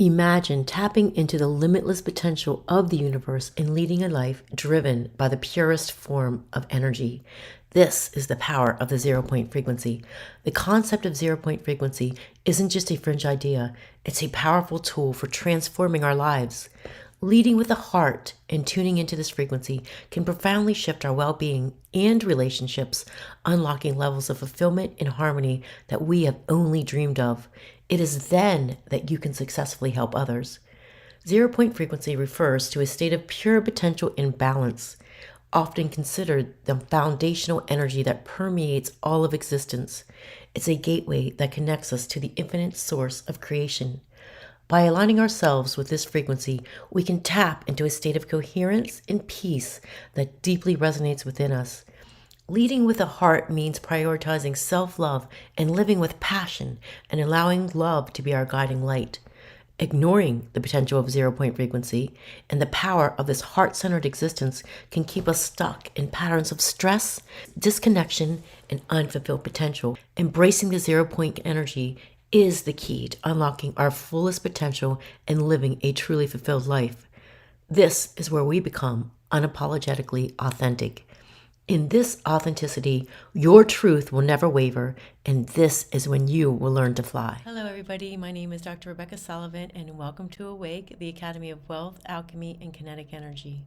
Imagine tapping into the limitless potential of the universe and leading a life driven by the purest form of energy. This is the power of the 0 point frequency. The concept of 0 point frequency isn't just a fringe idea, it's a powerful tool for transforming our lives. Leading with the heart and tuning into this frequency can profoundly shift our well-being and relationships, unlocking levels of fulfillment and harmony that we have only dreamed of. It is then that you can successfully help others. 0 point frequency refers to a state of pure potential in balance, often considered the foundational energy that permeates all of existence. It's a gateway that connects us to the infinite source of creation. By aligning ourselves with this frequency, we can tap into a state of coherence and peace that deeply resonates within us. Leading with a heart means prioritizing self-love and living with passion and allowing love to be our guiding light. Ignoring the potential of 0 point frequency and the power of this heart-centered existence can keep us stuck in patterns of stress, disconnection, and unfulfilled potential. Embracing the 0 point energy is the key to unlocking our fullest potential and living a truly fulfilled life. This is where we become unapologetically authentic. In this authenticity, your truth will never waver, and this is when you will learn to fly. Hello, everybody. My name is Dr. Rebecca Salivan, and welcome to Awake, the Academy of Wealth, Alchemy, and Kinetic Energy.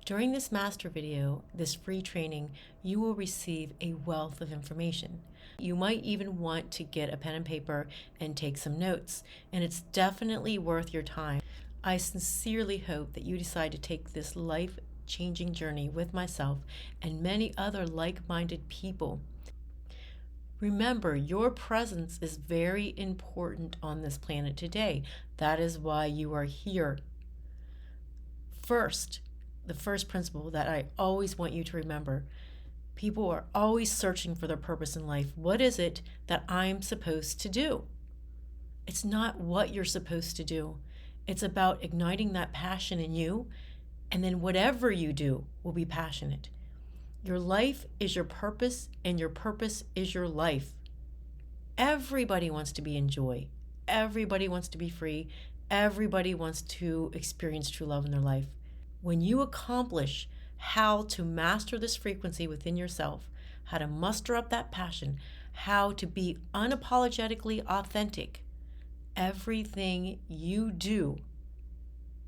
During this master video, this free training, you will receive a wealth of information. You might even want to get a pen and paper and take some notes, and it's definitely worth your time. I sincerely hope that you decide to take this life-changing journey with myself and many other like-minded people. Remember, your presence is very important on this planet today. That is why you are here. The first principle that I always want you to remember: people are always searching for their purpose in life. What is it that I'm supposed to do? It's not what you're supposed to do. It's about igniting that passion in you, and then whatever you do will be passionate. Your life is your purpose, and your purpose is your life. Everybody wants to be in joy. Everybody wants to be free. Everybody wants to experience true love in their life. When you accomplish how to master this frequency within yourself, how to muster up that passion, how to be unapologetically authentic, everything you do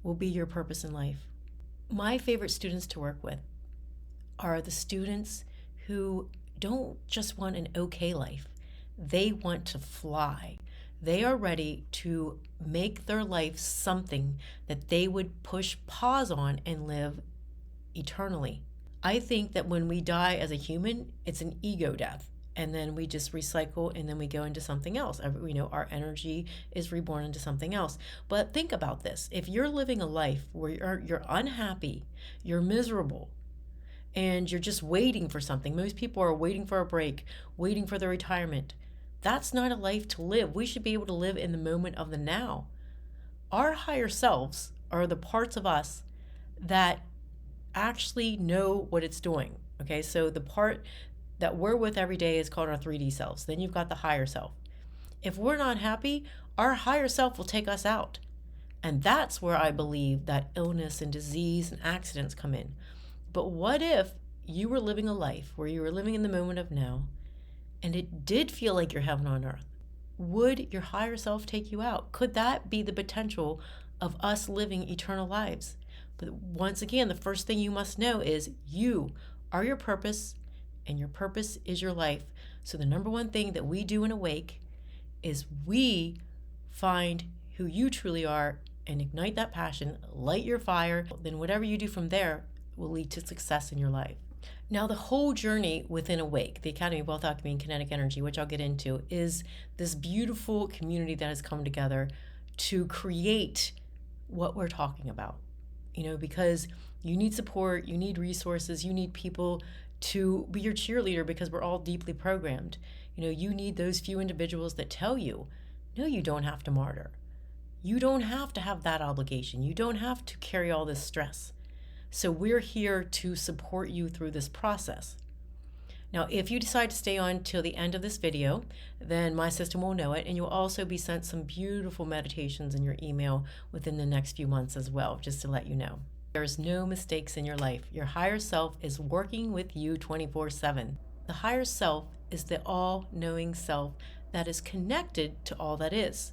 will be your purpose in life. My favorite students to work with are the students who don't just want an okay life. They want to fly. They are ready to make their life something that they would push pause on and live eternally. I think that when we die as a human, it's an ego death, and then we just recycle, and then we go into something else. Our energy is reborn into something else. But think about this. If you're living a life where you're unhappy, you're miserable, and you're just waiting for something. Most people are waiting for a break, waiting for their retirement. That's not a life to live. We should be able to live in the moment of the now. Our higher selves are the parts of us that actually know what it's doing. Okay, so the part that we're with every day is called our 3D selves. Then you've got the higher self. If we're not happy, our higher self will take us out. And that's where I believe that illness and disease and accidents come in. But what if you were living a life where you were living in the moment of now, and it did feel like you're heaven on earth? Would your higher self take you out? Could that be the potential of us living eternal lives? But once again, the first thing you must know is you are your purpose, and your purpose is your life. So the number one thing that we do in Awake is we find who you truly are and ignite that passion, light your fire. Then whatever you do from there will lead to success in your life. Now, the whole journey within Awake, the Academy of Wealth, Alchemy, and Kinetic Energy, which I'll get into, is this beautiful community that has come together to create what we're talking about. Because you need support, you need resources, you need people to be your cheerleader, because we're all deeply programmed. You need those few individuals that tell you, no, you don't have to martyr. You don't have to have that obligation. You don't have to carry all this stress. So we're here to support you through this process. Now, if you decide to stay on till the end of this video, then my system will know it, and you'll also be sent some beautiful meditations in your email within the next few months as well, just to let you know. There's no mistakes in your life. Your higher self is working with you 24/7. The higher self is the all-knowing self that is connected to all that is.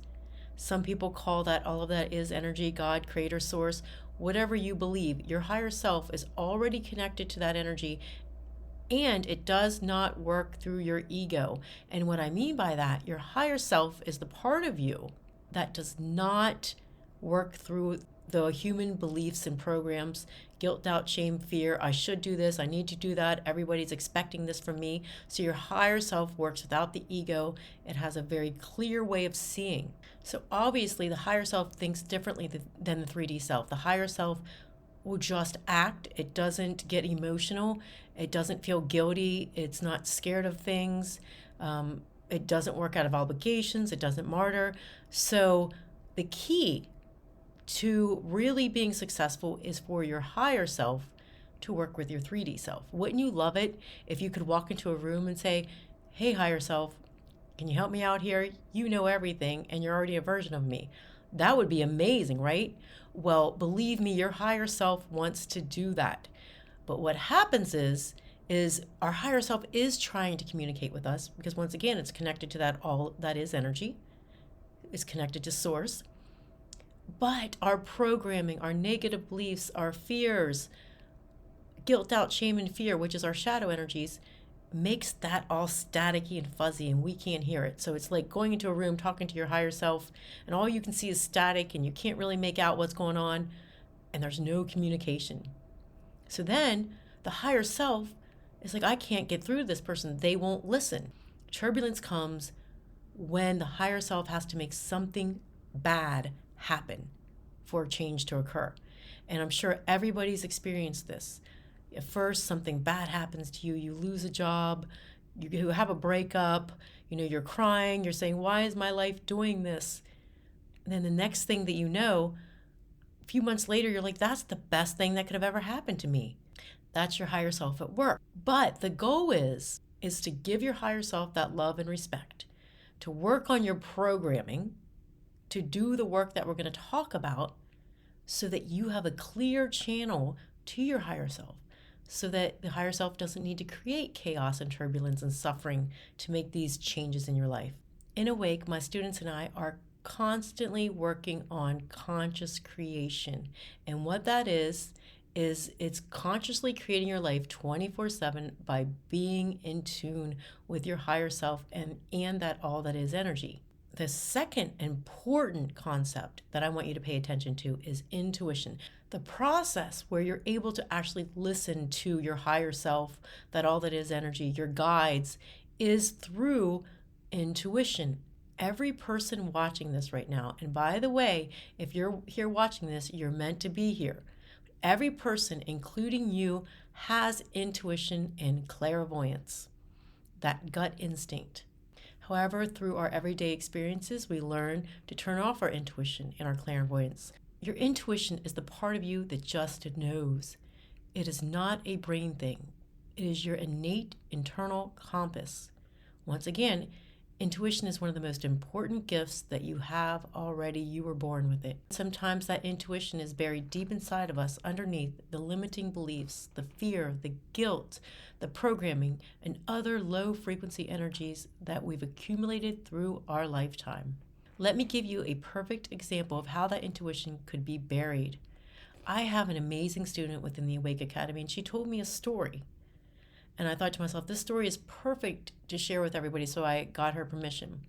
Some people call that all of that is energy, God, creator, source, whatever you believe. Your higher self is already connected to that energy, and it does not work through your ego. And what I mean by that, your higher self is the part of you that does not work through the human beliefs and programs, guilt, doubt, shame, fear. I should do this. I need to do that. Everybody's expecting this from me. So your higher self works without the ego. It has a very clear way of seeing. So obviously the higher self thinks differently than the 3D self. The higher self will just act. It doesn't get emotional. It doesn't feel guilty. It's not scared of things. It doesn't work out of obligations. It doesn't martyr. So the key to really being successful is for your higher self to work with your 3D self. Wouldn't you love it if you could walk into a room and say, hey, higher self, can you help me out here? You know everything, and you're already a version of me. That would be amazing, right? Well, believe me, your higher self wants to do that. But what happens is our higher self is trying to communicate with us, because once again, it's connected to that all that is energy. It's connected to source. But our programming, our negative beliefs, our fears, guilt, doubt, shame, and fear, which is our shadow energies, makes that all staticky and fuzzy, and we can't hear it. So it's like going into a room, talking to your higher self, and all you can see is static, and you can't really make out what's going on, and there's no communication. So then the higher self is like, I can't get through to this person. They won't listen. Turbulence comes when the higher self has to make something bad happen for change to occur. And I'm sure everybody's experienced this. At first, something bad happens to you. You lose a job. You have a breakup. You're crying. You're saying, why is my life doing this? And then the next thing that you know, a few months later, you're like, that's the best thing that could have ever happened to me. That's your higher self at work. But the goal is to give your higher self that love and respect, to work on your programming, to do the work that we're going to talk about, so that you have a clear channel to your higher self, so that the higher self doesn't need to create chaos and turbulence and suffering to make these changes in your life. In Awake, my students and I are constantly working on conscious creation. And what that is it's consciously creating your life 24/7 by being in tune with your higher self and that all that is energy. The second important concept that I want you to pay attention to is intuition. The process where you're able to actually listen to your higher self, that all that is energy, your guides, is through intuition. Every person watching this right now, and by the way, if you're here watching this, you're meant to be here. Every person, including you, has intuition and clairvoyance, that gut instinct. However, through our everyday experiences, we learn to turn off our intuition and our clairvoyance. Your intuition is the part of you that just knows. It is not a brain thing. It is your innate internal compass. Once again, intuition is one of the most important gifts that you have already. You were born with it. Sometimes that intuition is buried deep inside of us, underneath the limiting beliefs, the fear, the guilt, the programming, and other low-frequency energies that we've accumulated through our lifetime. Let me give you a perfect example of how that intuition could be buried. I have an amazing student within the Awake Academy, and she told me a story. And I thought to myself, this story is perfect to share with everybody, so I got her permission.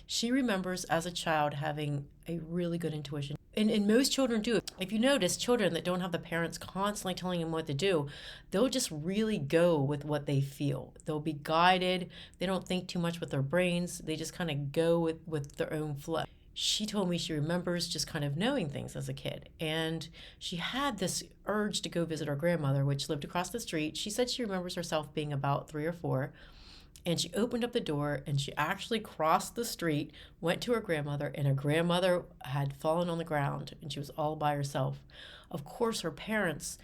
She remembers as a child having a really good intuition. And most children do. If you notice, children that don't have the parents constantly telling them what to do, they'll just really go with what they feel. They'll be guided. They don't think too much with their brains. They just kind of go with their own flow. She told me she remembers just kind of knowing things as a kid. And she had this urge to go visit her grandmother, which lived across the street. She said she remembers herself being about 3 or 4. And she opened up the door and she actually crossed the street, went to her grandmother, and her grandmother had fallen on the ground and she was all by herself. Of course, her parents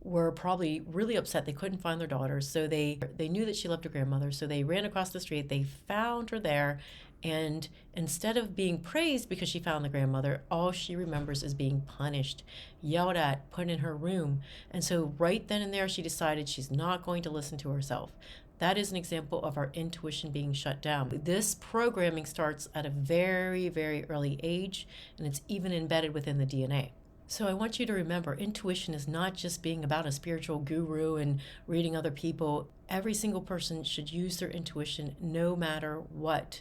were probably really upset they couldn't find their daughter. So they knew that she loved her grandmother. So they ran across the street. They found her there. And instead of being praised because she found the grandmother, all she remembers is being punished, yelled at, put in her room. And so right then and there, she decided she's not going to listen to herself. That is an example of our intuition being shut down. This programming starts at a very, very early age, and it's even embedded within the DNA. So I want you to remember, intuition is not just being about a spiritual guru and reading other people. Every single person should use their intuition no matter what.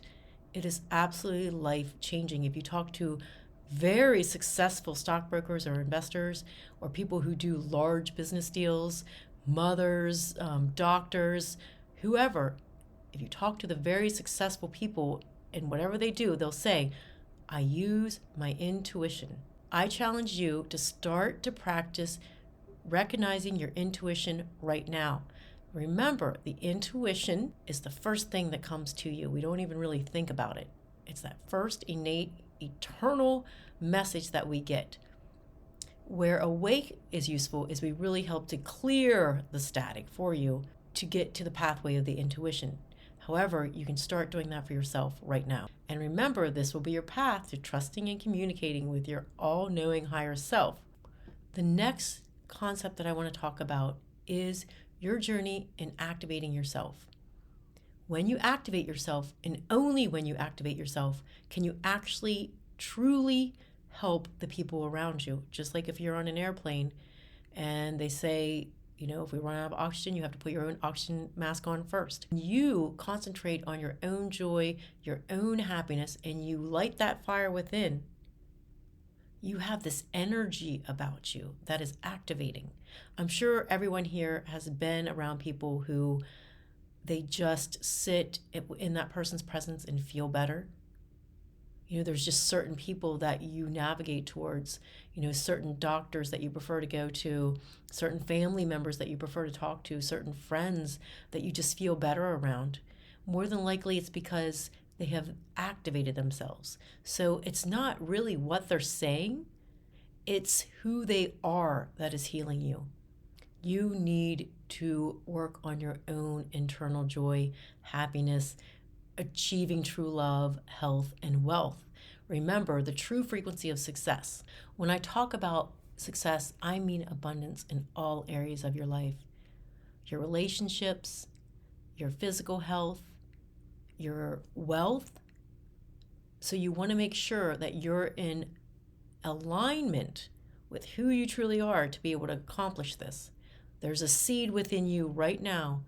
It is absolutely life-changing. If you talk to very successful stockbrokers or investors or people who do large business deals, mothers, doctors, whoever, if you talk to the very successful people and whatever they do, they'll say, I use my intuition. I challenge you to start to practice recognizing your intuition right now. Remember, the intuition is the first thing that comes to you. We don't even really think about it. It's that first innate, eternal message that we get. Where awake is useful is we really help to clear the static for you to get to the pathway of the intuition. However, you can start doing that for yourself right now. And remember, this will be your path to trusting and communicating with your all-knowing higher self. The next concept that I want to talk about is your journey in activating yourself. When you activate yourself, and only when you activate yourself, can you actually truly help the people around you. Just like if you're on an airplane and they say, if we run out of oxygen, you have to put your own oxygen mask on first. You concentrate on your own joy, your own happiness, and you light that fire within. You have this energy about you that is activating. I'm sure everyone here has been around people who they just sit in that person's presence and feel better. There's just certain people that you navigate towards, certain doctors that you prefer to go to, certain family members that you prefer to talk to, certain friends that you just feel better around. More than likely, it's because they have activated themselves. So it's not really what they're saying, it's who they are that is healing you. You need to work on your own internal joy, happiness, achieving true love, health, and wealth. Remember the true frequency of success. When I talk about success, I mean abundance in all areas of your life. Your relationships, your physical health, your wealth. So you want to make sure that you're in alignment with who you truly are to be able to accomplish this. There's a seed within you right now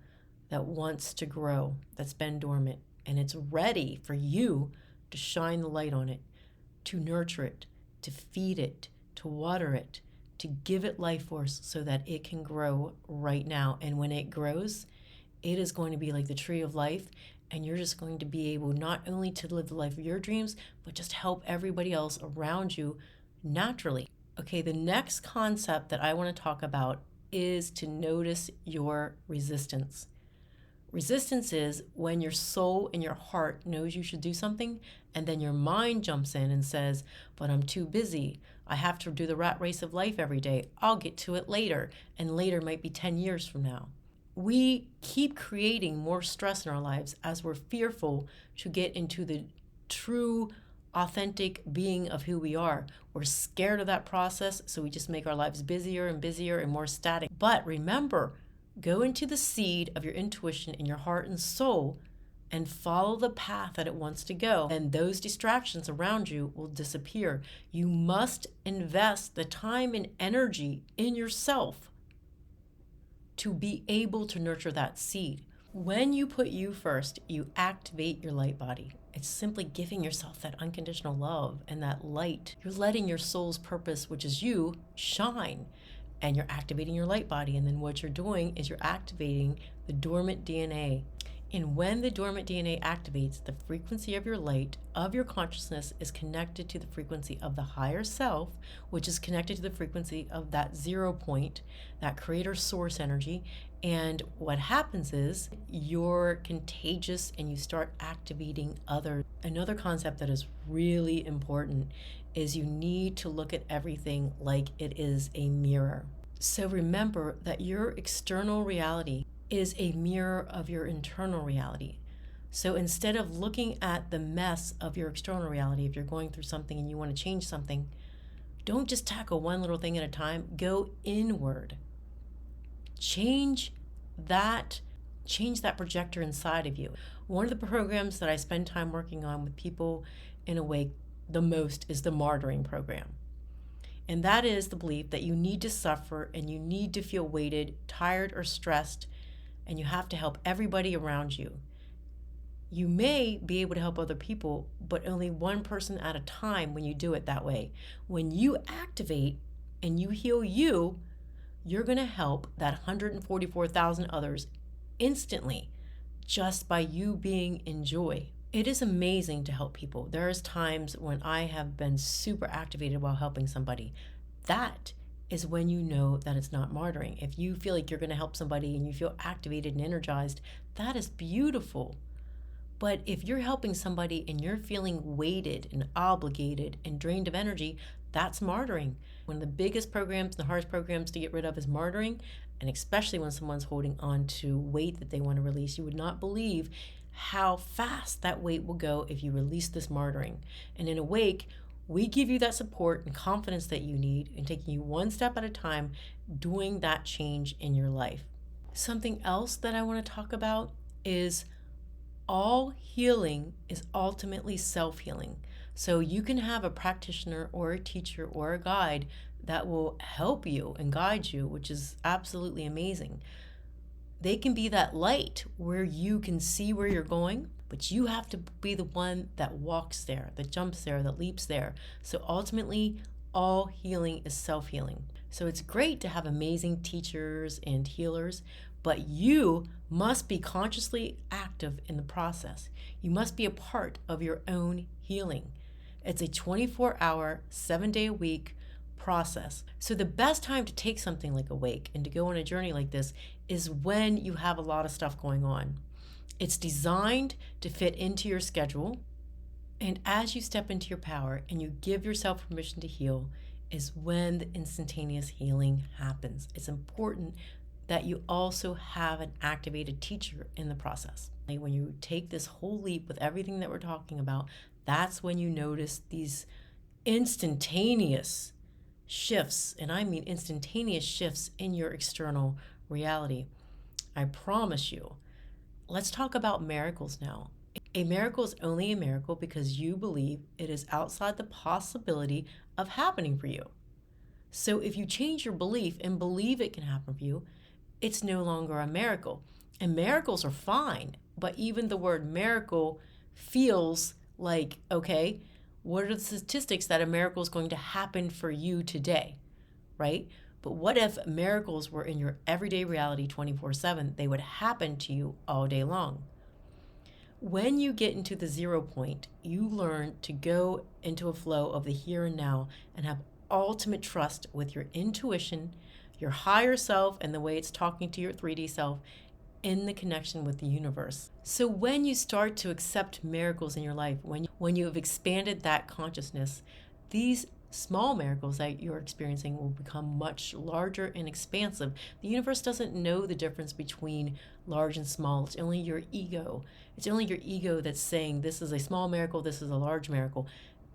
that wants to grow, that's been dormant. And it's ready for you to shine the light on it, to nurture it, to feed it, to water it, to give it life force so that it can grow right now. And when it grows, it is going to be like the tree of life. And you're just going to be able not only to live the life of your dreams, but just help everybody else around you naturally. Okay, the next concept that I want to talk about is to notice your resistance. Resistance is when your soul and your heart knows you should do something, and then your mind jumps in and says, but I'm too busy. I have to do the rat race of life every day. I'll get to it later, and later might be 10 years from now. We keep creating more stress in our lives as we're fearful to get into the true, authentic being of who we are. We're scared of that process, so we just make our lives busier and busier and more static. But remember, go into the seed of your intuition in your heart and soul and follow the path that it wants to go. And those distractions around you will disappear. You must invest the time and energy in yourself to be able to nurture that seed. When you put you first, you activate your light body. It's simply giving yourself that unconditional love and that light. You're letting your soul's purpose, which is you, shine. And you're activating your light body. And then what you're doing is you're activating the dormant DNA. And when the dormant DNA activates, the frequency of your light, of your consciousness, is connected to the frequency of the higher self, which is connected to the frequency of that 0 point, that creator source energy. And what happens is you're contagious and you start activating others. Another concept that is really important is you need to look at everything like it is a mirror. So remember that your external reality is a mirror of your internal reality. So instead of looking at the mess of your external reality, if you're going through something and you want to change something, don't just tackle one little thing at a time. Go inward. Change that change that projector inside of you. One of the programs that I spend time working on with people in Awake the most is the martyring program. And that is the belief that you need to suffer and you need to feel weighted, tired, or stressed, and you have to help everybody around you. You may be able to help other people, but only one person at a time when you do it that way. When you activate and you heal you, you're going to help that 144,000 others instantly just by you being in joy. It is amazing to help people. There's times when I have been super activated while helping somebody. That is when you know that it's not martyring. If you feel like you're going to help somebody and you feel activated and energized, that is beautiful. But if you're helping somebody and you're feeling weighted and obligated and drained of energy, that's martyring. One of the biggest programs, the hardest programs to get rid of is martyring, and especially when someone's holding on to weight that they want to release. You would not believe how fast that weight will go if you release this martyring. And in Awake, we give you that support and confidence that you need in taking you one step at a time, doing that change in your life. Something else that I want to talk about is all healing is ultimately self-healing. So you can have a practitioner or a teacher or a guide that will help you and guide you, which is absolutely amazing. They can be that light where you can see where you're going, but you have to be the one that walks there, that jumps there, that leaps there. So ultimately, all healing is self-healing. So it's great to have amazing teachers and healers, but you must be consciously active in the process. You must be a part of your own healing. It's a 24-hour, 7-day-a-week process. So the best time to take something like Awake and to go on a journey like this is when you have a lot of stuff going on. It's designed to fit into your schedule. And as you step into your power and you give yourself permission to heal is when the instantaneous healing happens. It's important that you also have an activated teacher in the process. When you take this whole leap with everything that we're talking about, that's when you notice these instantaneous shifts, and I mean instantaneous shifts in your external reality. I promise you. Let's talk about miracles now. A miracle is only a miracle because you believe it is outside the possibility of happening for you. So if you change your belief and believe it can happen for you, it's no longer a miracle. And miracles are fine, but even the word miracle feels like, okay, what are the statistics that a miracle is going to happen for you today, right? But what if miracles were in your everyday reality 24/7? They would happen to you all day long. When you get into the 0 point, you learn to go into a flow of the here and now and have ultimate trust with your intuition, your higher self, and the way it's talking to your 3D self in the connection with the universe. So when you start to accept miracles in your life, when you have expanded that consciousness, these small miracles that you're experiencing will become much larger and expansive. The universe doesn't know the difference between large and small. It's only your ego. It's only your ego that's saying this is a small miracle, this is a large miracle.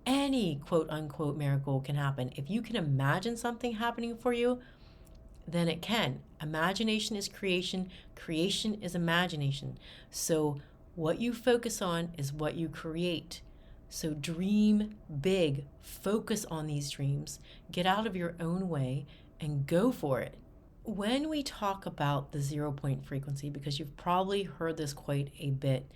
Any quote unquote miracle can happen. If you can imagine something happening for you, then it can. Imagination is creation. Creation is imagination. So what you focus on is what you create. So dream big, focus on these dreams, get out of your own way, and go for it. When we talk about the 0 point frequency, because you've probably heard this quite a bit,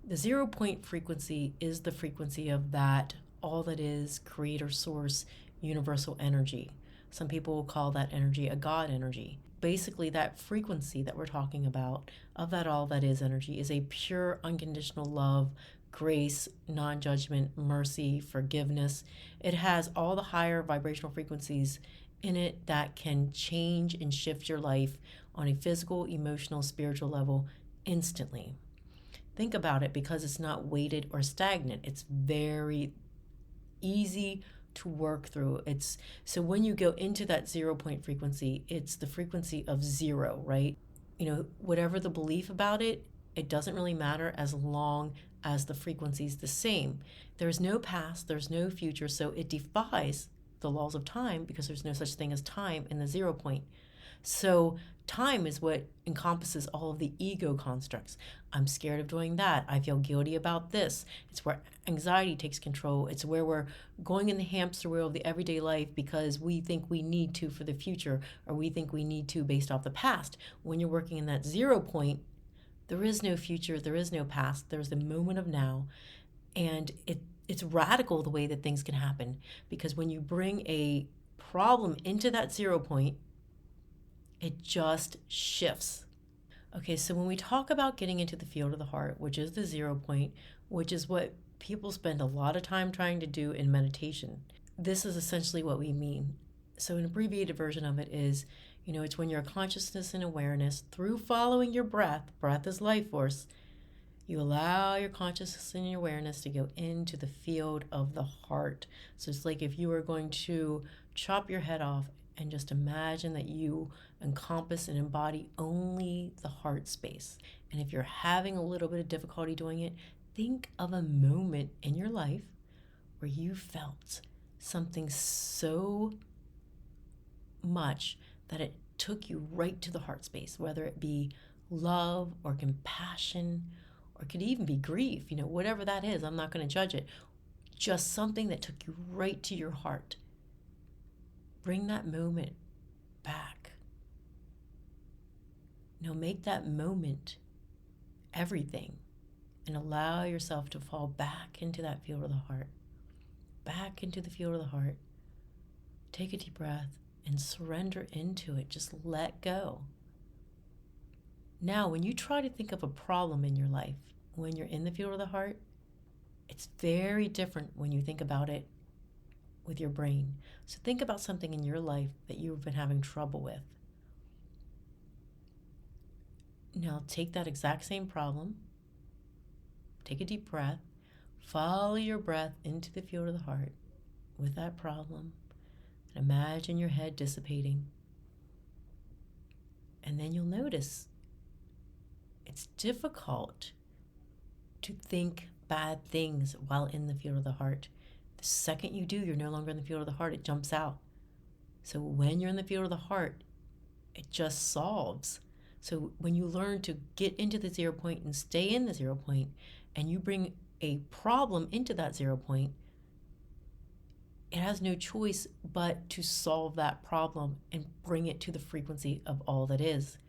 the 0 point frequency is the frequency of that all that is, creator, source, universal energy. Some people will call that energy a God energy. Basically, that frequency that we're talking about of that all that is energy is a pure, unconditional love, grace, non-judgment, mercy, forgiveness. It has all the higher vibrational frequencies in it that can change and shift your life on a physical, emotional, spiritual level instantly. Think about it, because it's not weighted or stagnant. It's very easy to work through. It's so when you go into that 0 point frequency, it's the frequency of zero, right? Whatever the belief about it, it doesn't really matter as long as the frequency is the same. There's no past, there's no future, so it defies the laws of time because there's no such thing as time in the 0 point. So time is what encompasses all of the ego constructs. I'm scared of doing that. I feel guilty about this. It's where anxiety takes control. It's where we're going in the hamster wheel of the everyday life because we think we need to for the future, or we think we need to based off the past. When you're working in that 0 point, there is no future, there is no past, there's the moment of now. And it's radical the way that things can happen, because when you bring a problem into that 0 point, it just shifts. Okay, so when we talk about getting into the field of the heart, which is the 0 point, which is what people spend a lot of time trying to do in meditation, this is essentially what we mean. So an abbreviated version of it is, it's when your consciousness and awareness, through following your breath is life force, you allow your consciousness and your awareness to go into the field of the heart. So it's like if you were going to chop your head off and just imagine that you encompass and embody only the heart space. And if you're having a little bit of difficulty doing it, think of a moment in your life where you felt something so much that it took you right to the heart space, whether it be love or compassion, or it could even be grief, whatever that is. I'm not going to judge it. Just something that took you right to your heart. Bring that moment back. Make that moment everything, and allow yourself to fall back into that field of the heart. Back into the field of the heart. Take a deep breath and surrender into it. Just let go. Now, when you try to think of a problem in your life, when you're in the field of the heart, it's very different when you think about it with your brain. So think about something in your life that you've been having trouble with. Now take that exact same problem, take a deep breath, follow your breath into the field of the heart with that problem, and imagine your head dissipating. And then you'll notice it's difficult to think bad things while in the field of the heart. The second you do, you're no longer in the field of the heart, it jumps out. So when you're in the field of the heart, it just solves. So when you learn to get into the 0 point and stay in the 0 point, and you bring a problem into that 0 point, it has no choice but to solve that problem and bring it to the frequency of all that is.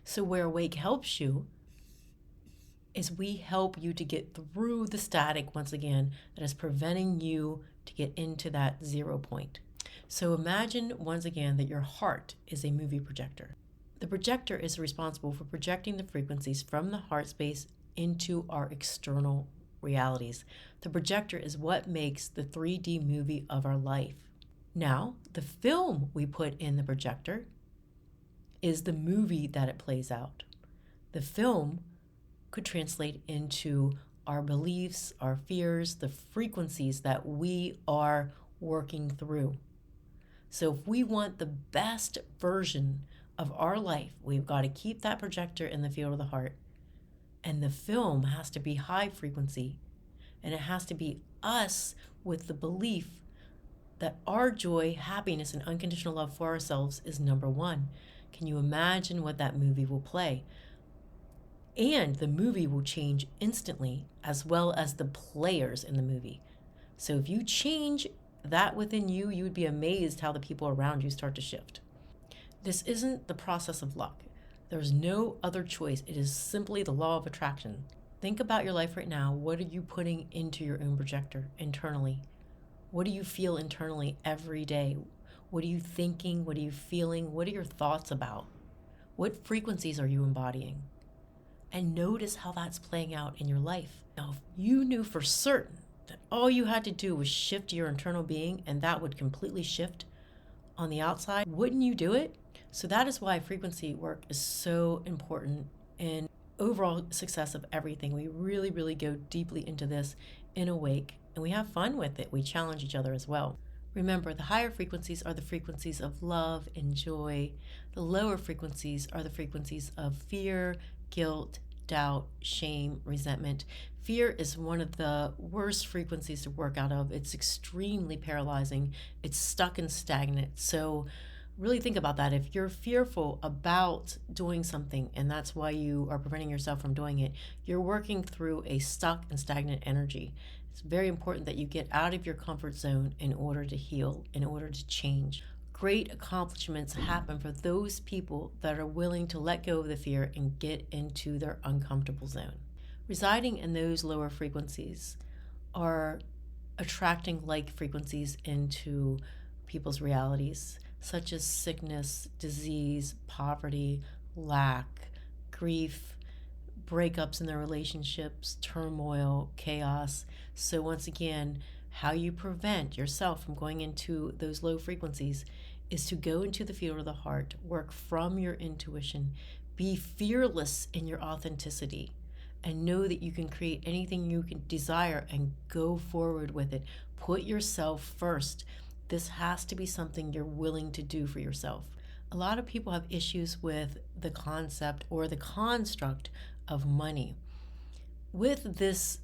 So where Awake helps you is we help you to get through the static, once again, that is preventing you to get into that 0 point. So imagine, once again, that your heart is a movie projector. The projector is responsible for projecting the frequencies from the heart space into our external realities. The projector is what makes the 3D movie of our life. Now, the film we put in the projector is the movie that it plays out. The film could translate into our beliefs, our fears, the frequencies that we are working through. So if we want the best version of our life, we've got to keep that projector in the field of the heart. And the film has to be high frequency. And it has to be us with the belief that our joy, happiness, and unconditional love for ourselves is number one. Can you imagine what that movie will play? And the movie will change instantly, as well as the players in the movie. So if you change that within you, you would be amazed how the people around you start to shift. This isn't the process of luck. There's no other choice. It is simply the law of attraction. Think about your life right now. What are you putting into your own projector internally? What do you feel internally every day? What are you thinking? What are you feeling? What are your thoughts about? What frequencies are you embodying? And notice how that's playing out in your life. Now, if you knew for certain that all you had to do was shift your internal being and that would completely shift on the outside, wouldn't you do it? So that is why frequency work is so important in overall success of everything. We really go deeply into this in Awake, and we have fun with it. We challenge each other as well. Remember, the higher frequencies are the frequencies of love and joy. The lower frequencies are the frequencies of fear, guilt, doubt, shame, resentment. Fear is one of the worst frequencies to work out of. It's extremely paralyzing. It's stuck and stagnant. So really think about that. If you're fearful about doing something and that's why you are preventing yourself from doing it, you're working through a stuck and stagnant energy. It's very important that you get out of your comfort zone in order to heal, in order to change. Great accomplishments happen for those people that are willing to let go of the fear and get into their uncomfortable zone. Residing in those lower frequencies are attracting like frequencies into people's realities, such as sickness, disease, poverty, lack, grief, breakups in their relationships, turmoil, chaos. So once again, how you prevent yourself from going into those low frequencies is to go into the field of the heart, work from your intuition, be fearless in your authenticity, and know that you can create anything you can desire and go forward with it. Put yourself first. This has to be something you're willing to do for yourself. A lot of people have issues with the concept or the construct of money. With this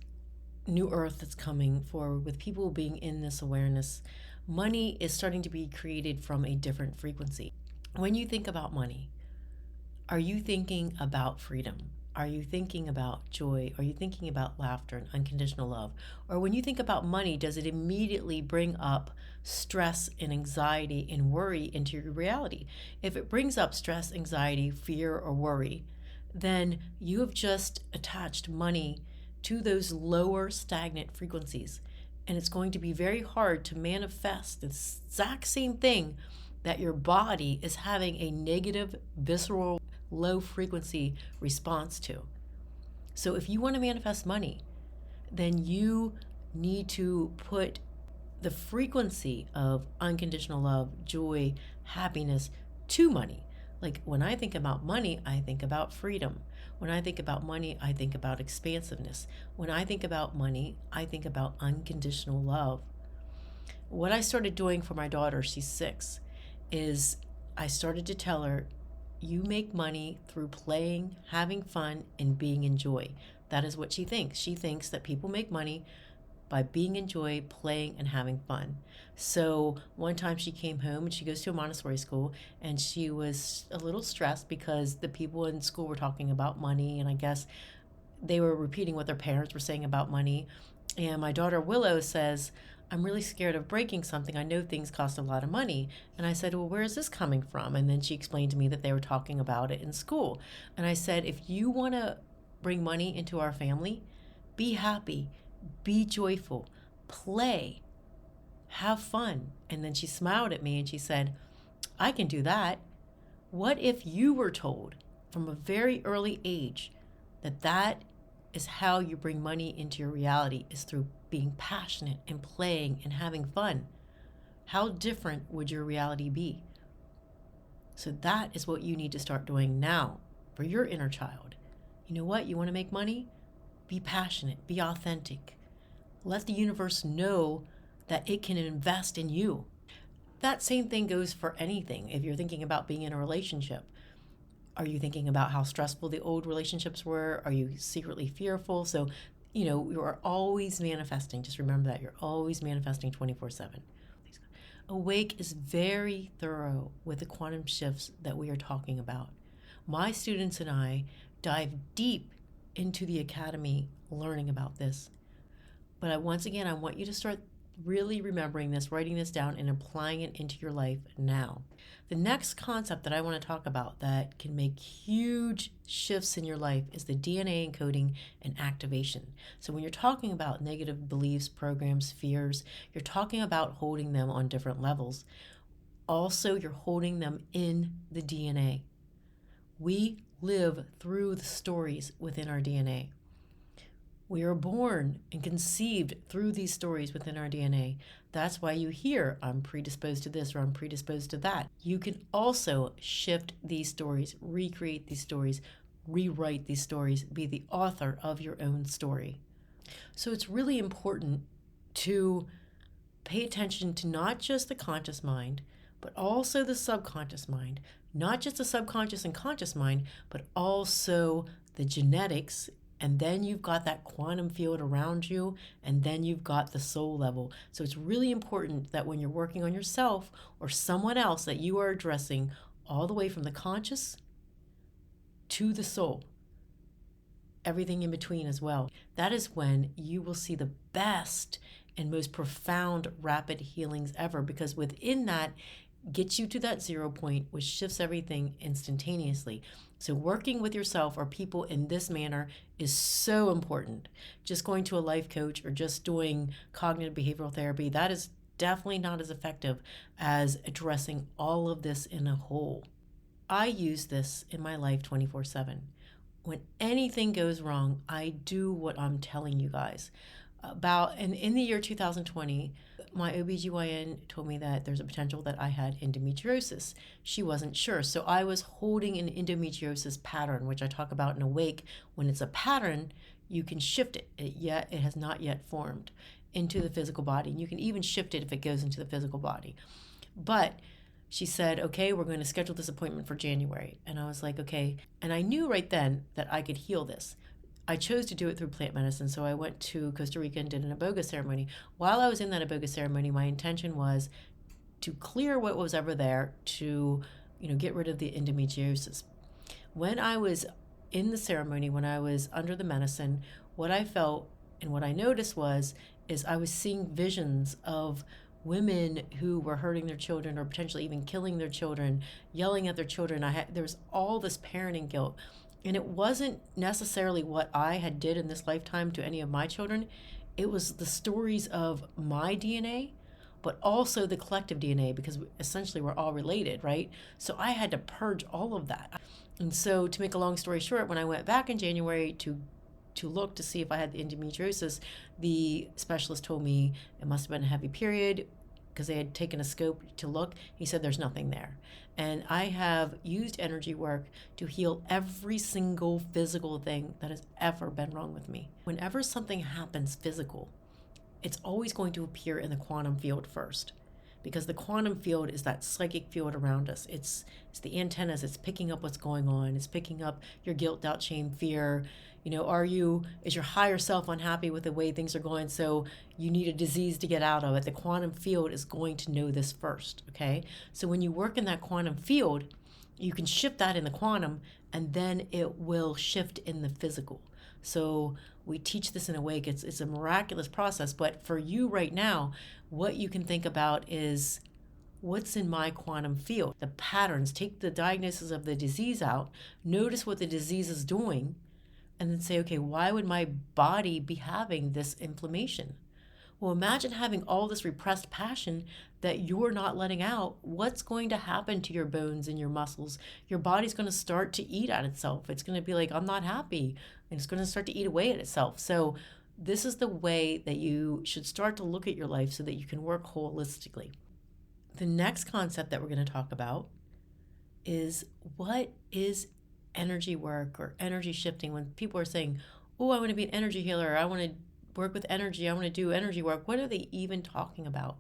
new earth that's coming forward, with people being in this awareness, money is starting to be created from a different frequency. When you think about money, are you thinking about freedom? Are you thinking about joy? Are you thinking about laughter and unconditional love? Or when you think about money, does it immediately bring up stress and anxiety and worry into your reality? If it brings up stress, anxiety, fear, or worry, then you have just attached money to those lower stagnant frequencies. And it's going to be very hard to manifest the exact same thing that your body is having a negative, visceral, low frequency response to. So if you want to manifest money, then you need to put the frequency of unconditional love, joy, happiness to money. Like when I think about money, I think about freedom. When I think about money, I think about expansiveness. When I think about money, I think about unconditional love. What I started doing for my daughter, she's 6, is I started to tell her, you make money through playing, having fun, and being in joy. That is what she thinks. She thinks that people make money by being in joy, playing, and having fun. So one time she came home and she goes to a Montessori school and she was a little stressed because the people in school were talking about money, and I guess they were repeating what their parents were saying about money. And my daughter Willow says, I'm really scared of breaking something. I know things cost a lot of money. And I said, well, where is this coming from? And then she explained to me that they were talking about it in school. And I said, if you want to bring money into our family, be happy, be joyful, play, have fun. And then she smiled at me and she said, I can do that. What if you were told from a very early age that that is how you bring money into your reality, is through being passionate and playing and having fun? How different would your reality be? So that is what you need to start doing now for your inner child. You know what? You want to make money? Be passionate, be authentic. Let the universe know that it can invest in you. That same thing goes for anything. If you're thinking about being in a relationship, are you thinking about how stressful the old relationships were? Are you secretly fearful? So, you are always manifesting. Just remember that you're always manifesting 24/7. Awake is very thorough with the quantum shifts that we are talking about. My students and I dive deep into the academy learning about this. But once again, I want you to start really remembering this, writing this down, and applying it into your life now. The next concept that I want to talk about that can make huge shifts in your life is the DNA encoding and activation. So when you're talking about negative beliefs, programs, fears, you're talking about holding them on different levels. Also, you're holding them in the DNA. We live through the stories within our DNA. We are born and conceived through these stories within our DNA. That's why you hear, I'm predisposed to this or I'm predisposed to that. You can also shift these stories, recreate these stories, rewrite these stories, be the author of your own story. So it's really important to Pay attention to not just the conscious mind, but also the subconscious mind. Not just the subconscious and conscious mind, but also the genetics. And then you've got that quantum field around you, and then you've got the soul level. So it's really important that when you're working on yourself or someone else, that you are addressing all the way from the conscious to the soul, everything in between as well. That is when you will see the best and most profound rapid healings ever, because within that gets you to that 0 point, which shifts everything instantaneously. So working with yourself or people in this manner is so important. Just going to a life coach or just doing cognitive behavioral therapy, that is definitely not as effective as addressing all of this in a whole. I use this in my life 24/7. When anything goes wrong, I do what I'm telling you guys about. And in the year 2020, my OBGYN told me that there's a potential that I had endometriosis. She wasn't sure. So I was holding an endometriosis pattern, which I talk about in Awake. When it's a pattern, you can shift it. Yet it has not yet formed into the physical body. And you can even shift it if it goes into the physical body. But she said, okay, we're going to schedule this appointment for January. And I was like, okay. And I knew right then that I could heal this. I chose to do it through plant medicine. So I went to Costa Rica and did an iboga ceremony. While I was in that iboga ceremony, my intention was to clear what was ever there, to get rid of the endometriosis. When I was in the ceremony, when I was under the medicine, what I felt and what I noticed is I was seeing visions of women who were hurting their children or potentially even killing their children, yelling at their children. There was all this parenting guilt. And it wasn't necessarily what I had did in this lifetime to any of my children. It was the stories of my DNA, but also the collective DNA, because essentially we're all related, right? So I had to purge all of that. And so to make a long story short, when I went back in January to look to see if I had the endometriosis, the specialist told me it must have been a heavy period because they had taken a scope to look. He said there's nothing there. And I have used energy work to heal every single physical thing that has ever been wrong with me. Whenever something happens physical, it's always going to appear in the quantum field first, because the quantum field is that psychic field around us. It's the antennas. It's picking up what's going on. It's picking up your guilt, doubt, shame, fear. Is your higher self unhappy with the way things are going, so you need a disease to get out of it? The quantum field is going to know this first, okay? So when you work in that quantum field, you can shift that in the quantum, and then it will shift in the physical. So we teach this in Awake. It's a miraculous process, but for you right now, what you can think about is, what's in my quantum field? The patterns. Take the diagnosis of the disease out, notice what the disease is doing, and then say, okay, why would my body be having this inflammation? Well, imagine having all this repressed passion that you're not letting out. What's going to happen to your bones and your muscles? Your body's going to start to eat at itself. It's going to be like, I'm not happy. And it's going to start to eat away at itself. So this is the way that you should start to look at your life so that you can work holistically. The next concept that we're going to talk about is, what is energy work or energy shifting? When people are saying, oh, I want to be an energy healer, I want to work with energy, I want to do energy work, what are they even talking about?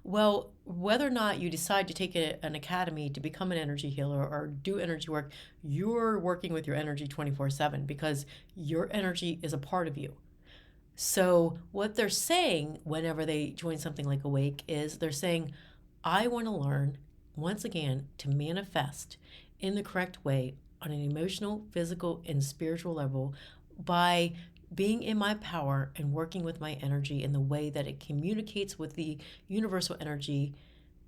Well, whether or not you decide to take an academy to become an energy healer or do energy work, you're working with your energy 24/7, because your energy is a part of you. So what they're saying whenever they join something like Awake is, they're saying, I want to learn, once again, to manifest in the correct way on an emotional, physical, and spiritual level by being in my power and working with my energy in the way that it communicates with the universal energy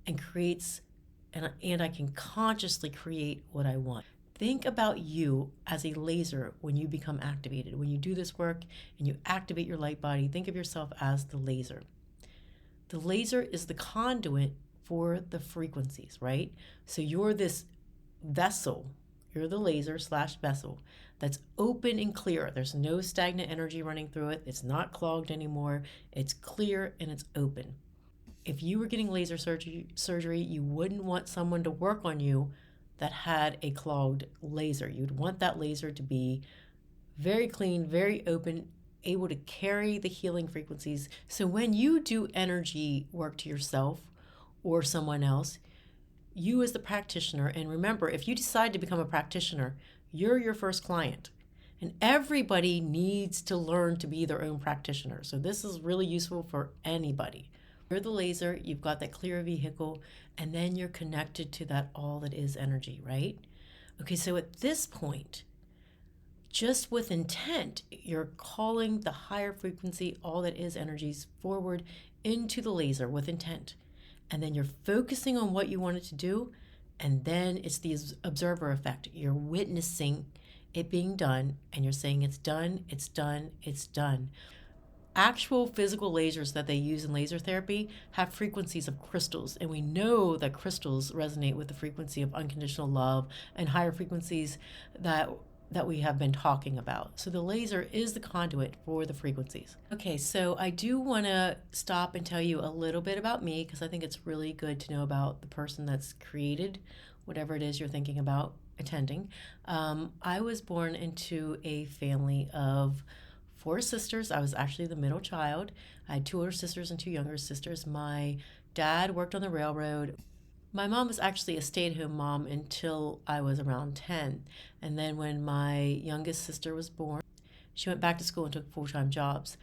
and creates, and I can consciously create what I want. Think about you as a laser when you become activated. When you do this work and you activate your light body, think of yourself as the laser. The laser is the conduit for the frequencies, right? So you're this vessel. You're the laser / vessel that's open and clear. There's no stagnant energy running through it. It's not clogged anymore. It's clear and it's open. If you were getting laser surgery, you wouldn't want someone to work on you that had a clogged laser. You'd want that laser to be very clean, very open, able to carry the healing frequencies. So when you do energy work to yourself or someone else, you as the practitioner, and remember, if you decide to become a practitioner, you're your first client. And everybody needs to learn to be their own practitioner. So this is really useful for anybody. You're the laser, you've got that clear vehicle, and then you're connected to that all that is energy, right? Okay, so at this point, just with intent, you're calling the higher frequency, all that is energies forward into the laser with intent. And then you're focusing on what you want it to do. And then it's the observer effect. You're witnessing it being done, and you're saying it's done, it's done, it's done. Actual physical lasers that they use in laser therapy have frequencies of crystals, and we know that crystals resonate with the frequency of unconditional love and higher frequencies that we have been talking about. So the laser is the conduit for the frequencies. Okay, so I do want to stop and tell you a little bit about me, because I think it's really good to know about the person that's created whatever it is you're thinking about attending. I was born into a family of 4 sisters. I was actually the middle child. I had 2 older sisters and 2 younger sisters. My dad worked on the railroad. My mom was actually a stay-at-home mom until I was around 10. And then when my youngest sister was born, she went back to school and took full-time jobs.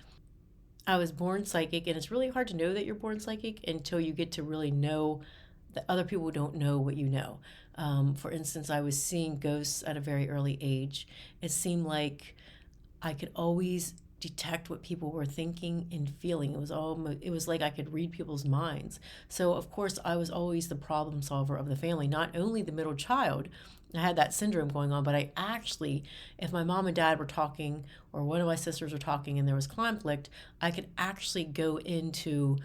I was born psychic, and it's really hard to know that you're born psychic until you get to really know that other people don't know what you know. For instance, I was seeing ghosts at a very early age. It seemed like I could always detect what people were thinking and feeling. It was like I could read people's minds. So of course I was always the problem solver of the family, not only the middle child. I had that syndrome going on, but I actually, if my mom and dad were talking or one of my sisters were talking and there was conflict, I could actually go into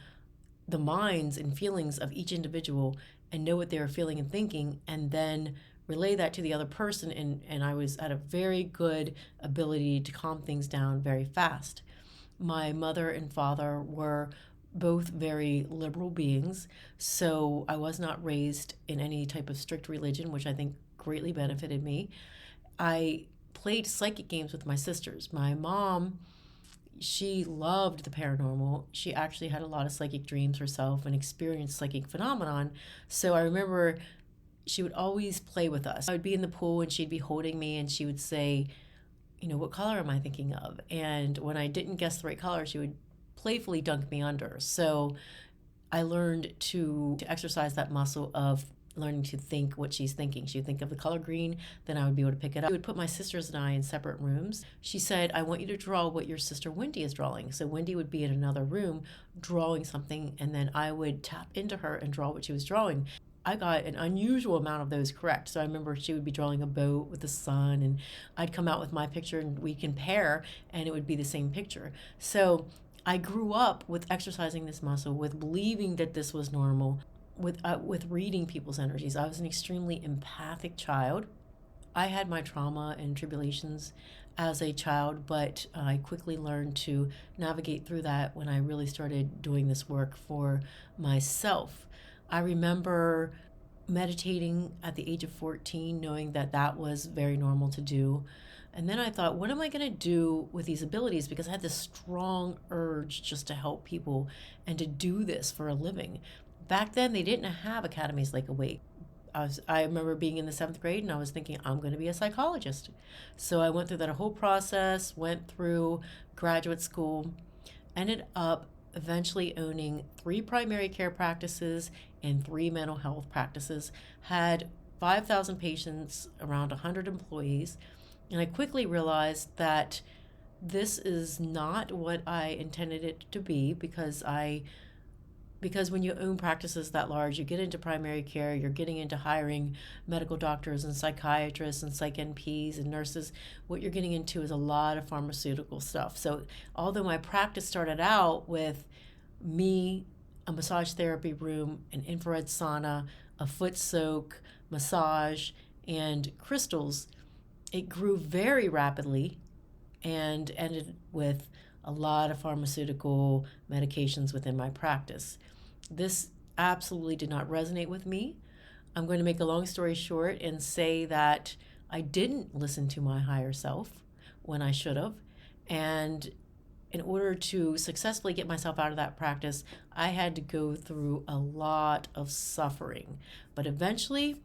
the minds and feelings of each individual and know what they were feeling and thinking, and then relay that to the other person, and I had a very good ability to calm things down very fast. My mother and father were both very liberal beings, so I was not raised in any type of strict religion, which I think greatly benefited me. I played psychic games with my sisters. My mom, she loved the paranormal. She actually had a lot of psychic dreams herself and experienced psychic phenomenon. So I remember she would always play with us. I would be in the pool and she'd be holding me and she would say, what color am I thinking of? And when I didn't guess the right color, she would playfully dunk me under. So I learned to exercise that muscle of learning to think what she's thinking. She would think of the color green, then I would be able to pick it up. She would put my sisters and I in separate rooms. She said, I want you to draw what your sister Wendy is drawing. So Wendy would be in another room drawing something, and then I would tap into her and draw what she was drawing. I got an unusual amount of those correct. So I remember she would be drawing a boat with the sun, and I'd come out with my picture and we compare, and it would be the same picture. So I grew up with exercising this muscle, with believing that this was normal, with reading people's energies. I was an extremely empathic child. I had my trauma and tribulations as a child, but I quickly learned to navigate through that when I really started doing this work for myself. I remember meditating at the age of 14, knowing that that was very normal to do. And then I thought, what am I going to do with these abilities? Because I had this strong urge just to help people and to do this for a living. Back then, they didn't have academies like Awake. I remember being in the 7th grade and I was thinking, I'm going to be a psychologist. So I went through that whole process, went through graduate school, ended up eventually owning 3 primary care practices and 3 mental health practices, had 5,000 patients, around 100 employees, and I quickly realized that this is not what I intended it to be, because when you own practices that large, you get into primary care, you're getting into hiring medical doctors and psychiatrists and psych NPs and nurses. What you're getting into is a lot of pharmaceutical stuff. So although my practice started out with me, a massage therapy room, an infrared sauna, a foot soak, massage, and crystals, it grew very rapidly and ended with a lot of pharmaceutical medications within my practice. This absolutely did not resonate with me. I'm going to make a long story short and say that I didn't listen to my higher self when I should have. And in order to successfully get myself out of that practice, I had to go through a lot of suffering. But eventually,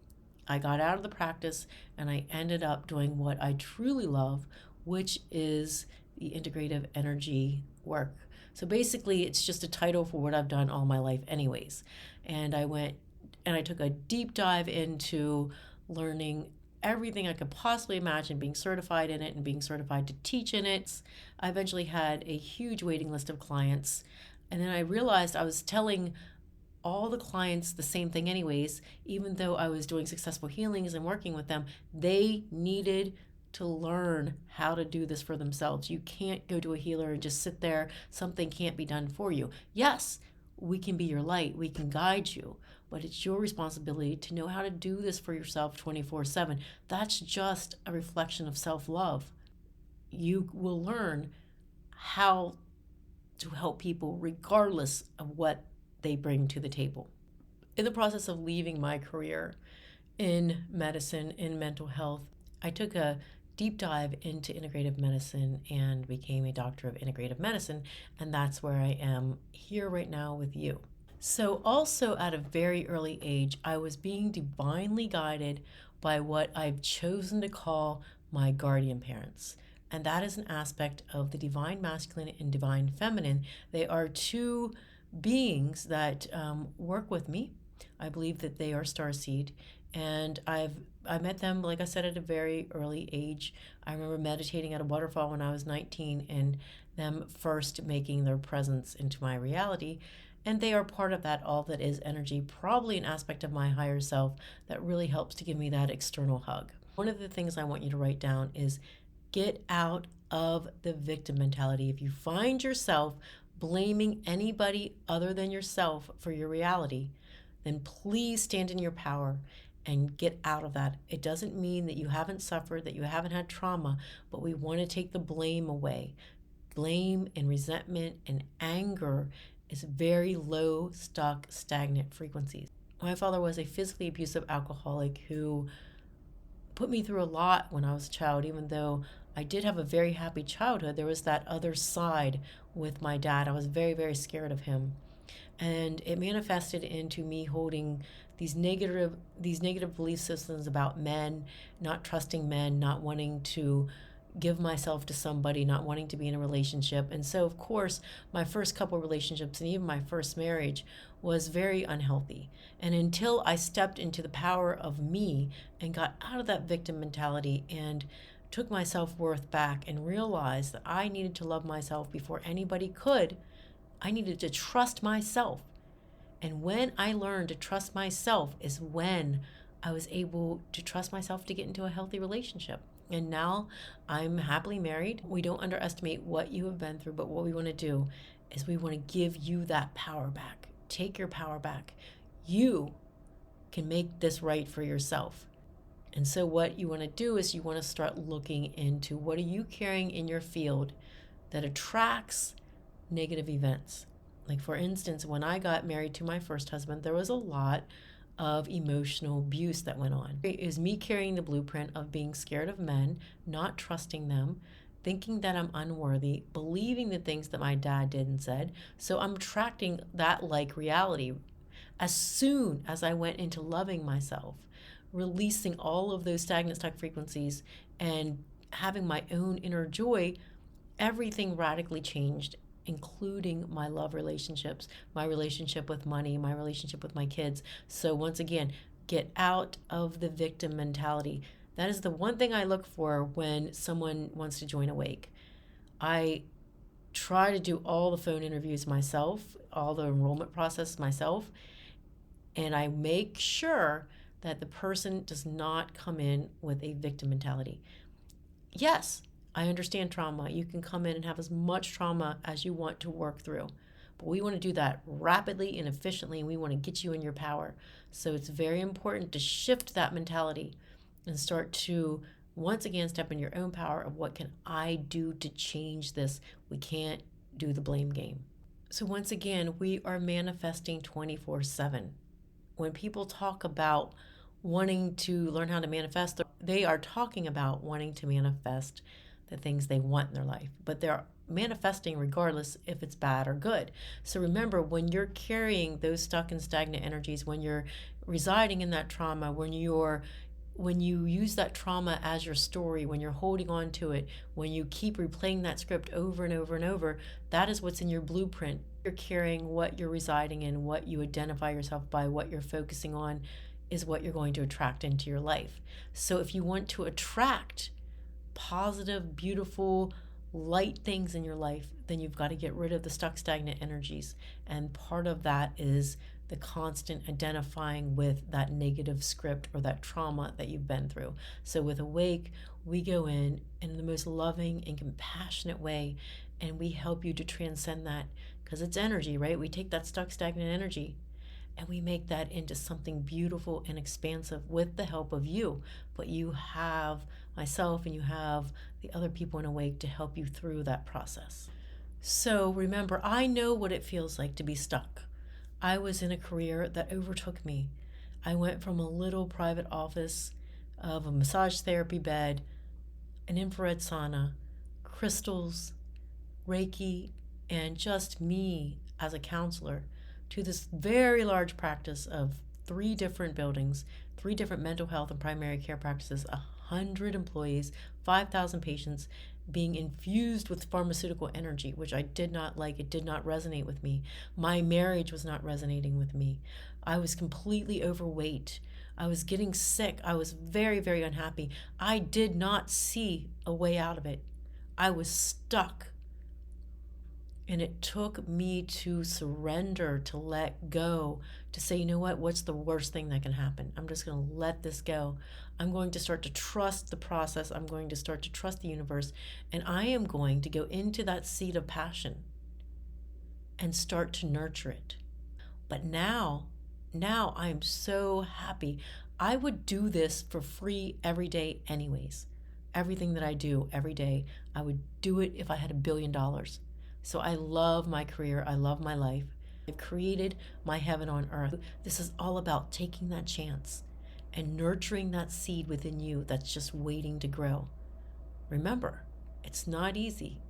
I got out of the practice and I ended up doing what I truly love, which is the integrative energy work. So basically, it's just a title for what I've done all my life, anyways. And I went and I took a deep dive into learning everything I could possibly imagine, being certified in it and being certified to teach in it. I eventually had a huge waiting list of clients. And then I realized I was telling all the clients the same thing anyways. Even though I was doing successful healings and working with them, they needed to learn how to do this for themselves. You can't go to a healer and just sit there. Something can't be done for you. Yes, we can be your light, we can guide you, but it's your responsibility to know how to do this for yourself 24/7. That's just a reflection of self-love. You will learn how to help people regardless of what they bring to the table. In the process of leaving my career in medicine, in mental health, I took a deep dive into integrative medicine and became a doctor of integrative medicine, and that's where I am here right now with you. So, also at a very early age, I was being divinely guided by what I've chosen to call my guardian parents. And that is an aspect of the divine masculine and divine feminine. They are two beings that work with me. I believe that they are starseed, and I met them, like I said, at a very early age. I remember meditating at a waterfall when I was 19, and them first making their presence into my reality. And they are part of that all that is energy, probably an aspect of my higher self that really helps to give me that external hug. One of the things I want you to write down is get out of the victim mentality. If you find yourself blaming anybody other than yourself for your reality, then please stand in your power and get out of that. It doesn't mean that you haven't suffered, that you haven't had trauma, but we want to take the blame away. Blame and resentment and anger is very low, stuck, stagnant frequencies. My father was a physically abusive alcoholic who put me through a lot when I was a child. Even though I did have a very happy childhood, there was that other side with my dad. I was very, very scared of him. And it manifested into me holding these negative belief systems about men, not trusting men, not wanting to give myself to somebody, not wanting to be in a relationship. And so, of course, my first couple relationships and even my first marriage was very unhealthy. And until I stepped into the power of me and got out of that victim mentality and took my self-worth back and realized that I needed to love myself before anybody could, I needed to trust myself. And when I learned to trust myself is when I was able to trust myself to get into a healthy relationship. And now I'm happily married. We don't underestimate what you have been through, but what we want to do is we want to give you that power back. Take your power back. You can make this right for yourself. And so what you want to do is you want to start looking into what are you carrying in your field that attracts negative events. Like, for instance, when I got married to my first husband, there was a lot of emotional abuse that went on. It is me carrying the blueprint of being scared of men, not trusting them, thinking that I'm unworthy, believing the things that my dad did and said. So I'm attracting that like reality. As soon as I went into loving myself, releasing all of those stagnant stuck frequencies and having my own inner joy, everything radically changed, including my love relationships, my relationship with money, my relationship with my kids. So once again, get out of the victim mentality. That is the one thing I look for when someone wants to join Awake. I try to do all the phone interviews myself, all the enrollment process myself, and I make sure that the person does not come in with a victim mentality. Yes, I understand trauma. You can come in and have as much trauma as you want to work through. But we want to do that rapidly and efficiently, and we want to get you in your power. So it's very important to shift that mentality and start to, once again, step in your own power of what can I do to change this. We can't do the blame game. So once again, we are manifesting 24/7. When people talk about wanting to learn how to manifest, they are talking about wanting to manifest the things they want in their life. But there manifesting regardless if it's bad or good. So remember, when you're carrying those stuck and stagnant energies, when you're residing in that trauma, when you use that trauma as your story, when you're holding on to it, when you keep replaying that script over and over and over, that is what's in your blueprint. You're carrying what you're residing in, what you identify yourself by, what you're focusing on is what you're going to attract into your life. So if you want to attract positive, beautiful, light things in your life, then you've got to get rid of the stuck, stagnant energies. And part of that is the constant identifying with that negative script or that trauma that you've been through. So with Awake, we go in the most loving and compassionate way, and we help you to transcend that, because it's energy, right? We take that stuck, stagnant energy and we make that into something beautiful and expansive with the help of you. But you have myself and you have the other people in Awake to help you through that process. So remember, I know what it feels like to be stuck. I was in a career that overtook me. I went from a little private office of a massage therapy bed, an infrared sauna, crystals, Reiki, and just me as a counselor, to this very large practice of 3 different buildings, 3 different mental health and primary care practices, 100 employees, 5,000 patients, being infused with pharmaceutical energy, which I did not like. It did not resonate with me. My marriage was not resonating with me. I was completely overweight. I was getting sick. I was very, very unhappy. I did not see a way out of it. I was stuck. And it took me to surrender, to let go, to say, you know what, what's the worst thing that can happen? I'm just going to let this go. I'm going to start to trust the process. I'm going to start to trust the universe. And I am going to go into that seed of passion and start to nurture it. But now I am so happy. I would do this for free every day anyways. Everything that I do every day, I would do it if I had $1 billion. So I love my career. I love my life. I've created my heaven on earth. This is all about taking that chance and nurturing that seed within you that's just waiting to grow. Remember, it's not easy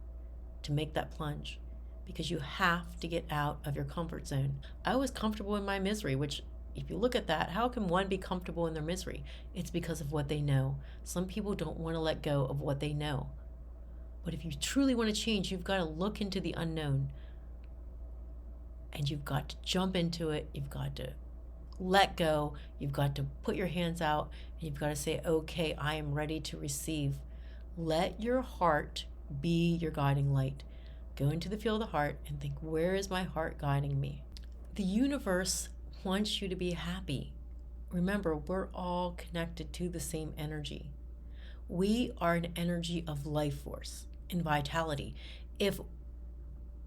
to make that plunge because you have to get out of your comfort zone. I was comfortable in my misery, which, if you look at that, how can one be comfortable in their misery? It's because of what they know. Some people don't want to let go of what they know. But if you truly want to change, you've got to look into the unknown. And you've got to jump into it. You've got to let go. You've got to put your hands out. And you've got to say, okay, I am ready to receive. Let your heart be your guiding light. Go into the field of the heart and think, where is my heart guiding me? The universe wants you to be happy. Remember, we're all connected to the same energy. We are an energy of life force and vitality. If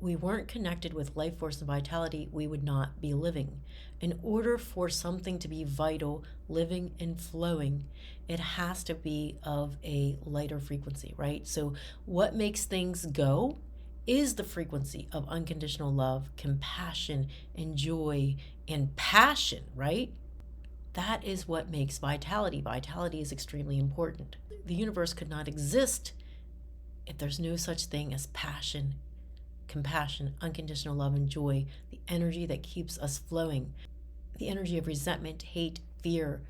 we weren't connected with life force and vitality, we would not be living. In order for something to be vital, living, and flowing, it has to be of a lighter frequency, right? So what makes things go is the frequency of unconditional love, compassion, and joy, and passion, right? That is what makes vitality. Vitality is extremely important. The universe could not exist if there's no such thing as passion, compassion, unconditional love, and joy, the energy that keeps us flowing. The energy of resentment, hate, fear,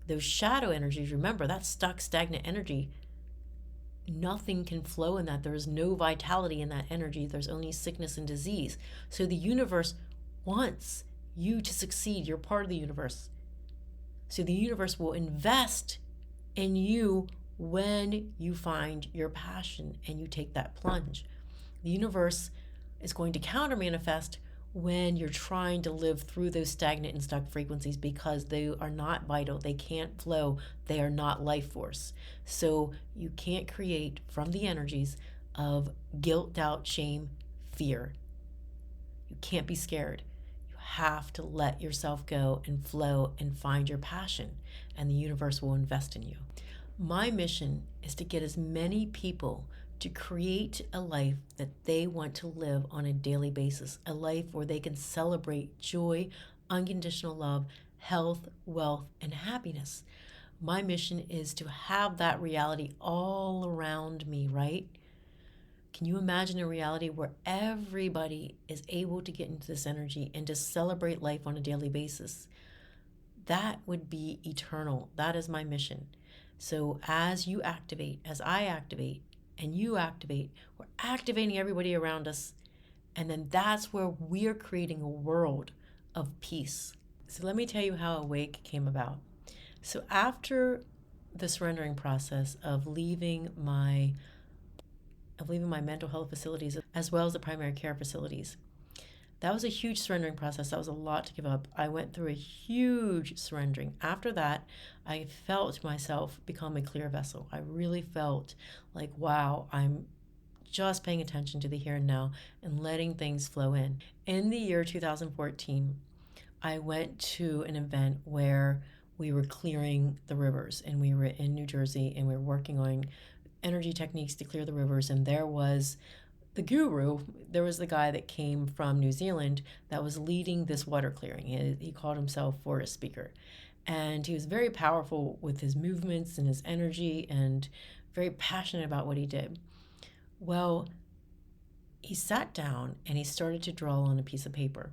those shadow energies, remember, that's stuck, stagnant energy. Nothing can flow in that. There is no vitality in that energy. There's only sickness and disease. So the universe wants you to succeed. You're part of the universe. So the universe will invest in you when you find your passion and you take that plunge. The universe is going to counter manifest when you're trying to live through those stagnant and stuck frequencies because they are not vital. They can't flow. They are not life force. So you can't create from the energies of guilt, doubt, shame, fear. You can't be scared. You have to let yourself go and flow and find your passion, and the universe will invest in you. My mission is to get as many people to create a life that they want to live on a daily basis, a life where they can celebrate joy, unconditional love, health, wealth, and happiness. My mission is to have that reality all around me, right? Can you imagine a reality where everybody is able to get into this energy and to celebrate life on a daily basis? That would be eternal. That is my mission. So as you activate, as I activate, and you activate, we're activating everybody around us. And then that's where we're creating a world of peace. So let me tell you how Awake came about. So after the surrendering process of leaving my mental health facilities as well as the primary care facilities, that was a huge surrendering process. That was a lot to give up. I went through a huge surrendering. After that, I felt myself become a clear vessel. I really felt like, wow, I'm just paying attention to the here and now and letting things flow in. In the year 2014, I went to an event where we were clearing the rivers, and we were in New Jersey, and we were working on energy techniques to clear the rivers. And there was the guru, there was the guy that came from New Zealand that was leading this water clearing. He called himself forest speaker. And he was very powerful with his movements and his energy and very passionate about what he did. Well, he sat down and he started to draw on a piece of paper.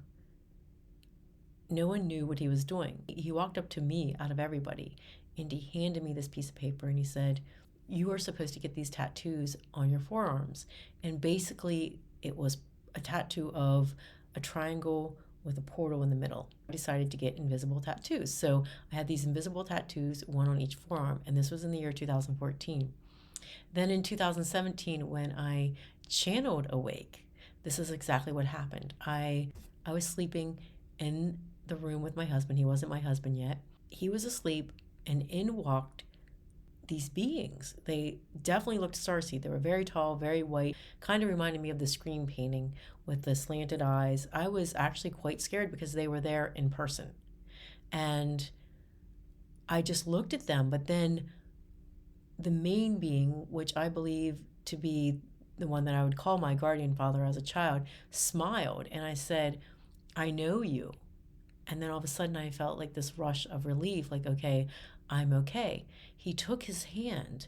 No one knew what he was doing. He walked up to me out of everybody and he handed me this piece of paper and he said, "You are supposed to get these tattoos on your forearms." And basically, it was a tattoo of a triangle with a portal in the middle. I decided to get invisible tattoos. So I had these invisible tattoos, one on each forearm, and this was in the year 2014. Then in 2017, when I channeled Awake, this is exactly what happened. I was sleeping in the room with my husband. He wasn't my husband yet. He was asleep, and in walked these beings. They definitely looked starseed. They were very tall, very white, kind of reminded me of the Scream painting with the slanted eyes. I was actually quite scared because they were there in person. And I just looked at them, but then the main being, which I believe to be the one that I would call my guardian father as a child, smiled. And I said, "I know you." And then all of a sudden I felt like this rush of relief, like, okay, I'm okay. He took his hand,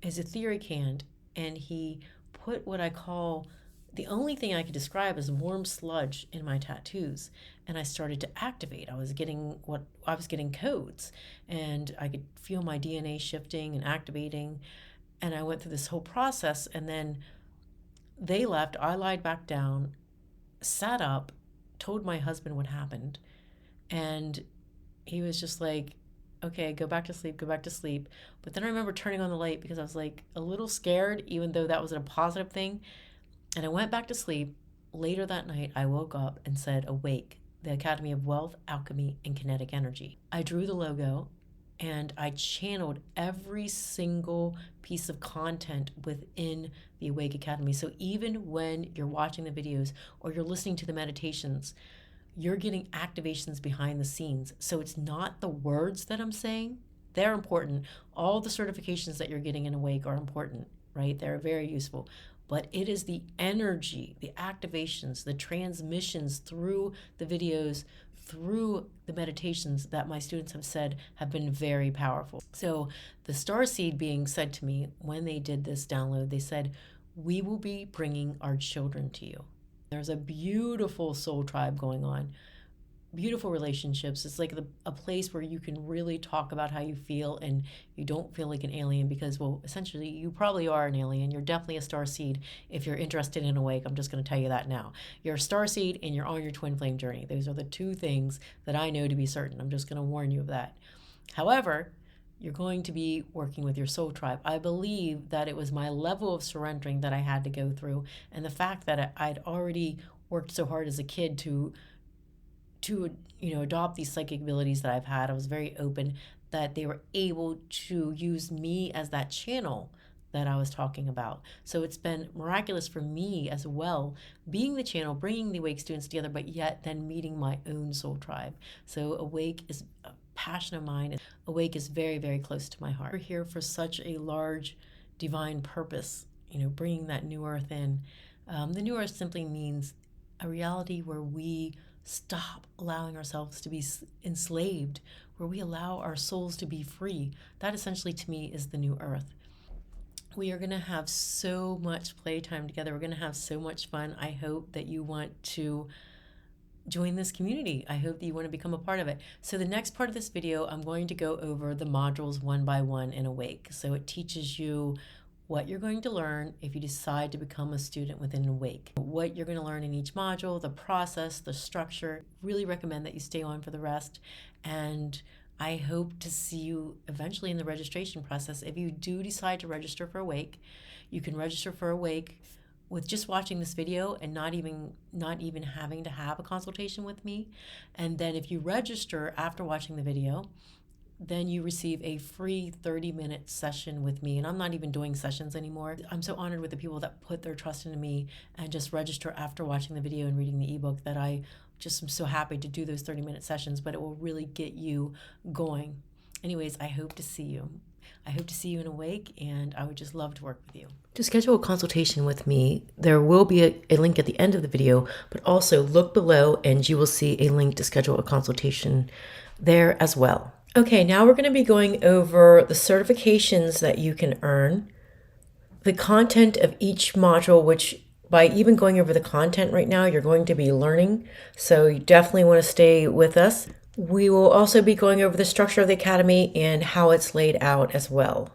his etheric hand, and he put what I call the only thing I could describe as warm sludge in my tattoos. And I started to activate. I was getting codes, and I could feel my DNA shifting and activating. And I went through this whole process, and then they left. I lied back down, sat up, told my husband what happened, and he was just like, "Okay, go back to sleep, go back to sleep." But then I remember turning on the light because I was like a little scared, even though that was a positive thing. And I went back to sleep. Later that night, I woke up and said, "Awake, the Academy of Wealth, Alchemy, and Kinetic Energy." I drew the logo and I channeled every single piece of content within the Awake Academy. So even when you're watching the videos or you're listening to the meditations, you're getting activations behind the scenes. So it's not the words that I'm saying. They're important. All the certifications that you're getting in Awake are important, right? They're very useful. But it is the energy, the activations, the transmissions through the videos, through the meditations that my students have said have been very powerful. So the starseed being said to me when they did this download, they said, "We will be bringing our children to you." There's a beautiful soul tribe going on, beautiful relationships. It's like a place where you can really talk about how you feel and you don't feel like an alien because, well, essentially you probably are an alien. You're definitely a starseed if you're interested in Awake. I'm just going to tell you that now. You're a starseed and you're on your twin flame journey. Those are the two things that I know to be certain. I'm just going to warn you of that. However, you're going to be working with your soul tribe. I believe that it was my level of surrendering that I had to go through, and the fact that I'd already worked so hard as a kid to adopt these psychic abilities that I've had. I was very open that they were able to use me as that channel that I was talking about. So it's been miraculous for me as well, being the channel, bringing the Awake students together, but yet then meeting my own soul tribe. So Awake is a passion of mine. Awake is very, very close to my heart. We're here for such a large divine purpose, bringing that new earth in. The new earth simply means a reality where we stop allowing ourselves to be enslaved, where we allow our souls to be free. That essentially to me is the new earth. We are going to have so much playtime together. We're going to have so much fun. I hope that you want to join this community. I hope that you want to become a part of it. So the next part of this video, I'm going to go over the modules one by one in Awake. So it teaches you what you're going to learn if you decide to become a student within Awake, what you're going to learn in each module, the process, the structure. Really recommend that you stay on for the rest. And I hope to see you eventually in the registration process. If you do decide to register for Awake, you can register for Awake with just watching this video and not even having to have a consultation with me. And then if you register after watching the video, then you receive a free 30-minute session with me. And I'm not even doing sessions anymore. I'm so honored with the people that put their trust into me and just register after watching the video and reading the ebook that I just am so happy to do those 30-minute sessions, but it will really get you going. Anyways, I hope to see you. I hope to see you in Awake, and I would just love to work with you. To schedule a consultation with me, there will be a link at the end of the video, but also look below and you will see a link to schedule a consultation there as well. Okay, now we're going to be going over the certifications that you can earn, the content of each module, which by even going over the content right now, you're going to be learning. So you definitely want to stay with us. We will also be going over the structure of the Academy and how it's laid out as well.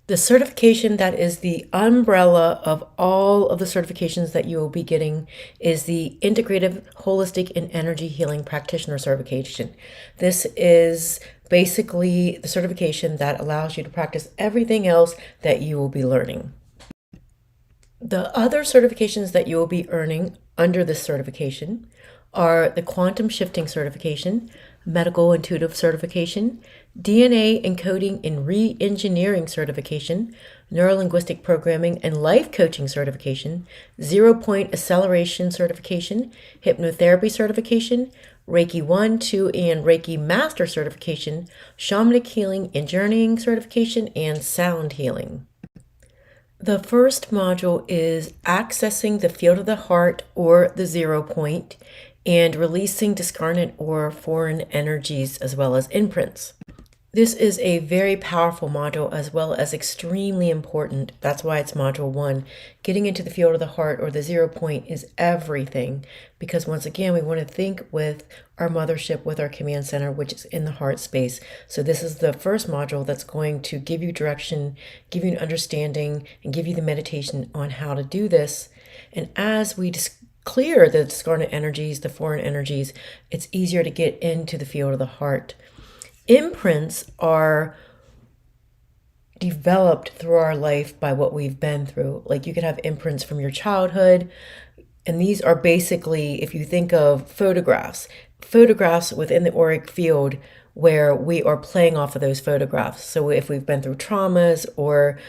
The certification that is the umbrella of all of the certifications that you will be getting is the Integrative Holistic and Energy Healing Practitioner certification. This is basically the certification that allows you to practice everything else that you will be learning. The other certifications that you will be earning under this certification are the Quantum Shifting Certification, Medical Intuitive Certification, DNA Encoding and Re-engineering Certification, Neurolinguistic Programming and Life Coaching Certification, Zero Point Acceleration Certification, Hypnotherapy Certification, Reiki 1, 2, and Reiki Master Certification, Shamanic Healing and Journeying Certification, and Sound Healing. The first module is accessing the field of the heart or the 0 point and releasing discarnate or foreign energies as well as imprints. This is a very powerful module as well as extremely important. That's why it's module 1. Getting into the field of the heart or the 0 point is everything, because once again, we want to think with our mothership, with our command center, which is in the heart space. So this is the first module that's going to give you direction, give you an understanding, and give you the meditation on how to do this. And as we clear the discarnate energies, the foreign energies, it's easier to get into the field of the heart. Imprints are developed through our life by what we've been through. Like you could have imprints from your childhood, and these are basically, if you think of photographs within the auric field where we are playing off of those photographs. So if we've been through traumas or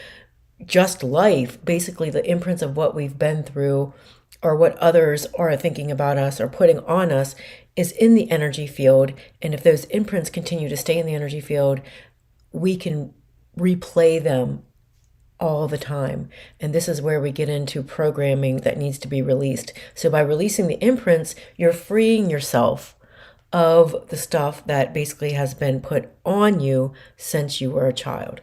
just life, basically the imprints of what we've been through or what others are thinking about us or putting on us is in the energy field. And if those imprints continue to stay in the energy field, we can replay them all the time. And this is where we get into programming that needs to be released. So by releasing the imprints, you're freeing yourself of the stuff that basically has been put on you since you were a child.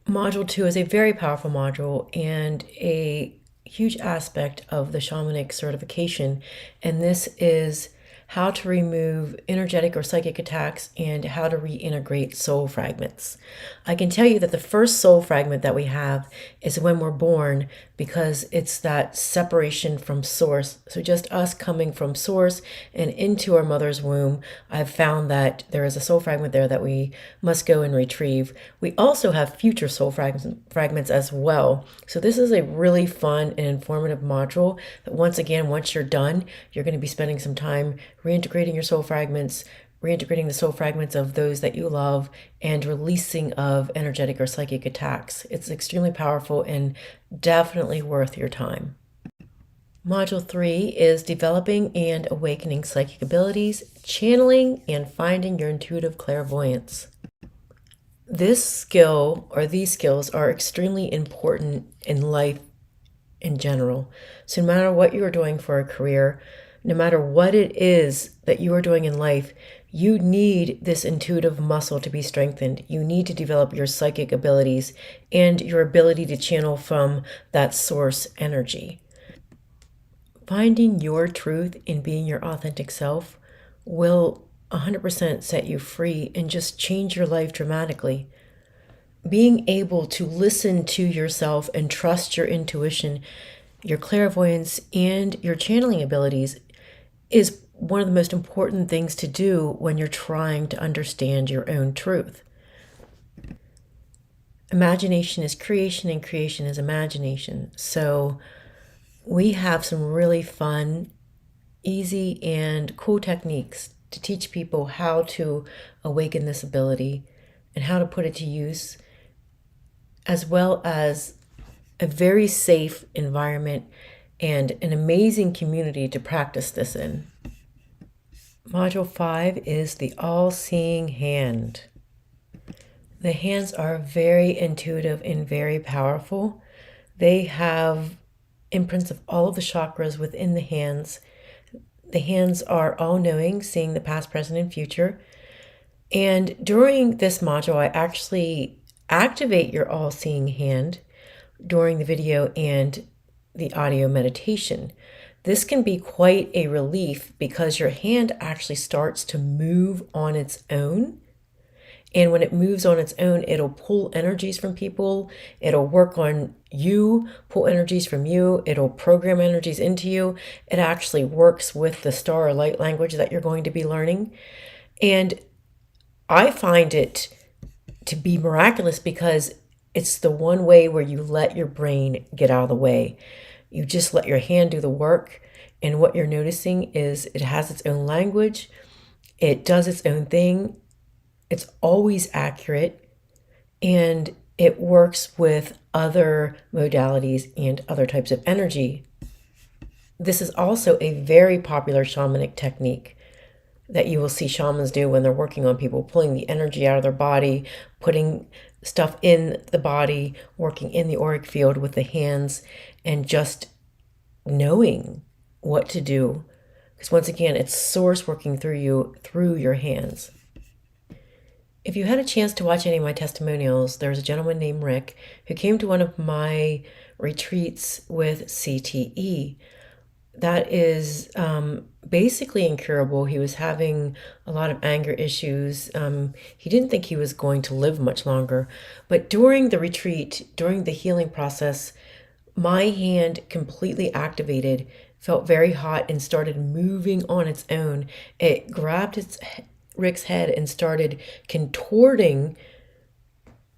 Module 2 is a very powerful module and a huge aspect of the shamanic certification, and this is how to remove energetic or psychic attacks and how to reintegrate soul fragments. I can tell you that the first soul fragment that we have is when we're born, because it's that separation from source. So just us coming from source and into our mother's womb, I've found that there is a soul fragment there that we must go and retrieve. We also have future soul fragments as well. So this is a really fun and informative module that once you're done, you're going to be spending some time reintegrating your soul fragments, reintegrating the soul fragments of those that you love, and releasing of energetic or psychic attacks. It's extremely powerful and definitely worth your time. Module 3 is developing and awakening psychic abilities, channeling, and finding your intuitive clairvoyance. This skill or these skills are extremely important in life in general. So no matter what you are doing for a career, no matter what it is that you are doing in life, You need this intuitive muscle to be strengthened. You need to develop your psychic abilities and your ability to channel from that source energy. Finding your truth and being your authentic self will 100% set you free and just change your life dramatically. Being able to listen to yourself and trust your intuition, your clairvoyance, and your channeling abilities is one of the most important things to do when you're trying to understand your own truth. Imagination is creation and creation is imagination. So we have some really fun, easy, and cool techniques to teach people how to awaken this ability and how to put it to use, as well as a very safe environment and an amazing community to practice this in. Module 5 is the all-seeing hand. The hands are very intuitive and very powerful. They have imprints of all of the chakras within the hands. The hands are all-knowing, seeing the past, present, and future. And during this module, I actually activate your all-seeing hand during the video and the audio meditation. This can be quite a relief because your hand actually starts to move on its own. And when it moves on its own, it'll pull energies from people. It'll work on you, pull energies from you. It'll program energies into you. It actually works with the star or light language that you're going to be learning. And I find it to be miraculous because it's the one way where you let your brain get out of the way. You just let your hand do the work. And what you're noticing is it has its own language. It does its own thing. It's always accurate. And it works with other modalities and other types of energy. This is also a very popular shamanic technique that you will see shamans do when they're working on people, pulling the energy out of their body, putting stuff in the body, working in the auric field with the hands, and just knowing what to do. Because once again, it's source working through you, through your hands. If you had a chance to watch any of my testimonials, there's a gentleman named Rick who came to one of my retreats with CTE. That is basically incurable. He was having a lot of anger issues. He didn't think he was going to live much longer. But during the retreat, during the healing process, my hand completely activated, felt very hot, and started moving on its own. It grabbed Rick's head and started contorting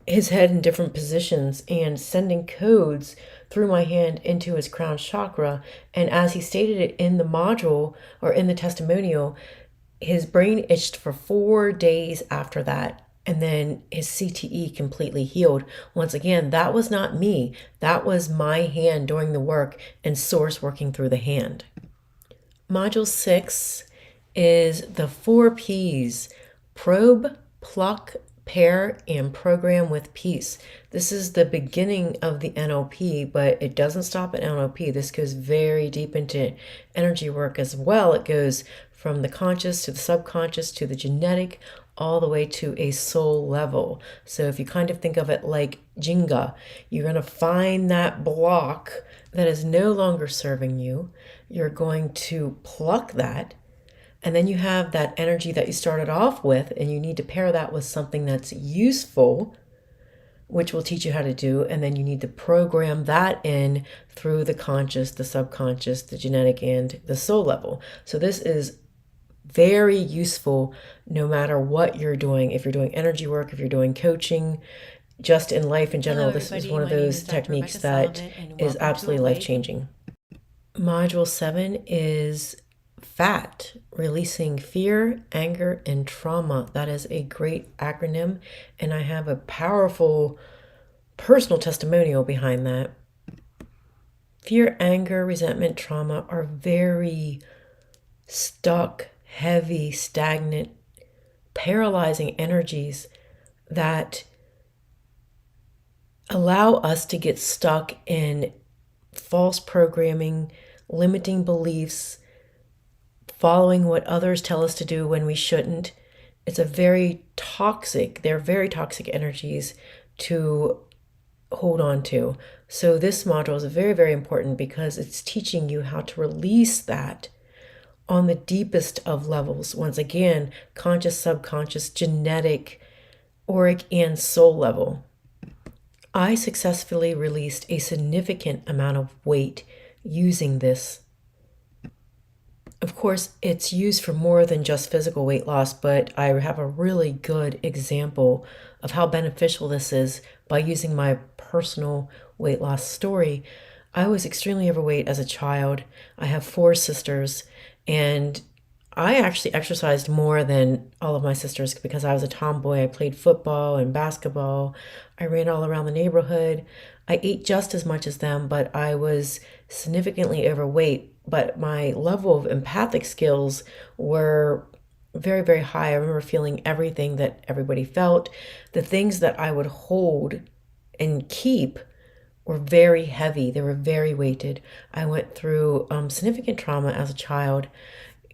his head in different positions and sending codes through my hand into his crown chakra. And as he stated it in the module or in the testimonial, his brain itched for 4 days after that. And then his CTE completely healed. Once again, that was not me. That was my hand doing the work and source working through the hand. Module 6 is the 4 Ps: probe, pluck, pair, and program with peace. This is the beginning of the NLP, but it doesn't stop at NLP. This goes very deep into energy work as well. It goes from the conscious to the subconscious to the genetic, all the way to a soul level. So if you kind of think of it like Jenga, you're going to find that block that is no longer serving you. You're going to pluck that. And then you have that energy that you started off with, and you need to pair that with something that's useful, which will teach you how to do. And then you need to program that in through the conscious, the subconscious, the genetic, and the soul level. So this is very useful no matter what you're doing. If you're doing energy work, if you're doing coaching, just in life in general, this is one of those techniques that is absolutely life-changing. Module 7 is FAT, releasing fear, anger, and trauma. That is a great acronym, and I have a powerful personal testimonial behind that. Fear, anger, resentment, trauma are very stuck, heavy, stagnant, paralyzing energies that allow us to get stuck in false programming, limiting beliefs, following what others tell us to do when we shouldn't, it's a very toxic, they're very toxic energies to hold on to. So this module is very, very important because it's teaching you how to release that on the deepest of levels. Once again, conscious, subconscious, genetic, auric, and soul level. I successfully released a significant amount of weight using this. Of course, it's used for more than just physical weight loss, but I have a really good example of how beneficial this is by using my personal weight loss story. I was extremely overweight as a child. I have 4 sisters, and I actually exercised more than all of my sisters because I was a tomboy. I played football and basketball. I ran all around the neighborhood. I ate just as much as them, but I was significantly overweight. But my level of empathic skills were very, very high. I remember feeling everything that everybody felt. The things that I would hold and keep were very heavy. They were very weighted. I went through significant trauma as a child.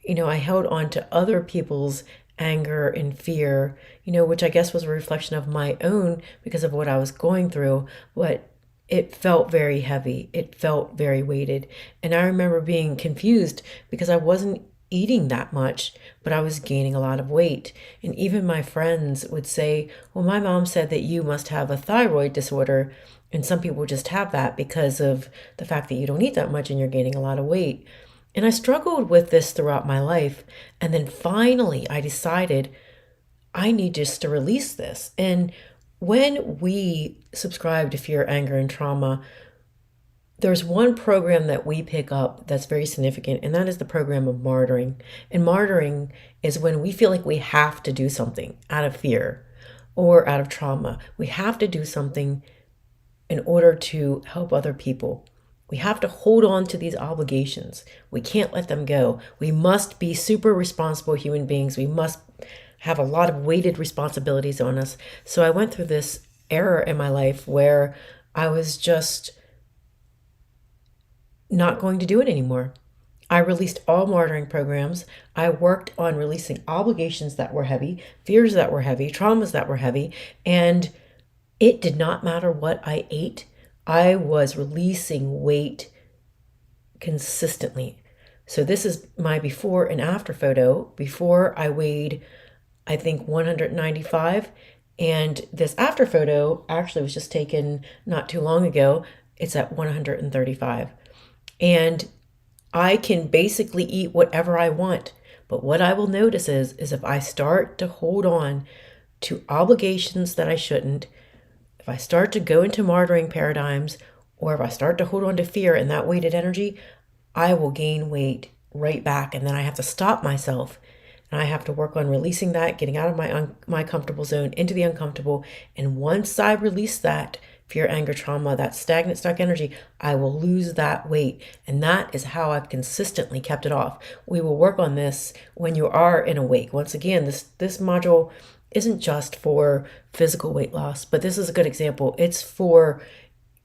I held on to other people's anger and fear, which I guess was a reflection of my own because of what I was going through. But it felt very heavy. It felt very weighted. And I remember being confused because I wasn't eating that much, but I was gaining a lot of weight. And even my friends would say, well, my mom said that you must have a thyroid disorder. And some people just have that because of the fact that you don't eat that much and you're gaining a lot of weight. And I struggled with this throughout my life. And then finally, I decided I need just to release this. And when we subscribe to fear, anger, and trauma, there's one program that we pick up that's very significant, and that is the program of martyring. And martyring is when we feel like we have to do something out of fear or out of trauma. We have to do something in order to help other people. We have to hold on to these obligations. We can't let them go. We must be super responsible human beings. We must have a lot of weighted responsibilities on us. So I went through this era in my life where I was just not going to do it anymore. I released all martyring programs. I worked on releasing obligations that were heavy, fears that were heavy, traumas that were heavy, and it did not matter what I ate. I was releasing weight consistently. So this is my before and after photo. Before I weighed, I think 195. And this after photo actually was just taken not too long ago. It's at 135. And I can basically eat whatever I want. But what I will notice is if I start to hold on to obligations that I shouldn't, if I start to go into martyring paradigms, or if I start to hold on to fear and that weighted energy, I will gain weight right back. And then I have to stop myself. And I have to work on releasing that, getting out of my comfortable zone into the uncomfortable. And once I release that fear, anger, trauma, that stagnant, stuck energy, I will lose that weight. And that is how I've consistently kept it off. We will work on this when you are in a wake. Once again, this module isn't just for physical weight loss, but this is a good example. It's for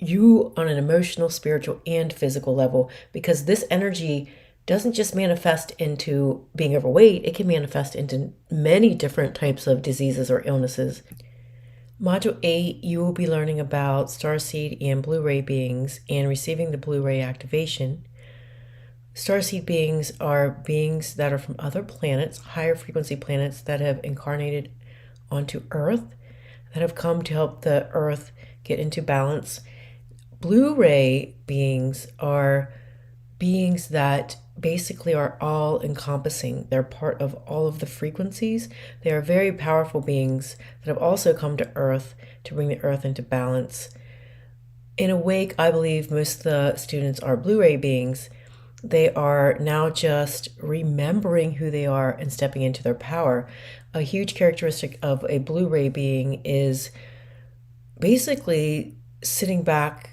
you on an emotional, spiritual, and physical level, because this energy doesn't just manifest into being overweight. It can manifest into many different types of diseases or illnesses. Module 8, you will be learning about starseed and Blu-ray beings and receiving the Blu-ray activation. Starseed beings are beings that are from other planets, higher frequency planets that have incarnated onto Earth, that have come to help the Earth get into balance. Blu-ray beings are beings that basically are all encompassing. They're part of all of the frequencies. They are very powerful beings that have also come to Earth to bring the Earth into balance. In Awake, I believe most of the students are Blu-ray beings. They are now just remembering who they are and stepping into their power. A huge characteristic of a Blu-ray being is basically sitting back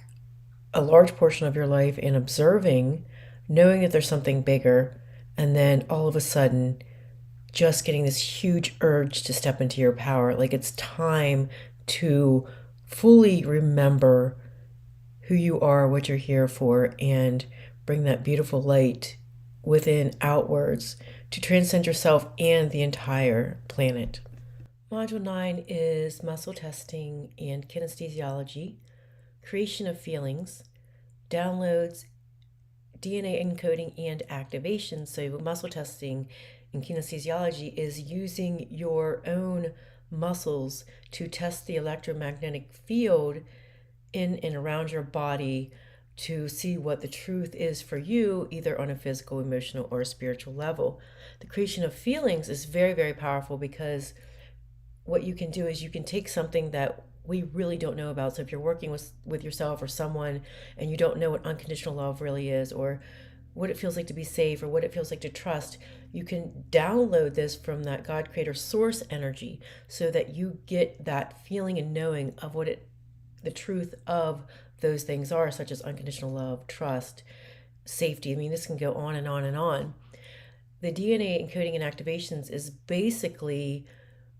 a large portion of your life and observing, knowing that there's something bigger, and then all of a sudden just getting this huge urge to step into your power. Like it's time to fully remember who you are, what you're here for, and bring that beautiful light within outwards to transcend yourself and the entire planet. Module 9 is muscle testing and kinesthesiology, creation of feelings, downloads, DNA encoding, and activation. So muscle testing and kinesthesiology is using your own muscles to test the electromagnetic field in and around your body to see what the truth is for you, either on a physical, emotional, or a spiritual level. The creation of feelings is very, very powerful because what you can do is you can take something that we really don't know about. So if you're working with yourself or someone and you don't know what unconditional love really is, or what it feels like to be safe, or what it feels like to trust, you can download this from that God creator source energy so that you get that feeling and knowing of what the truth of those things are, such as unconditional love, trust, safety. I mean, this can go on and on and on. The DNA encoding and activations is basically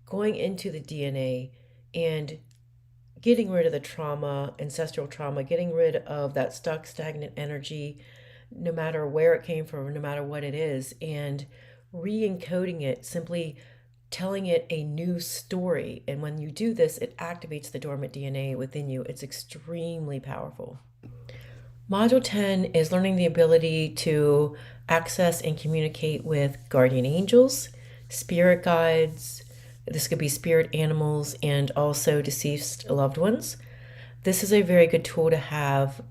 going into the DNA and getting rid of the trauma, ancestral trauma, getting rid of that stuck, stagnant energy, no matter where it came from, no matter what it is, and re-encoding it, simply telling it a new story. And when you do this, it activates the dormant DNA within you. It's extremely powerful. Module 10 is learning the ability to access and communicate with guardian angels, spirit guides. This could be spirit animals and also deceased loved ones. This is a very good tool to have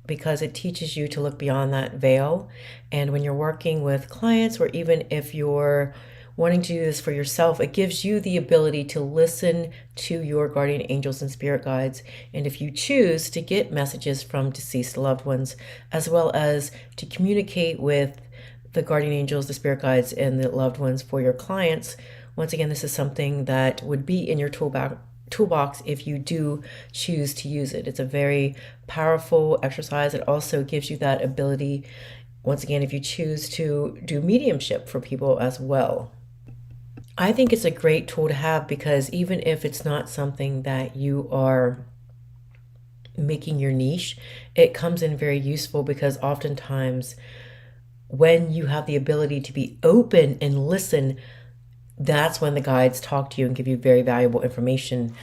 because it teaches you to look beyond that veil. And when you're working with clients, or even if you're wanting to do this for yourself, it gives you the ability to listen to your guardian angels and spirit guides. And if you choose to get messages from deceased loved ones, as well as to communicate with the guardian angels, the spirit guides, and the loved ones for your clients, once again, this is something that would be in your toolbox if you do choose to use it. It's a very powerful exercise. It also gives you that ability, once again, if you choose to do mediumship for people as well. I think it's a great tool to have because even if it's not something that you are making your niche, it comes in very useful because oftentimes when you have the ability to be open and listen, that's when the guides talk to you and give you very valuable information.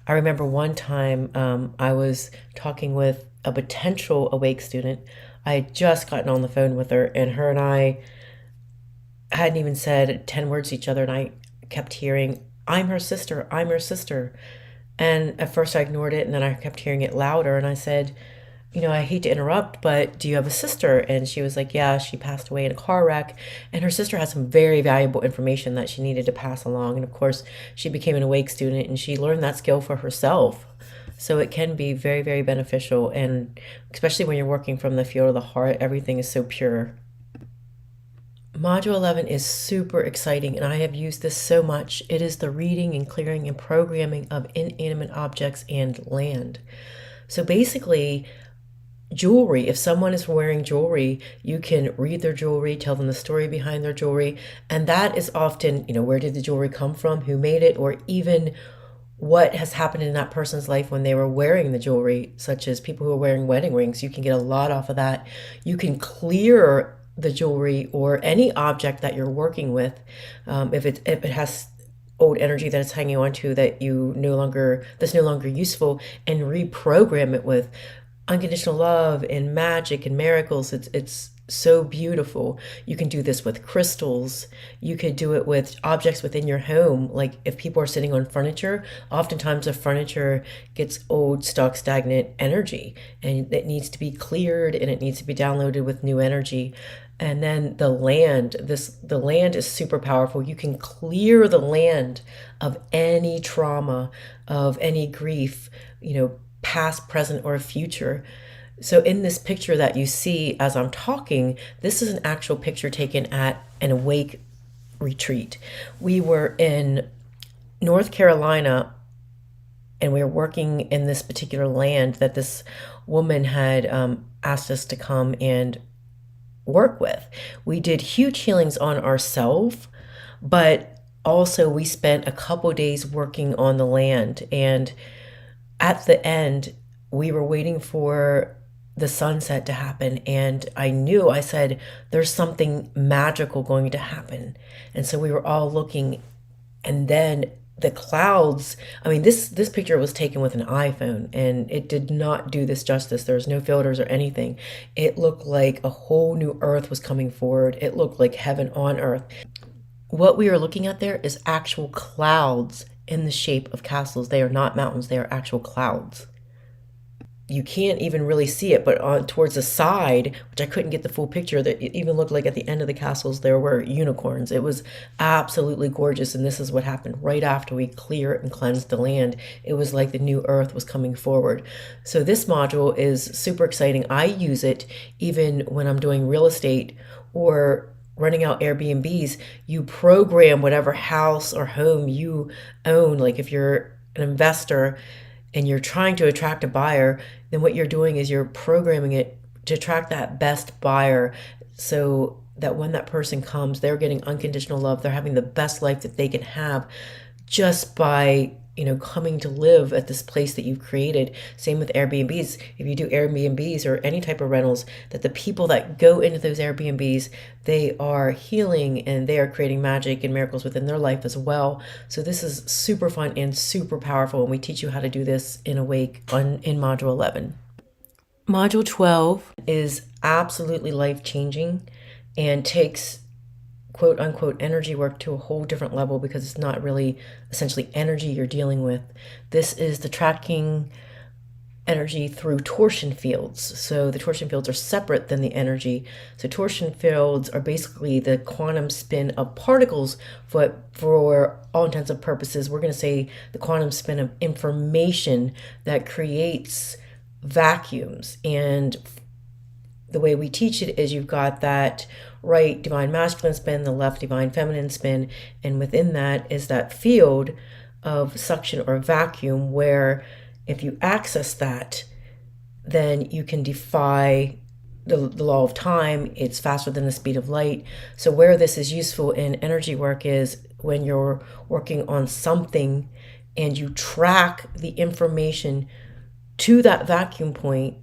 I remember one time I was talking with a potential awake student. I had just gotten on the phone with her, and her and I hadn't even said 10 words to each other, and I kept hearing, "I'm her sister, I'm her sister." And at first I ignored it, and then I kept hearing it louder, and I said, I hate to interrupt, but do you have a sister? And she was like, yeah, she passed away in a car wreck. And her sister had some very valuable information that she needed to pass along. And of course, she became an awake student and she learned that skill for herself. So it can be very, very beneficial. And especially when you're working from the field of the heart, everything is so pure. Module 11 is super exciting, and I have used this so much. It is the reading and clearing and programming of inanimate objects and land. So basically, jewelry, if someone is wearing jewelry, you can read their jewelry, tell them the story behind their jewelry, and that is often, where did the jewelry come from, who made it, or even what has happened in that person's life when they were wearing the jewelry, such as people who are wearing wedding rings. You can get a lot off of that. You can clear the jewelry or any object that you're working with, if it has old energy that it's hanging on to that's no longer useful, and reprogram it with unconditional love and magic and miracles. It's so beautiful. You can do this with crystals. You could do it with objects within your home. Like if people are sitting on furniture, oftentimes the furniture gets old, stuck, stagnant energy, and it needs to be cleared and it needs to be downloaded with new energy. And then the land is super powerful. You can clear the land of any trauma, of any grief, past, present, or future. So in this picture that you see as I'm talking, this is an actual picture taken at an awake retreat. We were in North Carolina, and we were working in this particular land that this woman had asked us to come and work with. We did huge healings on ourselves, but also we spent a couple days working on the land. And at the end, we were waiting for the sunset to happen, and I said, there's something magical going to happen. And so we were all looking, and then the clouds, I mean, this picture was taken with an iPhone, and it did not do this justice. There was no filters or anything. It looked like a whole new earth was coming forward. It looked like heaven on earth. What we are looking at there is actual clouds in the shape of castles. They are not mountains, they are actual clouds. You can't even really see it, but on towards the side, which I couldn't get the full picture, that it even looked like at the end of the castles there were unicorns. It was absolutely gorgeous, and this is what happened right after we clear and cleanse the land. It was like the new earth was coming forward. So this module is super exciting. I use it even when I'm doing real estate or running out Airbnbs. You program whatever house or home you own. Like if you're an investor and you're trying to attract a buyer, then what you're doing is you're programming it to attract that best buyer, so that when that person comes, they're getting unconditional love. They're having the best life that they can have just by, coming to live at this place that you've created. Same with Airbnbs. If you do Airbnbs or any type of rentals, that the people that go into those Airbnbs, they are healing and they are creating magic and miracles within their life as well. So this is super fun and super powerful, and we teach you how to do this in Awake in Module 11. Module 12 is absolutely life-changing and takes quote unquote energy work to a whole different level, because it's not really essentially energy you're dealing with. This is the tracking energy through torsion fields. So the torsion fields are separate than the energy. So torsion fields are basically the quantum spin of particles, but for all intents and purposes, we're going to say the quantum spin of information that creates vacuums. And the way we teach it is you've got that right divine masculine spin, the left divine feminine spin, and within that is that field of suction or vacuum, where if you access that, then you can defy the law of time. It's faster than the speed of light. So where this is useful in energy work is when you're working on something and you track the information to that vacuum point,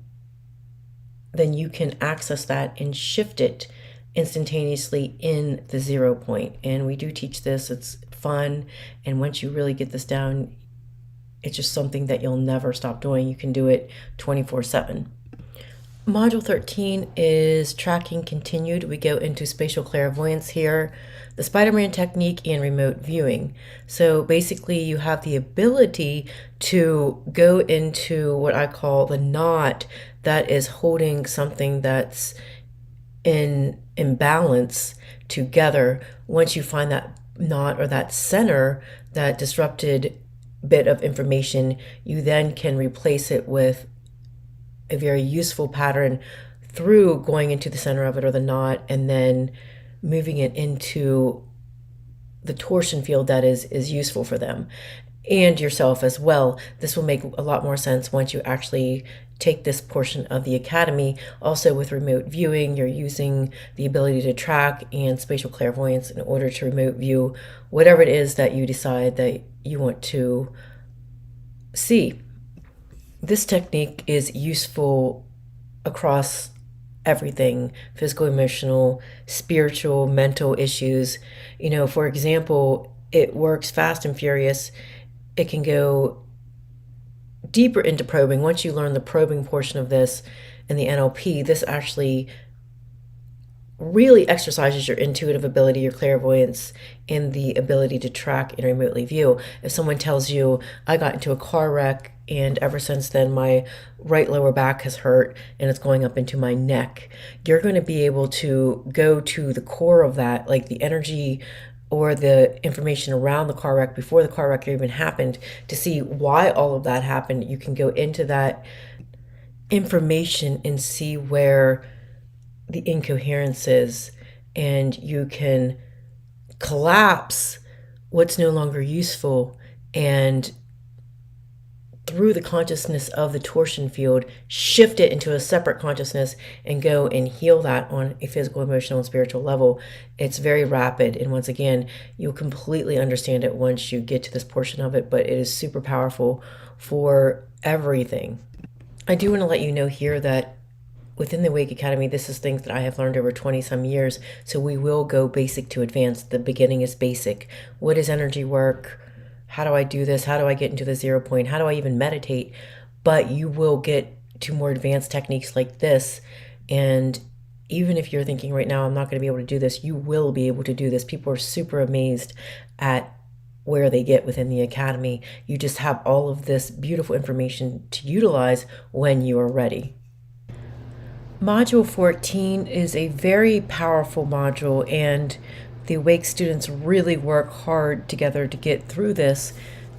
then you can access that and shift it instantaneously in the 0 point. And we do teach this. It's fun. And once you really get this down, it's just something that you'll never stop doing. You can do it 24/7. Module 13 is tracking continued. We go into spatial clairvoyance here, the Spider-Man technique, and remote viewing. So basically you have the ability to go into what I call the knot that is holding something that's in imbalance together. Once you find that knot or that center, that disrupted bit of information, you then can replace it with a very useful pattern through going into the center of it or the knot, and then moving it into the torsion field that is useful for them and yourself as well. This will make a lot more sense once you actually take this portion of the academy. Also with remote viewing, you're using the ability to track and spatial clairvoyance in order to remote view whatever it is that you decide that you want to see. This technique is useful across everything: physical, emotional, spiritual, mental issues. For example, it works fast and furious. It can go deeper into probing. Once you learn the probing portion of this in the NLP, this actually really exercises your intuitive ability, your clairvoyance, and the ability to track and remotely view. If someone tells you, I got into a car wreck and ever since then my right lower back has hurt and it's going up into my neck, you're going to be able to go to the core of that, like the energy or the information around the car wreck before the car wreck even happened, to see why all of that happened. You can go into that information and see where the incoherence is, and you can collapse what's no longer useful, and through the consciousness of the torsion field, shift it into a separate consciousness and go and heal that on a physical, emotional, and spiritual level. It's very rapid. And once again, you'll completely understand it once you get to this portion of it, but it is super powerful for everything. I do want to let you know here that within the Awake Academy, this is things that I have learned over 20 some years. So we will go basic to advanced. The beginning is basic. What is energy work? How do I do this? How do I get into the 0 point? How do I even meditate? But you will get to more advanced techniques like this. And even if you're thinking right now, I'm not going to be able to do this, you will be able to do this. People are super amazed at where they get within the Academy. You just have all of this beautiful information to utilize when you are ready. Module 14 is a very powerful module, and the Awake students really work hard together to get through this.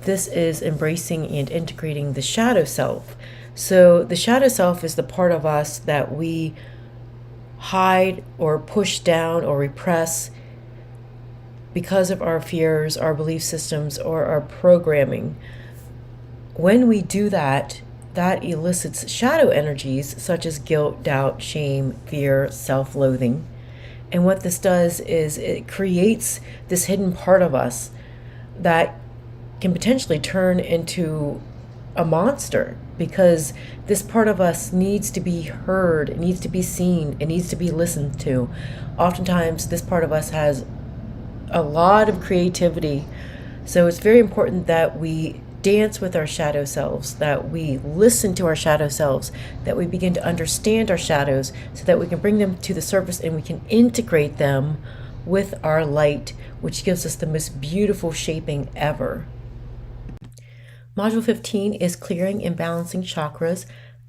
This is embracing and integrating the shadow self. So the shadow self is the part of us that we hide or push down or repress because of our fears, our belief systems, or our programming. When we do that, that elicits shadow energies such as guilt, doubt, shame, fear, self-loathing. And what this does is it creates this hidden part of us that can potentially turn into a monster, because this part of us needs to be heard, it needs to be seen, it needs to be listened to. Oftentimes, this part of us has a lot of creativity, so it's very important that we dance with our shadow selves, that we listen to our shadow selves, that we begin to understand our shadows so that we can bring them to the surface and we can integrate them with our light, which gives us the most beautiful shaping ever. Module 15 is clearing and balancing chakras,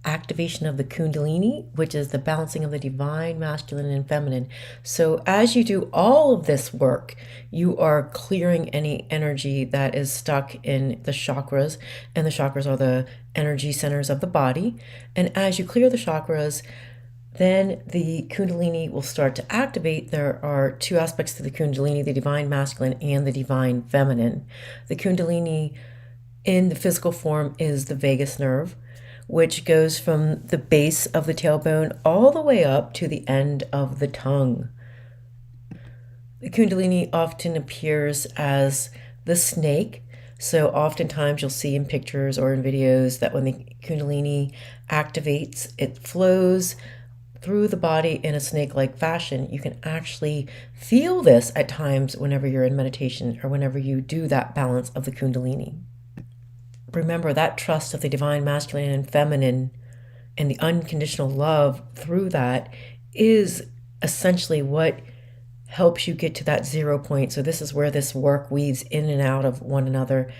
activation of the Kundalini, which is the balancing of the divine, masculine, and feminine. So as you do all of this work, you are clearing any energy that is stuck in the chakras, and the chakras are the energy centers of the body. And as you clear the chakras, then the Kundalini will start to activate. There are two aspects to the Kundalini, the divine masculine and the divine feminine. The Kundalini in the physical form is the vagus nerve, which goes from the base of the tailbone all the way up to the end of the tongue. The Kundalini often appears as the snake. So oftentimes you'll see in pictures or in videos that when the Kundalini activates, it flows through the body in a snake-like fashion. You can actually feel this at times whenever you're in meditation or whenever you do that balance of the Kundalini. Remember, that trust of the divine masculine and feminine and the unconditional love through that is essentially what helps you get to that 0 point. So this is where this work weaves in and out of one another.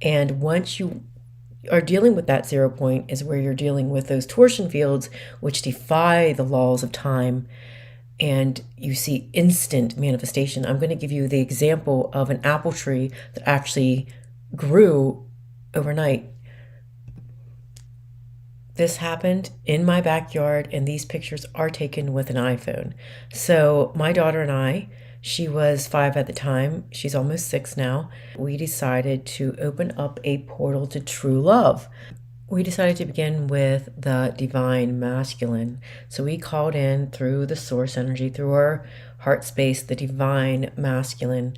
And once you are dealing with that 0 point is where you're dealing with those torsion fields, which defy the laws of time. And you see instant manifestation. I'm going to give you the example of an apple tree that actually grew overnight. This happened in my backyard, and these pictures are taken with an iPhone. So my daughter and I, she was 5 at the time, she's almost 6 now, we decided to open up a portal to true love. We decided to begin with the divine masculine. So we called in through the source energy, through our heart space, the divine masculine,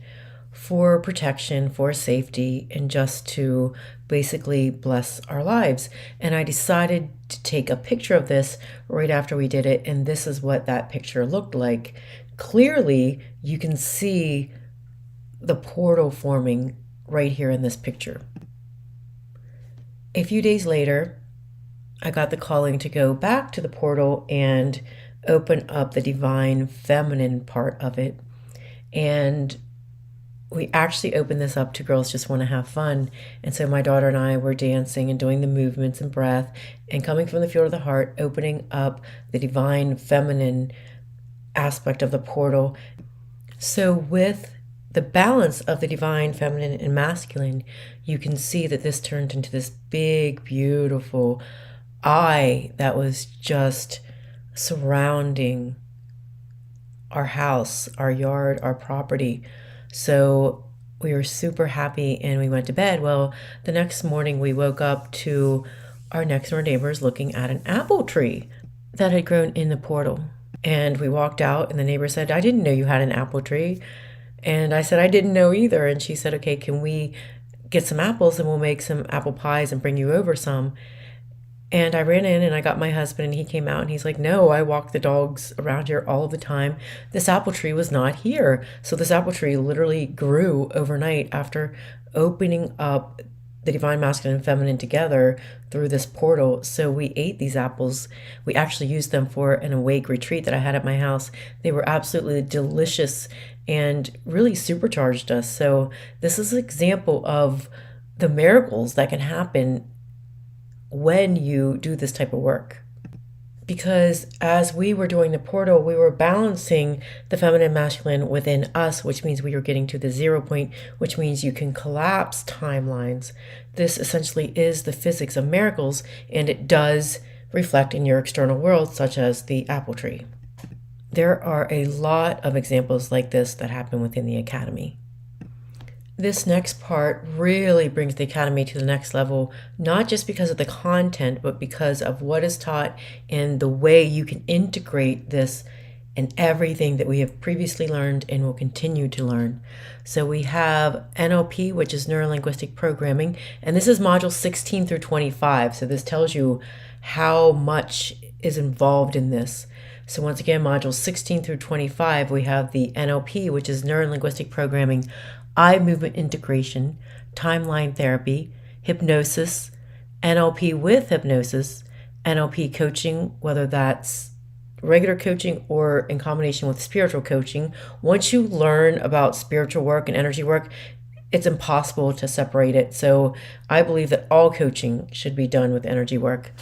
for protection, for safety, and just to basically bless our lives. And I decided to take a picture of this right after we did it, and this is what that picture looked like. Clearly, you can see the portal forming right here in this picture. A few days later, I got the calling to go back to the portal and open up the divine feminine part of it. And we actually opened this up to girls just want to have fun. And so my daughter and I were dancing and doing the movements and breath and coming from the field of the heart, opening up the divine feminine aspect of the portal. So with the balance of the divine feminine and masculine, you can see that this turned into this big, beautiful eye that was just surrounding our house, our yard, our property. So we were super happy and we went to bed. Well, the next morning we woke up to our next door neighbors looking at an apple tree that had grown in the portal. And we walked out and the neighbor said, "I didn't know you had an apple tree." And I said, "I didn't know either." And she said, "Okay, can we get some apples and we'll make some apple pies and bring you over some?" And I ran in and I got my husband, and he came out and he's like, no, I walk the dogs around here all the time. This apple tree was not here. So this apple tree literally grew overnight after opening up the divine masculine and feminine together through this portal. So we ate these apples. We actually used them for an awake retreat that I had at my house. They were absolutely delicious and really supercharged us. So this is an example of the miracles that can happen when you do this type of work. Because as we were doing the portal, we were balancing the feminine and masculine within us, which means we were getting to the 0 point, which means you can collapse timelines. This essentially is the physics of miracles, and it does reflect in your external world, such as the apple tree. There are a lot of examples like this that happen within the Academy. This next part really brings the Academy to the next level, not just because of the content, but because of what is taught and the way you can integrate this in everything that we have previously learned and will continue to learn. So we have NLP, which is neuro-linguistic programming, and this is module 16 through 25. So this tells you how much is involved in this. So once again, modules 16 through 25, we have the NLP, which is neuro-linguistic programming, eye movement integration, timeline therapy, hypnosis, NLP with hypnosis, NLP coaching, whether that's regular coaching or in combination with spiritual coaching. Once you learn about spiritual work and energy work, it's impossible to separate it. So I believe that all coaching should be done with energy work.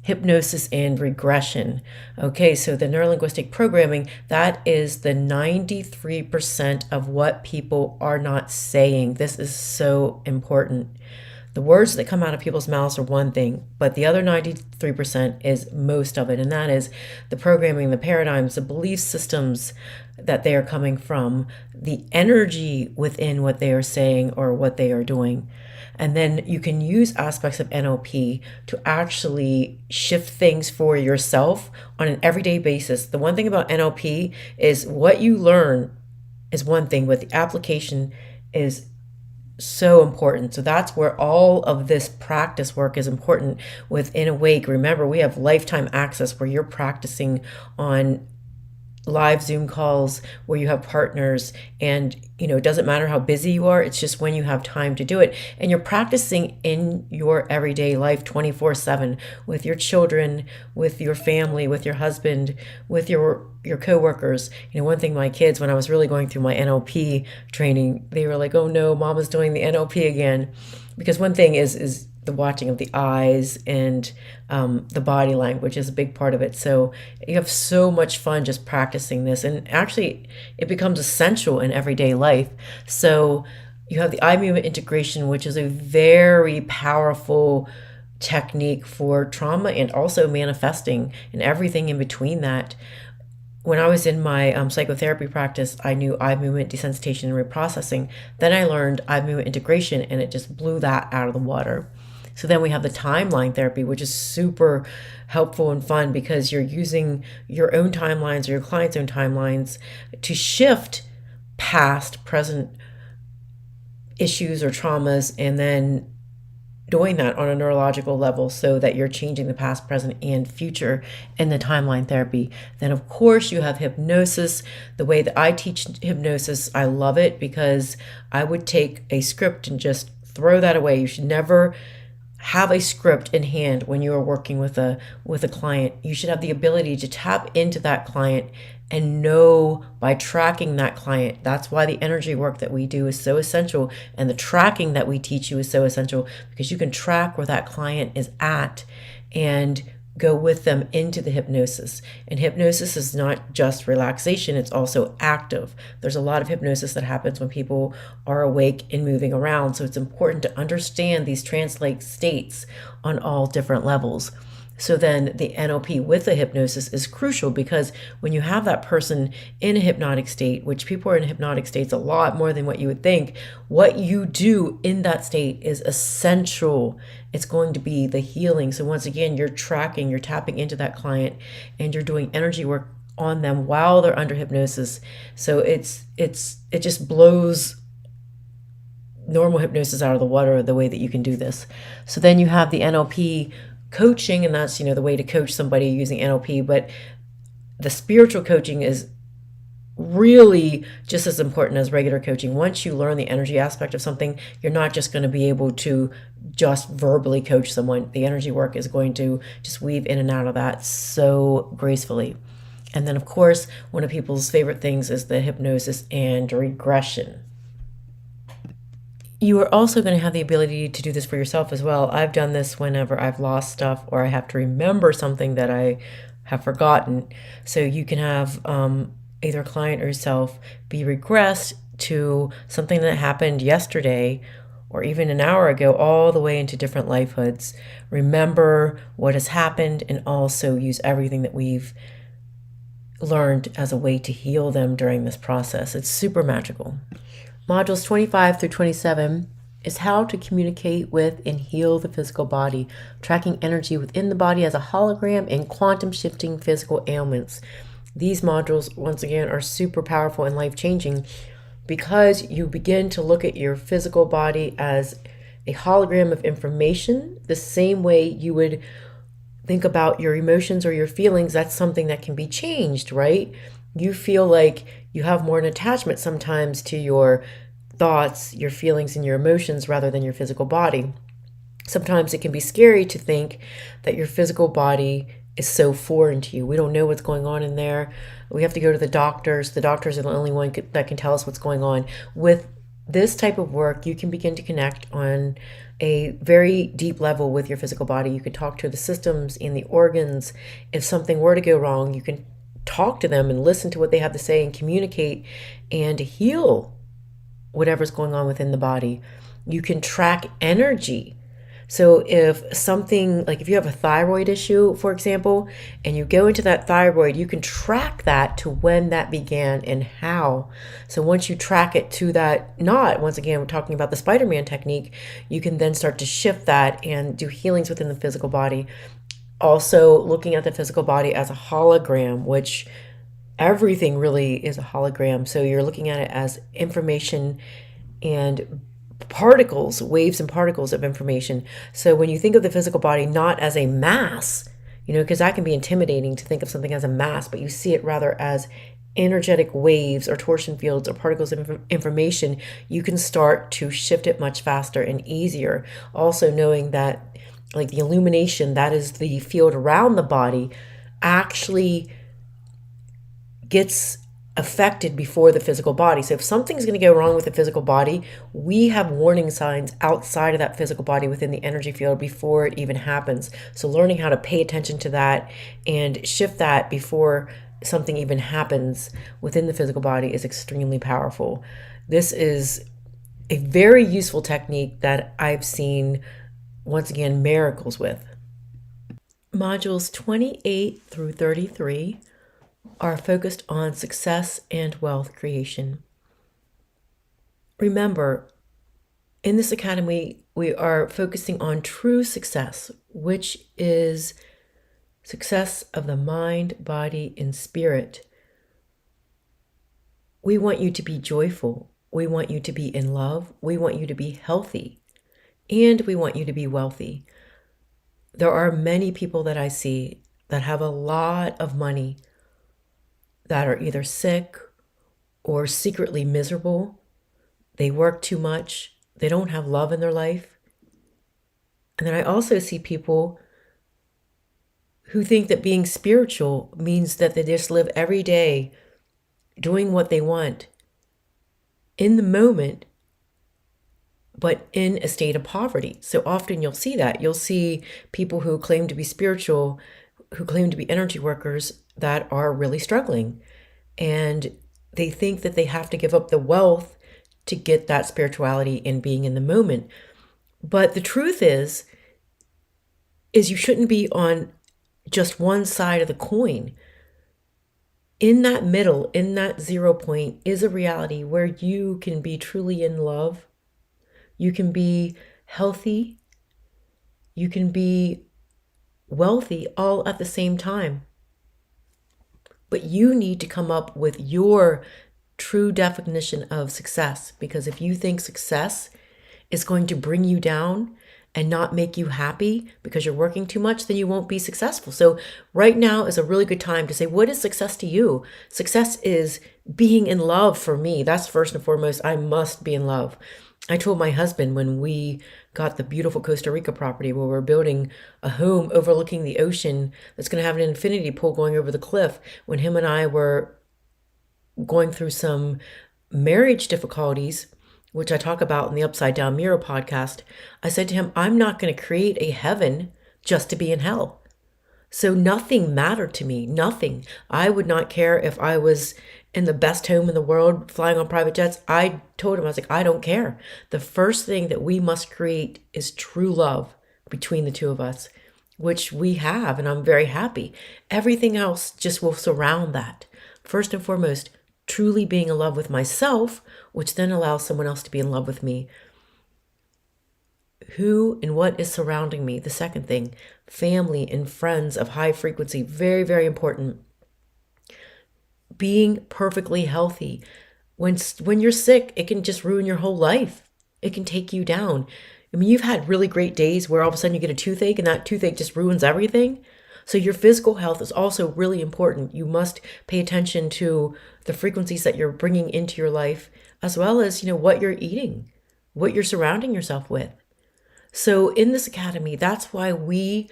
Hypnosis and regression. Okay, so the neurolinguistic programming, that is the 93% of what people are not saying. This is so important. The words that come out of people's mouths are one thing, but the other 93% is most of it, and that is the programming, the paradigms, the belief systems that they are coming from, the energy within what they are saying or what they are doing. And then you can use aspects of NLP to actually shift things for yourself on an everyday basis. The one thing about NLP is what you learn is one thing, but the application is so important. So that's where all of this practice work is important within Awake. Remember, we have lifetime access where you're practicing on live Zoom calls where you have partners, and it doesn't matter how busy you are, it's just when you have time to do it, and you're practicing in your everyday life 24/7 with your children, with your family, with your husband, with your coworkers. One thing, my kids, when I was really going through my NLP training, they were like, oh no, mama's doing the NLP again. Because one thing is the watching of the eyes and the body language is a big part of it. So you have so much fun just practicing this, and actually it becomes essential in everyday life. So you have the eye movement integration, which is a very powerful technique for trauma and also manifesting and everything in between that. When I was in my psychotherapy practice, I knew eye movement desensitization and reprocessing. Then I learned eye movement integration, and it just blew that out of the water. So then we have the timeline therapy, which is super helpful and fun because you're using your own timelines or your client's own timelines to shift past, present issues or traumas, and then doing that on a neurological level so that you're changing the past, present, and future in the timeline therapy. Then, of course, you have hypnosis. The way that I teach hypnosis, I love it because I would take a script and just throw that away. You should never have a script in hand when you are working with a client. You should have the ability to tap into that client and know by tracking that client. That's why the energy work that we do is so essential, and the tracking that we teach you is so essential, because you can track where that client is at and go with them into the hypnosis. And hypnosis is not just relaxation, it's also active. There's a lot of hypnosis that happens when people are awake and moving around. So it's important to understand these translate states on all different levels. So then the NLP with the hypnosis is crucial, because when you have that person in a hypnotic state, which people are in hypnotic states a lot more than what you would think, what you do in that state is essential. It's going to be the healing. So once again, you're tracking, you're tapping into that client, and you're doing energy work on them while they're under hypnosis. So it just blows normal hypnosis out of the water the way that you can do this. So then you have the NLP coaching, and that's, the way to coach somebody using NLP, but the spiritual coaching is really just as important as regular coaching. Once you learn the energy aspect of something, you're not just going to be able to just verbally coach someone. The energy work is going to just weave in and out of that so gracefully. And then, of course, one of people's favorite things is the hypnosis and regression. You are also going to have the ability to do this for yourself as well. I've done this whenever I've lost stuff or I have to remember something that I have forgotten. So you can have either a client or yourself be regressed to something that happened yesterday or even an hour ago, all the way into different lifehoods. Remember what has happened and also use everything that we've learned as a way to heal them during this process. It's super magical. Modules 25 through 27 is how to communicate with and heal the physical body, tracking energy within the body as a hologram and quantum shifting physical ailments. These modules, once again, are super powerful and life-changing because you begin to look at your physical body as a hologram of information, the same way you would think about your emotions or your feelings. That's something that can be changed, right? You feel like you have more an attachment sometimes to your thoughts, your feelings, and your emotions rather than your physical body. Sometimes it can be scary to think that your physical body is so foreign to you. We don't know what's going on in there. We have to go to the doctors. The doctors are the only one that can tell us what's going on. With this type of work, you can begin to connect on a very deep level with your physical body. You can talk to the systems and the organs. If something were to go wrong, you can talk to them and listen to what they have to say and communicate and heal whatever's going on within the body. You can track energy. So if something, like if you have a thyroid issue, for example, and you go into that thyroid, you can track that to when that began and how. So once you track it to that knot, once again, we're talking about the Spider-Man technique, you can then start to shift that and do healings within the physical body. Also looking at the physical body as a hologram, which everything really is a hologram. So you're looking at it as information and particles, waves and particles of information. So when you think of the physical body not as a mass, because that can be intimidating to think of something as a mass, but you see it rather as energetic waves or torsion fields or particles of information, you can start to shift it much faster and easier. Also knowing that like the illumination, that is the field around the body, actually gets affected before the physical body. So if something's going to go wrong with the physical body, we have warning signs outside of that physical body within the energy field before it even happens. So learning how to pay attention to that and shift that before something even happens within the physical body is extremely powerful. This is a very useful technique that I've seen, once again, miracles with. Modules 28 through 33 are focused on success and wealth creation. Remember, in this academy, we are focusing on true success, which is success of the mind, body, and spirit. We want you to be joyful. We want you to be in love. We want you to be healthy. And we want you to be wealthy. There are many people that I see that have a lot of money that are either sick or secretly miserable. They work too much. They don't have love in their life. And then I also see people who think that being spiritual means that they just live every day doing what they want in the moment, but in a state of poverty. So often you'll see that. You'll see people who claim to be spiritual, who claim to be energy workers, that are really struggling. And they think that they have to give up the wealth to get that spirituality and being in the moment. But the truth is you shouldn't be on just one side of the coin. In that middle, in that 0 point, is a reality where you can be truly in love. You can be healthy. You can be wealthy all at the same time. But you need to come up with your true definition of success, because if you think success is going to bring you down and not make you happy because you're working too much, then you won't be successful. So right now is a really good time to say, what is success to you? Success is being in love for me. That's first and foremost. I must be in love. I told my husband when we got the beautiful Costa Rica property where we're building a home overlooking the ocean that's going to have an infinity pool going over the cliff, when him and I were going through some marriage difficulties, which I talk about in the Upside Down Mirror podcast, I said to him, I'm not going to create a heaven just to be in hell. So nothing mattered to me, nothing. I would not care if I was in the best home in the world, flying on private jets. I told him, I was like, I don't care. The first thing that we must create is true love between the two of us, which we have, and I'm very happy. Everything else just will surround that. First and foremost, truly being in love with myself, which then allows someone else to be in love with me. Who and what is surrounding me? The second thing, family and friends of high frequency, very, very important. Being perfectly healthy. When you're sick, it can just ruin your whole life. It can take you down. I mean, you've had really great days where all of a sudden you get a toothache and that toothache just ruins everything. So your physical health is also really important. You must pay attention to the frequencies that you're bringing into your life, as well as, what you're eating, what you're surrounding yourself with. So in this academy, that's why we,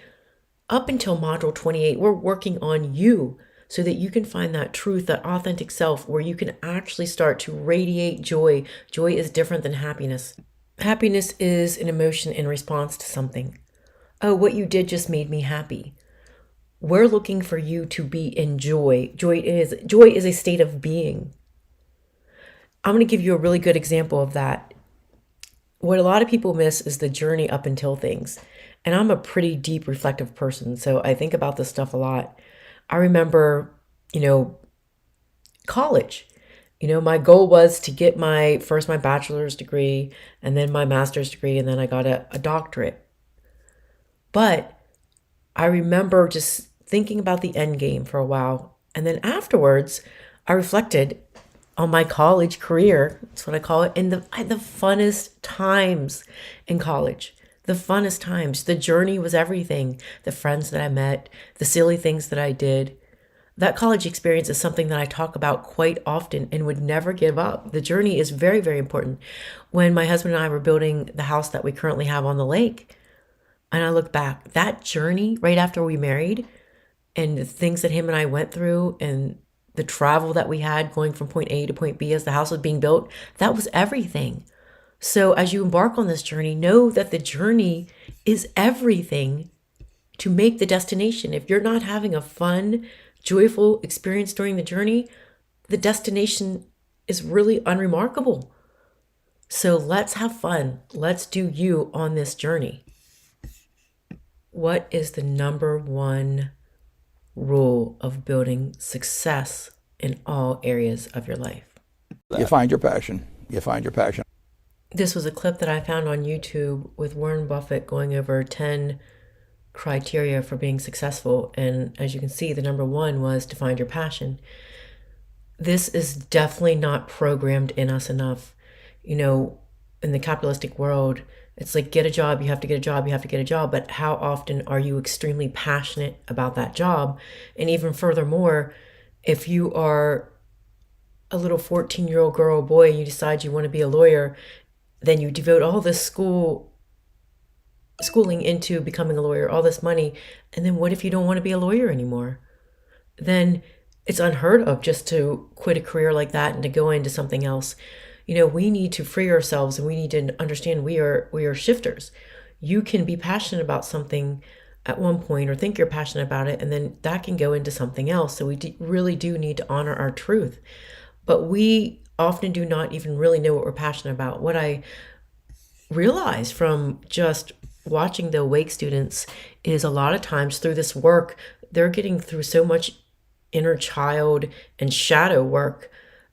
up until module 28, we're working on you so that you can find that truth, that authentic self, where you can actually start to radiate joy. Joy is different than happiness. Happiness is an emotion in response to something. Oh, what you did just made me happy. We're looking for you to be in joy. Joy is a state of being. I'm going to give you a really good example of that. What a lot of people miss is the journey up until things. And I'm a pretty deep reflective person, so I think about this stuff a lot. I remember, college. My goal was to get my bachelor's degree and then my master's degree, and then I got a doctorate. But I remember just thinking about the end game for a while. And then afterwards, I reflected on my college career. That's what I call it. And the funnest times in college, the funnest times. The journey was everything. The friends that I met, the silly things that I did. That college experience is something that I talk about quite often and would never give up. The journey is very, very important. When my husband and I were building the house that we currently have on the lake, and I look back, that journey right after we married and the things that him and I went through and the travel that we had going from point A to point B as the house was being built, that was everything. So as you embark on this journey, know that the journey is everything to make the destination. If you're not having a fun, joyful experience during the journey, the destination is really unremarkable. So let's have fun. Let's do you on this journey. What is the number one rule of building success in all areas of your life? You find your passion. You find your passion. This was a clip that I found on YouTube with Warren Buffett going over 10 criteria for being successful. And as you can see, the number one was to find your passion. This is definitely not programmed in us enough. In the capitalistic world, it's like, get a job, you have to get a job, you have to get a job. But how often are you extremely passionate about that job? And even furthermore, if you are a little 14-year-old girl or boy and you decide you want to be a lawyer, then you devote all this schooling into becoming a lawyer, all this money. And then what if you don't want to be a lawyer anymore? Then it's unheard of just to quit a career like that and to go into something else. We need to free ourselves, and we need to understand we are shifters. You can be passionate about something at one point or think you're passionate about it, and then that can go into something else. So we really do need to honor our truth. But we often do not even really know what we're passionate about. What I realized from just watching the Awake students is a lot of times through this work, they're getting through so much inner child and shadow work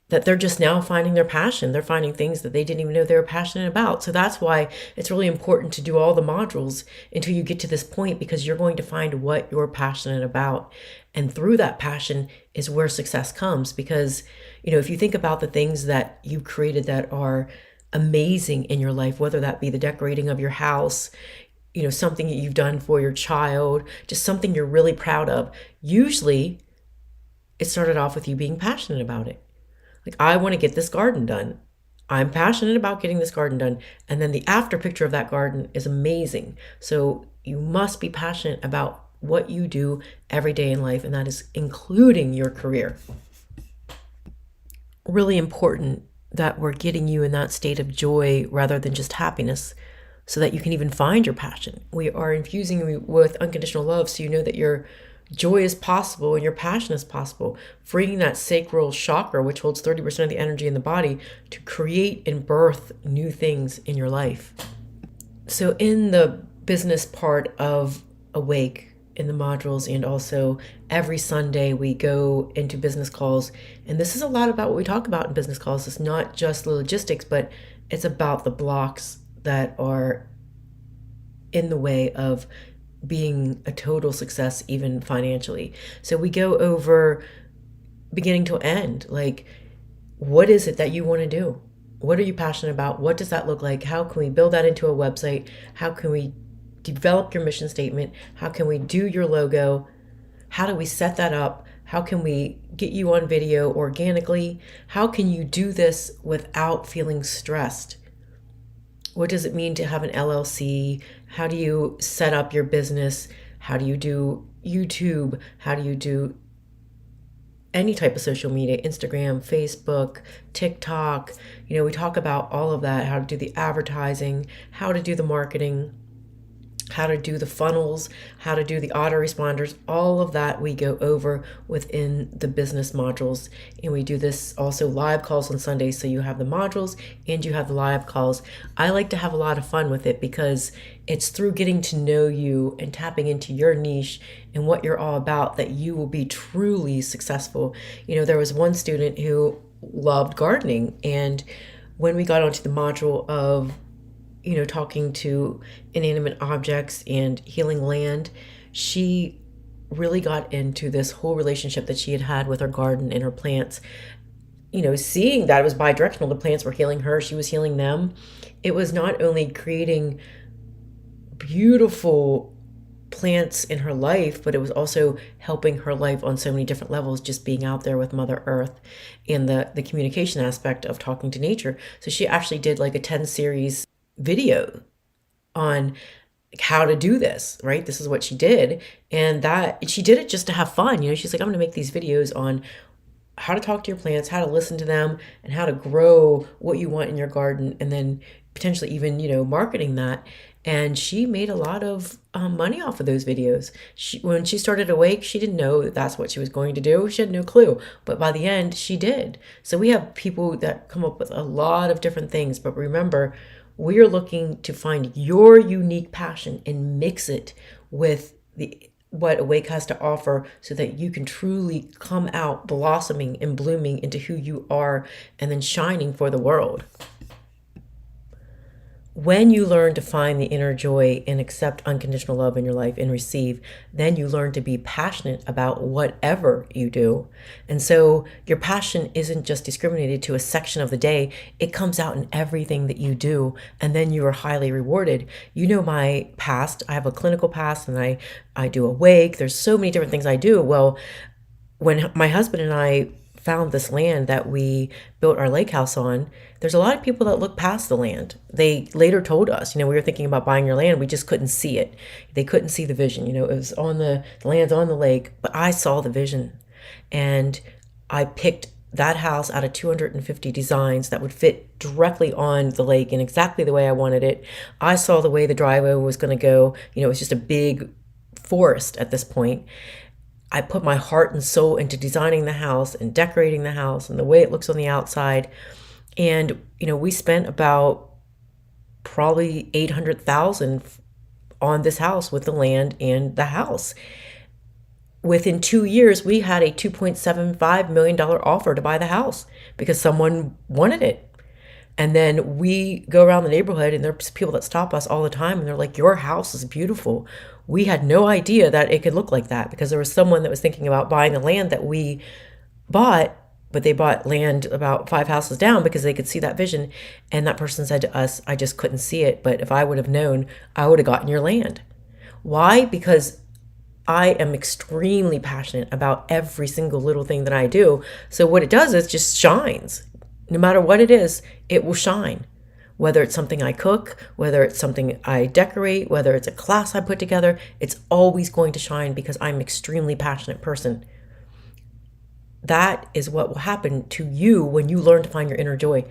that they're just now finding their passion. They're finding things that they didn't even know they were passionate about. So that's why it's really important to do all the modules until you get to this point, because you're going to find what you're passionate about. And through that passion is where success comes. Because, if you think about the things that you've created that are amazing in your life, whether that be the decorating of your house, something that you've done for your child, just something you're really proud of. Usually it started off with you being passionate about it. Like, I want to get this garden done. I'm passionate about getting this garden done. And then the after picture of that garden is amazing. So you must be passionate about what you do every day in life, and that is including your career. Really important that we're getting you in that state of joy rather than just happiness, so that you can even find your passion. We are infusing you with unconditional love, so you know that your joy is possible and your passion is possible, freeing that sacral chakra, which holds 30% of the energy in the body, to create and birth new things in your life. So in the business part of Awake, in the modules, and also every Sunday we go into business calls, and this is a lot about what we talk about in business calls. It's not just the logistics, but it's about the blocks that are in the way of being a total success, even financially. So we go over beginning to end, like, what is it that you want to do? What are you passionate about? What does that look like? How can we build that into a website? How can we develop your mission statement? How can we do your logo? How do we set that up? How can we get you on video organically? How can you do this without feeling stressed? What does it mean to have an LLC? How do you set up your business? How do you do YouTube? How do you do any type of social media, Instagram, Facebook, TikTok? We talk about all of that, how to do the advertising, how to do the marketing, how to do the funnels, how to do the autoresponders. All of that we go over within the business modules. And we do this also live calls on Sundays. So you have the modules and you have the live calls. I like to have a lot of fun with it because it's through getting to know you and tapping into your niche and what you're all about that you will be truly successful. There was one student who loved gardening, and when we got onto the module of talking to inanimate objects and healing land, she really got into this whole relationship that she had with her garden and her plants. Seeing that it was bi-directional, the plants were healing her, she was healing them. It was not only creating beautiful plants in her life, but it was also helping her life on so many different levels, just being out there with Mother Earth and the communication aspect of talking to nature. So she actually did like a 10 series video on how to do this, right? This is what she did. And that she did it just to have fun. She's like, I'm going to make these videos on how to talk to your plants, how to listen to them, and how to grow what you want in your garden, and then potentially even, marketing that. And she made a lot of money off of those videos. When she started Awake, she didn't know that that's what she was going to do. She had no clue. But by the end, she did. So we have people that come up with a lot of different things. But remember, we're looking to find your unique passion and mix it with what Awake has to offer, so that you can truly come out blossoming and blooming into who you are and then shining for the world. When you learn to find the inner joy and accept unconditional love in your life and receive, then you learn to be passionate about whatever you do. And so your passion isn't just discriminated to a section of the day. It comes out in everything that you do, and then you are highly rewarded. My past. I have a clinical past, and I do Awake. There's so many different things I do. Well, when my husband and I found this land that we built our lake house on, there's a lot of people that look past the land. They later told us, we were thinking about buying your land. We just couldn't see it. They couldn't see the vision. It was on the land's on the lake, but I saw the vision. And I picked that house out of 250 designs that would fit directly on the lake in exactly the way I wanted it. I saw the way the driveway was going to go. It was just a big forest at this point. I put my heart and soul into designing the house and decorating the house and the way it looks on the outside. And, we spent about probably $800,000 on this house with the land and the house. Within 2 years, we had a $2.75 million offer to buy the house because someone wanted it. And then we go around the neighborhood, and there's people that stop us all the time, and they're like, your house is beautiful. We had no idea that it could look like that, because there was someone that was thinking about buying the land that we bought but they bought land about 5 houses down because they could see that vision. And that person said to us, I just couldn't see it, but if I would have known, I would have gotten your land. Why? Because I am extremely passionate about every single little thing that I do. So what it does is just shines. No matter what it is, it will shine. Whether it's something I cook, whether it's something I decorate, whether it's a class I put together, it's always going to shine because I'm an extremely passionate person. That is what will happen to you when you learn to find your inner joy.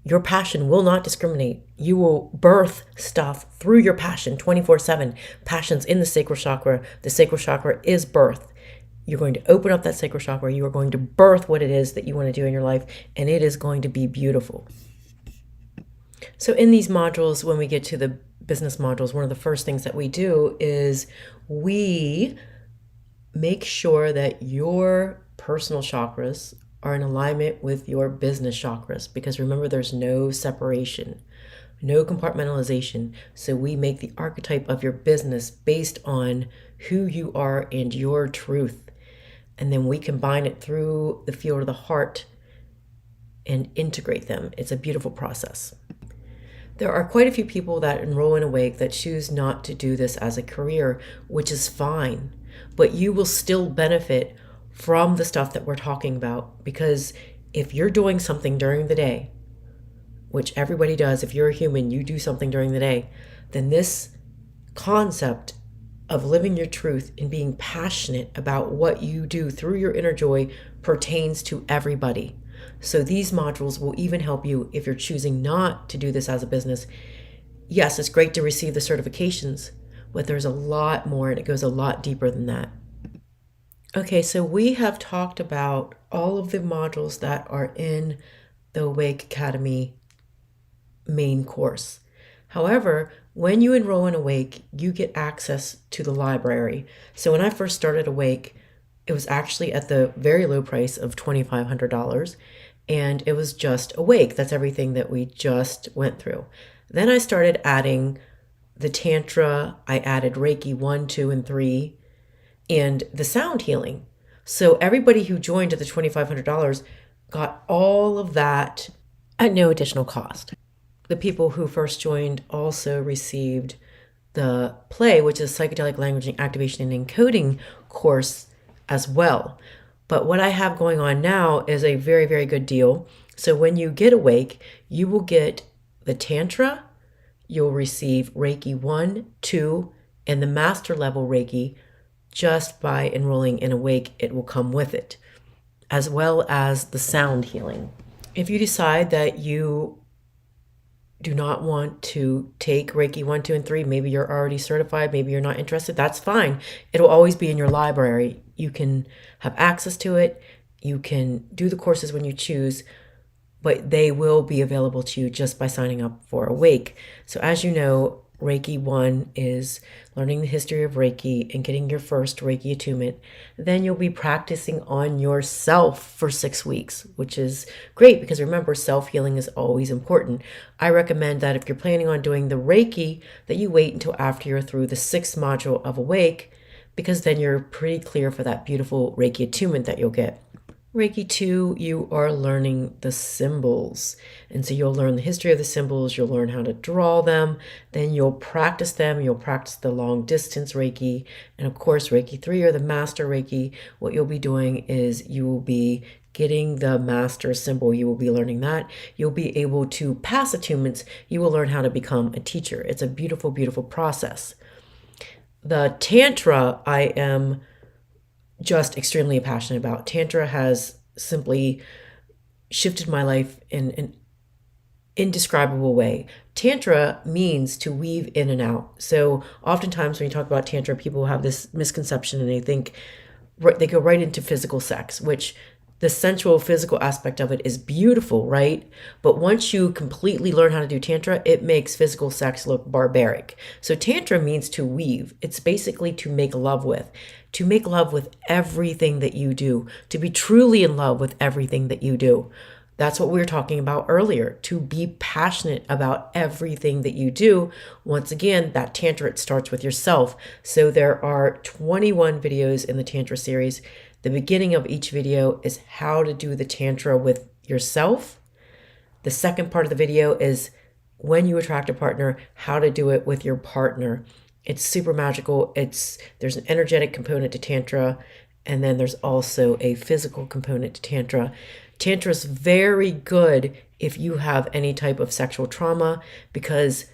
Your passion will not discriminate. You will birth stuff through your passion 24/7. Passion's in the sacral chakra. The sacral chakra is birth. You're going to open up that sacral chakra. You are going to birth what it is that you want to do in your life, and it is going to be beautiful. So in these modules, when we get to the business modules, one of the first things that we do is we make sure that your personal chakras are in alignment with your business chakras, because remember, there's no separation, no compartmentalization. So we make the archetype of your business based on who you are and your truth. And then we combine it through the field of the heart and integrate them. It's a beautiful process. There are quite a few people that enroll in Awake that choose not to do this as a career, which is fine, but you will still benefit from the stuff that we're talking about, because if you're doing something during the day, which everybody does, if you're a human, you do something during the day, then this concept of living your truth and being passionate about what you do through your inner joy pertains to everybody. So these modules will even help you if you're choosing not to do this as a business. Yes, it's great to receive the certifications, but there's a lot more and it goes a lot deeper than that. Okay, so we have talked about all of the modules that are in the Awake Academy main course. However, when you enroll in Awake, you get access to the library. So when I first started Awake, it was actually at the very low price of $2,500, and it was just Awake. That's everything that we just went through. Then I started adding the Tantra, I added Reiki 1, 2, and 3, and the sound healing. So everybody who joined at the $2,500 got all of that at no additional cost. The people who first joined also received the Play, which is Psychedelic Language Activation and Encoding course as well. But what I have going on now is a very, very good deal. So when you get Awake, you will get the Tantra, you'll receive Reiki 1, 2, and the Master Level Reiki just by enrolling in Awake. It will come with it, as well as the sound healing. If you decide that you do not want to take Reiki 1, 2, and 3, maybe you're already certified, maybe you're not interested, that's fine. It'll always be in your library. You can have access to it. You can do the courses when you choose, but they will be available to you just by signing up for Awake. So as you know, Reiki 1 is learning the history of Reiki and getting your first Reiki attunement. Then you'll be practicing on yourself for 6 weeks, which is great because remember, self-healing is always important. I recommend that if you're planning on doing the Reiki, that you wait until after you're through the 6th module of Awake, because then you're pretty clear for that beautiful Reiki attunement that you'll get. Reiki 2, you are learning the symbols. And so you'll learn the history of the symbols, you'll learn how to draw them, then you'll practice them, you'll practice the long distance Reiki. And of course, Reiki 3 or the Master Reiki, what you'll be doing is you will be getting the master symbol. You will be learning that. You'll be able to pass attunements. You will learn how to become a teacher. It's a beautiful, beautiful process. The Tantra, I am just extremely passionate about. Tantra has simply shifted my life in an indescribable way. Tantra means to weave in and out. So oftentimes when you talk about Tantra, people have this misconception and they think they go right into physical sex, which the sensual physical aspect of it is beautiful, right? But once you completely learn how to do Tantra, it makes physical sex look barbaric. So Tantra means to weave. It's basically to make love with everything that you do, to be truly in love with everything that you do. That's what we were talking about earlier, to be passionate about everything that you do. Once again, that Tantra, it starts with yourself. So there are 21 videos in the Tantra series. The beginning of each video is how to do the Tantra with yourself. The second part of the video is when you attract a partner, how to do it with your partner. It's super magical. There's an energetic component to Tantra, and then there's also a physical component to Tantra. Tantra is very good if you have any type of sexual trauma, because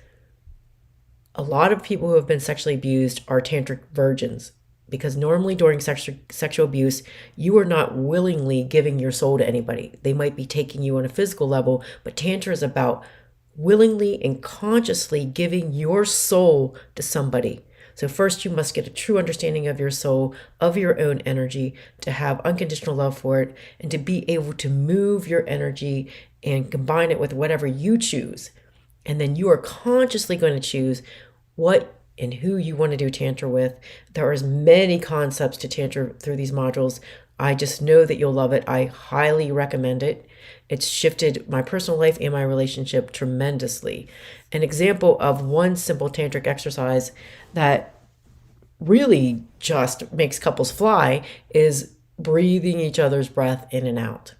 a lot of people who have been sexually abused are tantric virgins. Because normally during sexual abuse, you are not willingly giving your soul to anybody. They might be taking you on a physical level, but Tantra is about willingly and consciously giving your soul to somebody. So first you must get a true understanding of your soul, of your own energy, to have unconditional love for it, and to be able to move your energy and combine it with whatever you choose. And then you are consciously going to choose what and who you want to do Tantra with. There are many concepts to Tantra through these modules. I just know that you'll love it. I highly recommend it. It's shifted my personal life and my relationship tremendously. An example of one simple tantric exercise that really just makes couples fly is breathing each other's breath in and out.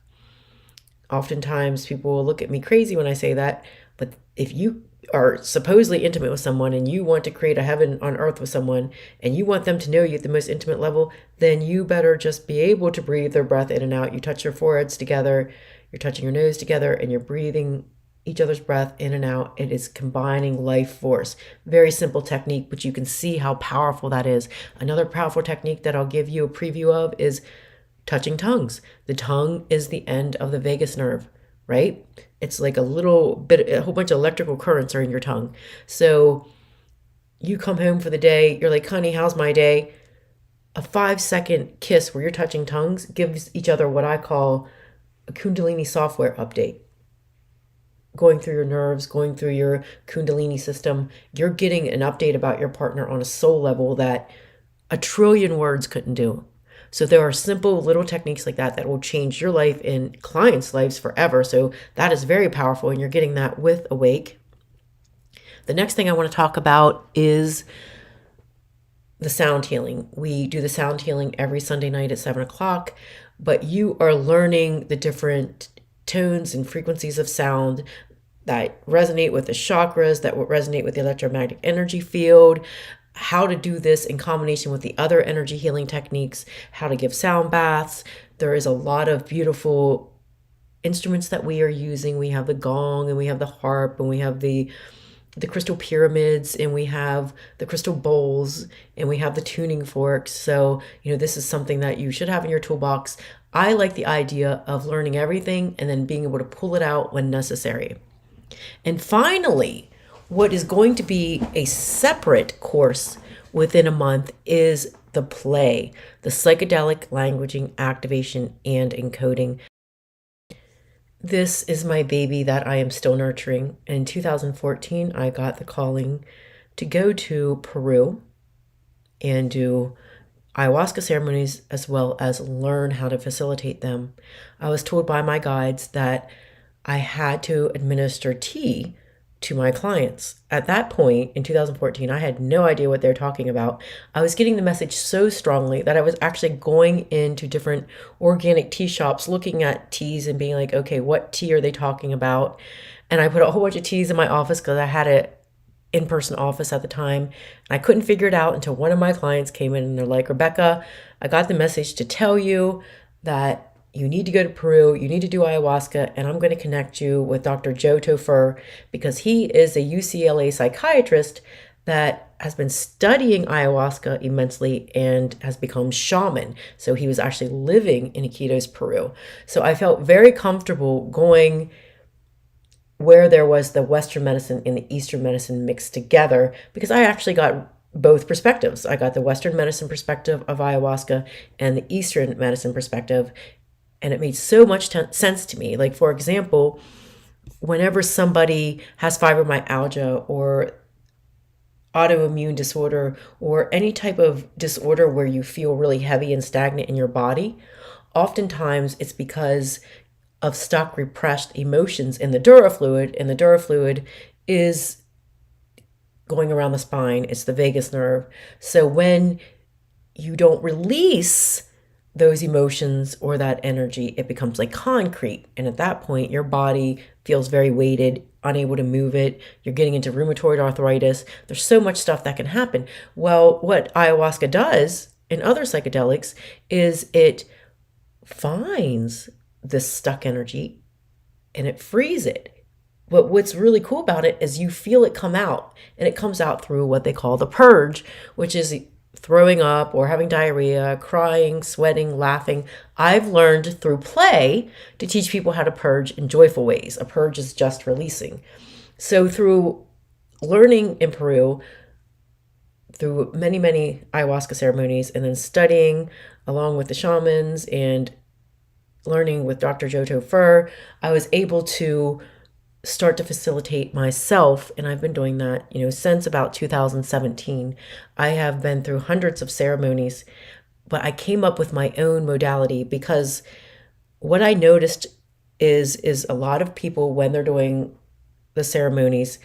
Oftentimes people will look at me crazy when I say that, but if you are supposedly intimate with someone and you want to create a heaven on earth with someone and you want them to know you at the most intimate level, then you better just be able to breathe their breath in and out. You touch your foreheads together, you're touching your nose together, and you're breathing each other's breath in and out. It is combining life force. Very simple technique, but you can see how powerful that is. Another powerful technique that I'll give you a preview of is touching tongues. The tongue is the end of the vagus nerve, right? It's like a whole bunch of electrical currents are in your tongue. So you come home for the day, you're like, honey, how's my day? A 5-second kiss where you're touching tongues gives each other what I call a Kundalini software update. Going through your nerves, going through your Kundalini system, you're getting an update about your partner on a soul level that a trillion words couldn't do. So there are simple little techniques like that will change your life and clients' lives forever. So that is very powerful, and you're getting that with Awake. The next thing I want to talk about is the sound healing. We do the sound healing every Sunday night at 7 o'clock, but you are learning the different tones and frequencies of sound that resonate with the chakras, that will resonate with the electromagnetic energy field, how to do this in combination with the other energy healing techniques, how to give sound baths. There is a lot of beautiful instruments that we are using. We have the gong, and we have the harp, and we have the crystal pyramids, and we have the crystal bowls, and we have the tuning forks. So, this is something that you should have in your toolbox. I like the idea of learning everything and then being able to pull it out when necessary. And finally, what is going to be a separate course within a month is the play, the psychedelic languaging, activation, and encoding. This is my baby that I am still nurturing. In 2014, I got the calling to go to Peru and do ayahuasca ceremonies, as well as learn how to facilitate them. I was told by my guides that I had to administer tea to my clients. At that point in 2014, I had no idea what they're talking about. I was getting the message so strongly that I was actually going into different organic tea shops, looking at teas and being like, okay, what tea are they talking about? And I put a whole bunch of teas in my office because I had an in-person office at the time. And I couldn't figure it out until one of my clients came in and they're like, Rebecca, I got the message to tell you that you need to go to Peru, you need to do ayahuasca, and I'm going to connect you with Dr. Joe Topher, because he is a UCLA psychiatrist that has been studying ayahuasca immensely and has become shaman. So he was actually living in Iquitos, Peru. So I felt very comfortable going where there was the Western medicine and the Eastern medicine mixed together, because I actually got both perspectives. I got the Western medicine perspective of ayahuasca and the Eastern medicine perspective. And it made so much sense to me. Like, for example, whenever somebody has fibromyalgia or autoimmune disorder or any type of disorder where you feel really heavy and stagnant in your body, oftentimes it's because of stuck, repressed emotions in the dura fluid, and the dura fluid is going around the spine. It's the vagus nerve. So when you don't release those emotions or that energy, it becomes like concrete. And at that point, your body feels very weighted, unable to move it. You're getting into rheumatoid arthritis. There's so much stuff that can happen. Well, what ayahuasca does and other psychedelics is it finds this stuck energy and it frees it. But what's really cool about it is you feel it come out, and it comes out through what they call the purge, which is throwing up or having diarrhea, crying, sweating, laughing. I've learned through play to teach people how to purge in joyful ways. A purge is just releasing. So through learning in Peru, through many, many ayahuasca ceremonies, and then studying along with the shamans and learning with Dr. Joto Fur, I was able to start to facilitate myself. And I've been doing that, since about 2017. I have been through hundreds of ceremonies, but I came up with my own modality because what I noticed is a lot of people, when they're doing the ceremonies,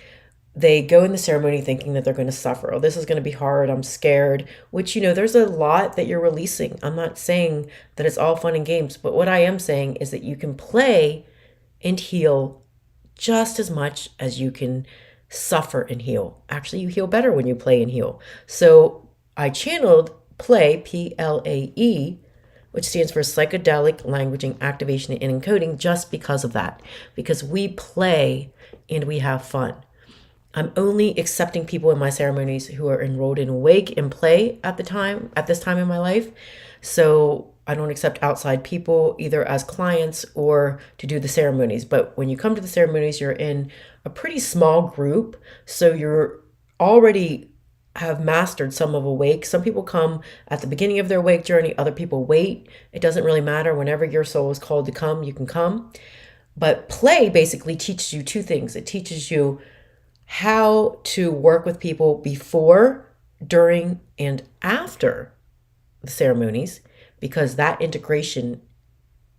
they go in the ceremony thinking that they're going to suffer. Oh, this is going to be hard. I'm scared, which, there's a lot that you're releasing. I'm not saying that it's all fun and games, but what I am saying is that you can play and heal just as much as you can suffer and heal. Actually, you heal better when you play and heal. So I channeled play, PLAE, which stands for psychedelic languaging activation and encoding, just because of that, because we play and we have fun. I'm only accepting people in my ceremonies who are enrolled in Wake and Play at this time in my life. So I don't accept outside people either as clients or to do the ceremonies. But when you come to the ceremonies, you're in a pretty small group. So you're already have mastered some of a wake. Some people come at the beginning of their wake journey. Other people wait. It doesn't really matter. Whenever your soul is called to come, you can come. But play basically teaches you two things. It teaches you how to work with people before, during, and after the ceremonies, because that integration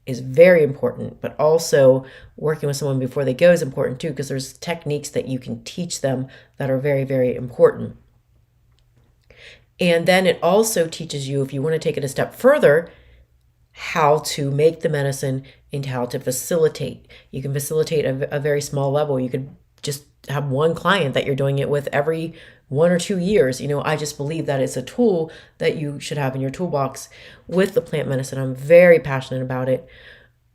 is very important, but also working with someone before they go is important too, because there's techniques that you can teach them that are very, very important. And then it also teaches you, if you want to take it a step further, how to make the medicine and how to facilitate. You can facilitate a very small level. You could just have one client that you're doing it with every 1 or 2 years. I just believe that it's a tool that you should have in your toolbox with the plant medicine. I'm very passionate about it.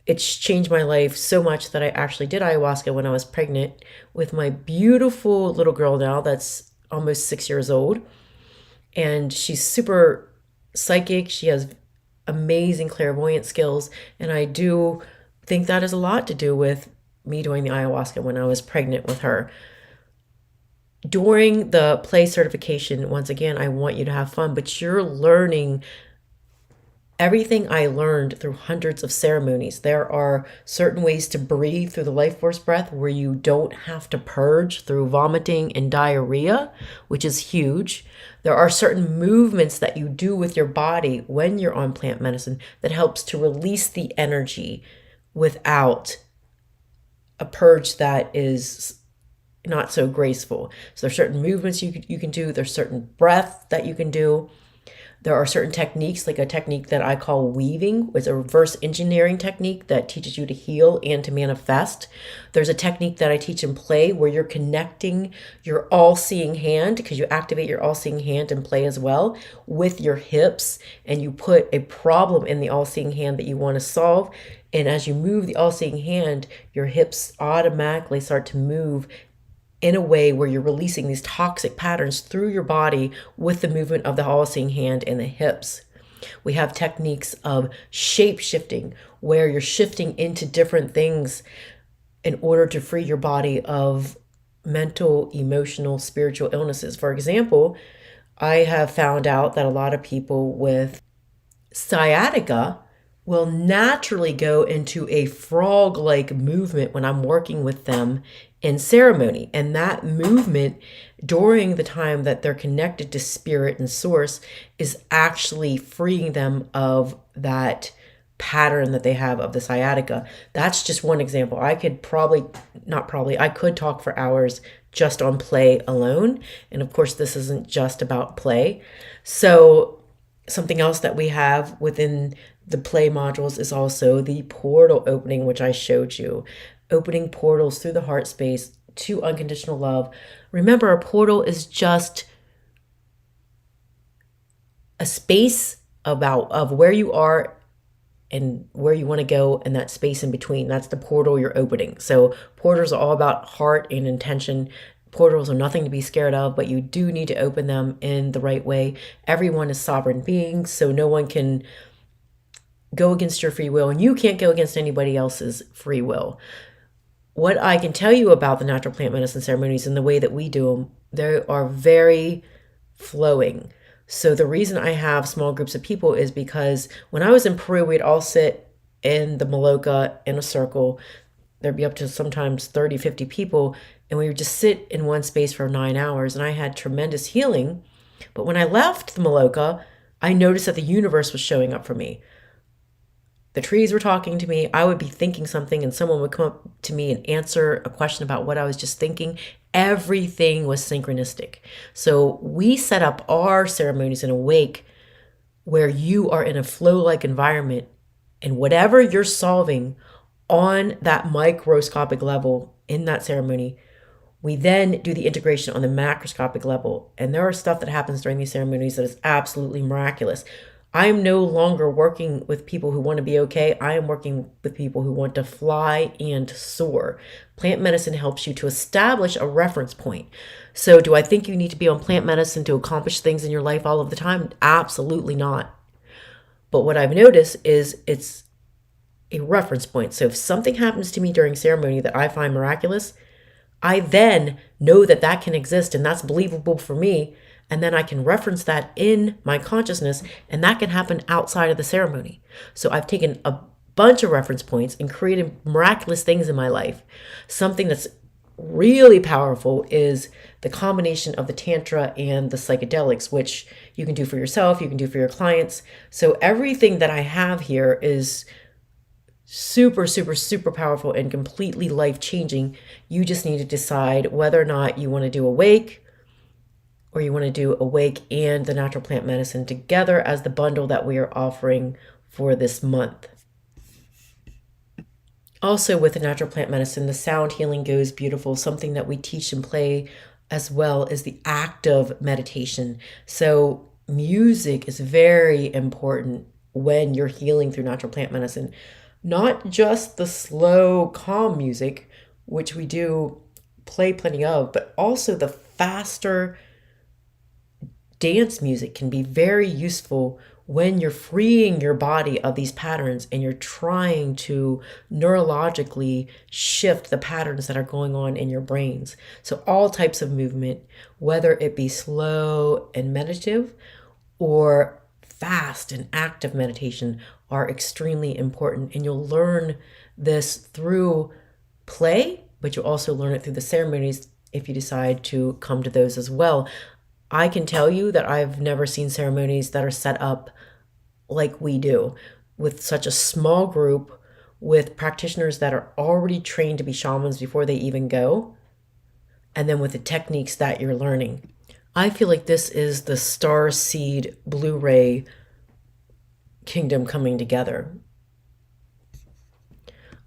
It's changed my life so much that I actually did ayahuasca when I was pregnant with my beautiful little girl now that's almost 6 years old. And she's super psychic. She has amazing clairvoyant skills. And I do think that has a lot to do with me doing the ayahuasca when I was pregnant with her. During the play certification, once again, I want you to have fun, but you're learning everything I learned through hundreds of ceremonies. There are certain ways to breathe through the life force breath where you don't have to purge through vomiting and diarrhea, which is huge. There are certain movements that you do with your body when you're on plant medicine that helps to release the energy without a purge that is not so graceful. So there's certain movements you can do. There's certain breath that you can do. There are certain techniques, like a technique that I call weaving. It's a reverse engineering technique that teaches you to heal and to manifest. There's a technique that I teach in play where you're connecting your all-seeing hand, because you activate your all-seeing hand in play as well, with your hips, and you put a problem in the all-seeing hand that you want to solve. And as you move the all-seeing hand, your hips automatically start to move in a way where you're releasing these toxic patterns through your body with the movement of the all-seeing hand and the hips. We have techniques of shape shifting, where you're shifting into different things in order to free your body of mental, emotional, spiritual illnesses. For example, I have found out that a lot of people with sciatica will naturally go into a frog-like movement when I'm working with them in ceremony. And that movement during the time that they're connected to spirit and source is actually freeing them of that pattern that they have of the sciatica. That's just one example. I could I could talk for hours just on play alone. And of course, this isn't just about play. So something else that we have within the play modules is also the portal opening, which I showed you. Opening portals through the heart space to unconditional love. Remember, a portal is just a space of where you are and where you want to go, and that space in between. That's the portal you're opening. So portals are all about heart and intention. Portals are nothing to be scared of, but you do need to open them in the right way. Everyone is sovereign beings, so no one can go against your free will, and you can't go against anybody else's free will. What I can tell you about the natural plant medicine ceremonies and the way that we do them, they are very flowing. So the reason I have small groups of people is because when I was in Peru, we'd all sit in the Maloka in a circle. There'd be up to sometimes 30, 50 people, and we would just sit in one space for 9 hours, and I had tremendous healing. But when I left the Maloka, I noticed that the universe was showing up for me. The trees were talking to me. I would be thinking something and someone would come up to me and answer a question about what I was just thinking. Everything was synchronistic. So we set up our ceremonies in a wake where you are in a flow-like environment, and whatever you're solving on that microscopic level in that ceremony, we then do the integration on the macroscopic level. And there are stuff that happens during these ceremonies that is absolutely miraculous. I'm no longer working with people who want to be okay. I am working with people who want to fly and soar. Plant medicine helps you to establish a reference point. So do I think you need to be on plant medicine to accomplish things in your life all of the time? Absolutely not. But what I've noticed is it's a reference point. So if something happens to me during ceremony that I find miraculous, I then know that that can exist and that's believable for me. And then I can reference that in my consciousness, and that can happen outside of the ceremony. So I've taken a bunch of reference points and created miraculous things in my life. Something that's really powerful is the combination of the Tantra and the psychedelics, which you can do for yourself, you can do for your clients. So everything that I have here is super, super, super powerful and completely life-changing. You just need to decide whether or not you want to do Awake, or you want to do Awake and the natural plant medicine together as the bundle that we are offering for this month. Also with the natural plant medicine, the sound healing goes beautiful. Something that we teach and play as well is the active meditation. So music is very important when you're healing through natural plant medicine. Not just the slow, calm music, which we do play plenty of, but also the faster dance music can be very useful when you're freeing your body of these patterns and you're trying to neurologically shift the patterns that are going on in your brains. So all types of movement, whether it be slow and meditative or fast and active meditation, are extremely important. And you'll learn this through play, but you'll also learn it through the ceremonies if you decide to come to those as well. I can tell you that I've never seen ceremonies that are set up like we do, with such a small group, with practitioners that are already trained to be shamans before they even go, and then with the techniques that you're learning. I feel like this is the Star Seed Blu-ray kingdom coming together.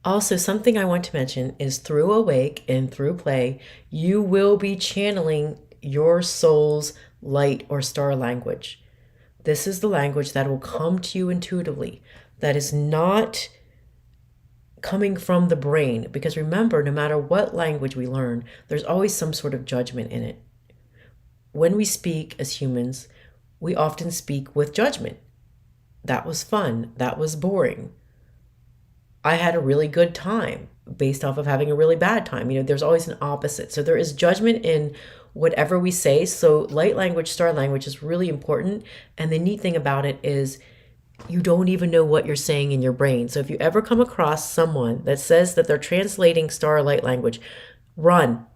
Also, something I want to mention is through Awake and through play, you will be channeling your soul's light or star language. This is the language that will come to you intuitively, that is not coming from the brain. Because remember, no matter what language we learn, there's always some sort of judgment in it. When we speak as humans, we often speak with judgment. That was fun. That was boring. I had a really good time based off of having a really bad time. There's always an opposite. So there is judgment in whatever we say. So light language, star language is really important. And the neat thing about it is you don't even know what you're saying in your brain. So if you ever come across someone that says that they're translating star or light language, run.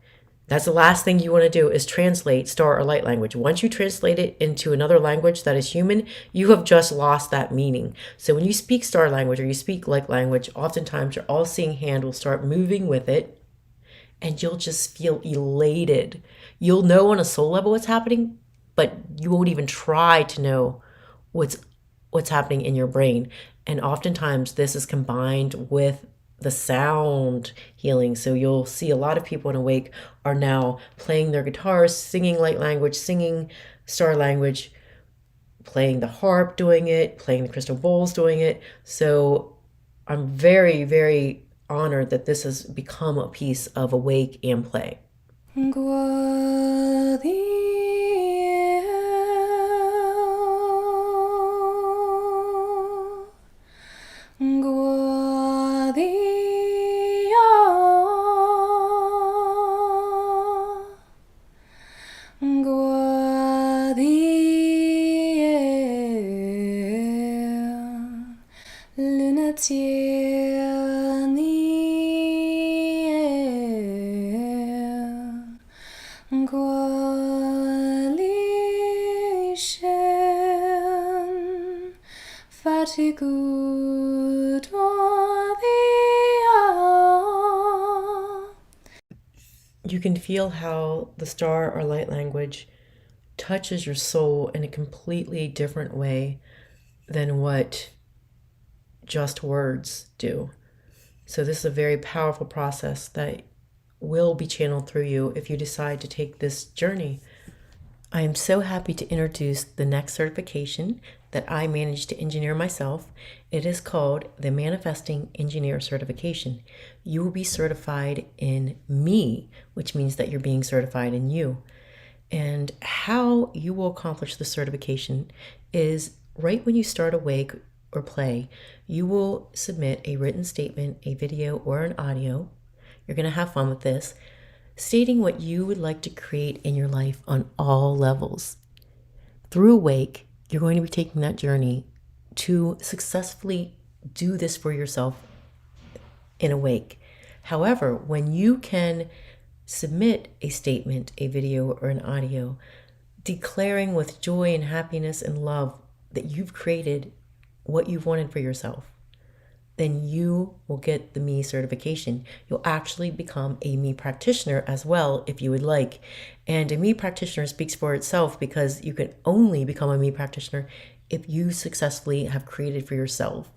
That's the last thing you want to do, is translate star or light language. Once you translate it into another language that is human, you have just lost that meaning. So when you speak star language or you speak light language, oftentimes your all-seeing hand will start moving with it, and you'll just feel elated. You'll know on a soul level what's happening, but you won't even try to know what's happening in your brain. And oftentimes this is combined with the sound healing. So you'll see a lot of people in Awake are now playing their guitars, singing light language, singing star language, playing the harp, doing it, playing the crystal bowls, doing it. So I'm very, very honored that this has become a piece of Awake and Play. You can feel how the star or light language touches your soul in a completely different way than what just words do. So this is a very powerful process that will be channeled through you if you decide to take this journey. I am so happy to introduce the next certification that I managed to engineer myself. It is called the Manifesting Engineer Certification. You will be certified in me, which means that you're being certified in you. And how you will accomplish the certification is right when you start Awake or Play, you will submit a written statement, a video, or an audio. You're going to have fun with this, stating what you would like to create in your life on all levels. Through Awake, you're going to be taking that journey to successfully do this for yourself in Awake. However, when you can submit a statement, a video, or an audio, declaring with joy and happiness and love that you've created what you've wanted for yourself, then you will get the Me certification. You'll actually become a Me practitioner as well, if you would like. And a Me practitioner speaks for itself, because you can only become a Me practitioner if you successfully have created for yourself.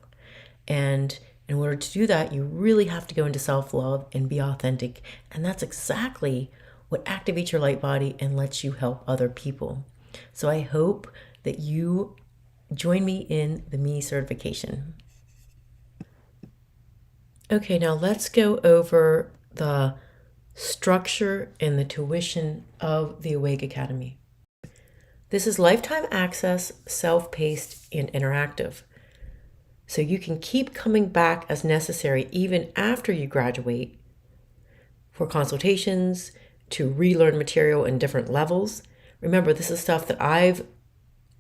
And in order to do that, you really have to go into self-love and be authentic. And that's exactly what activates your light body and lets you help other people. So I hope that you join me in the Me certification. Okay, now let's go over the structure and the tuition of the Awake Academy. This is lifetime access, self-paced, and interactive. So you can keep coming back as necessary even after you graduate for consultations, to relearn material in different levels. Remember, this is stuff that I've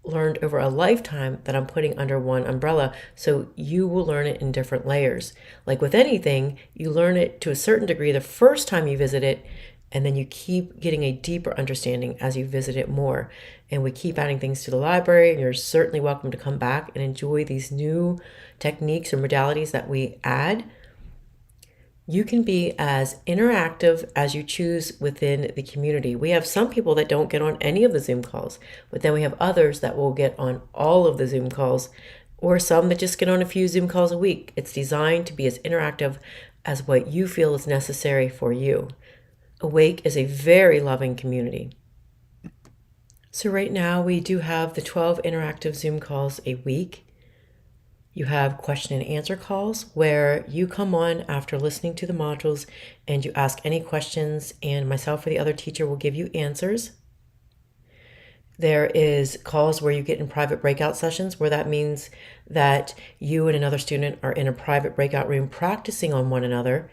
learned over a lifetime that I'm putting under one umbrella, so you will learn it in different layers. Like with anything, you learn it to a certain degree the first time you visit it, and then you keep getting a deeper understanding as you visit it more. And we keep adding things to the library, and you're certainly welcome to come back and enjoy these new techniques or modalities that we add. You can be as interactive as you choose within the community. We have some people that don't get on any of the Zoom calls, but then we have others that will get on all of the Zoom calls, or some that just get on a few Zoom calls a week. It's designed to be as interactive as what you feel is necessary for you. Awake is a very loving community. So right now we do have the 12 interactive Zoom calls a week. You have question and answer calls where you come on after listening to the modules and you ask any questions, and myself or the other teacher will give you answers. There is calls where you get in private breakout sessions, where that means that you and another student are in a private breakout room practicing on one another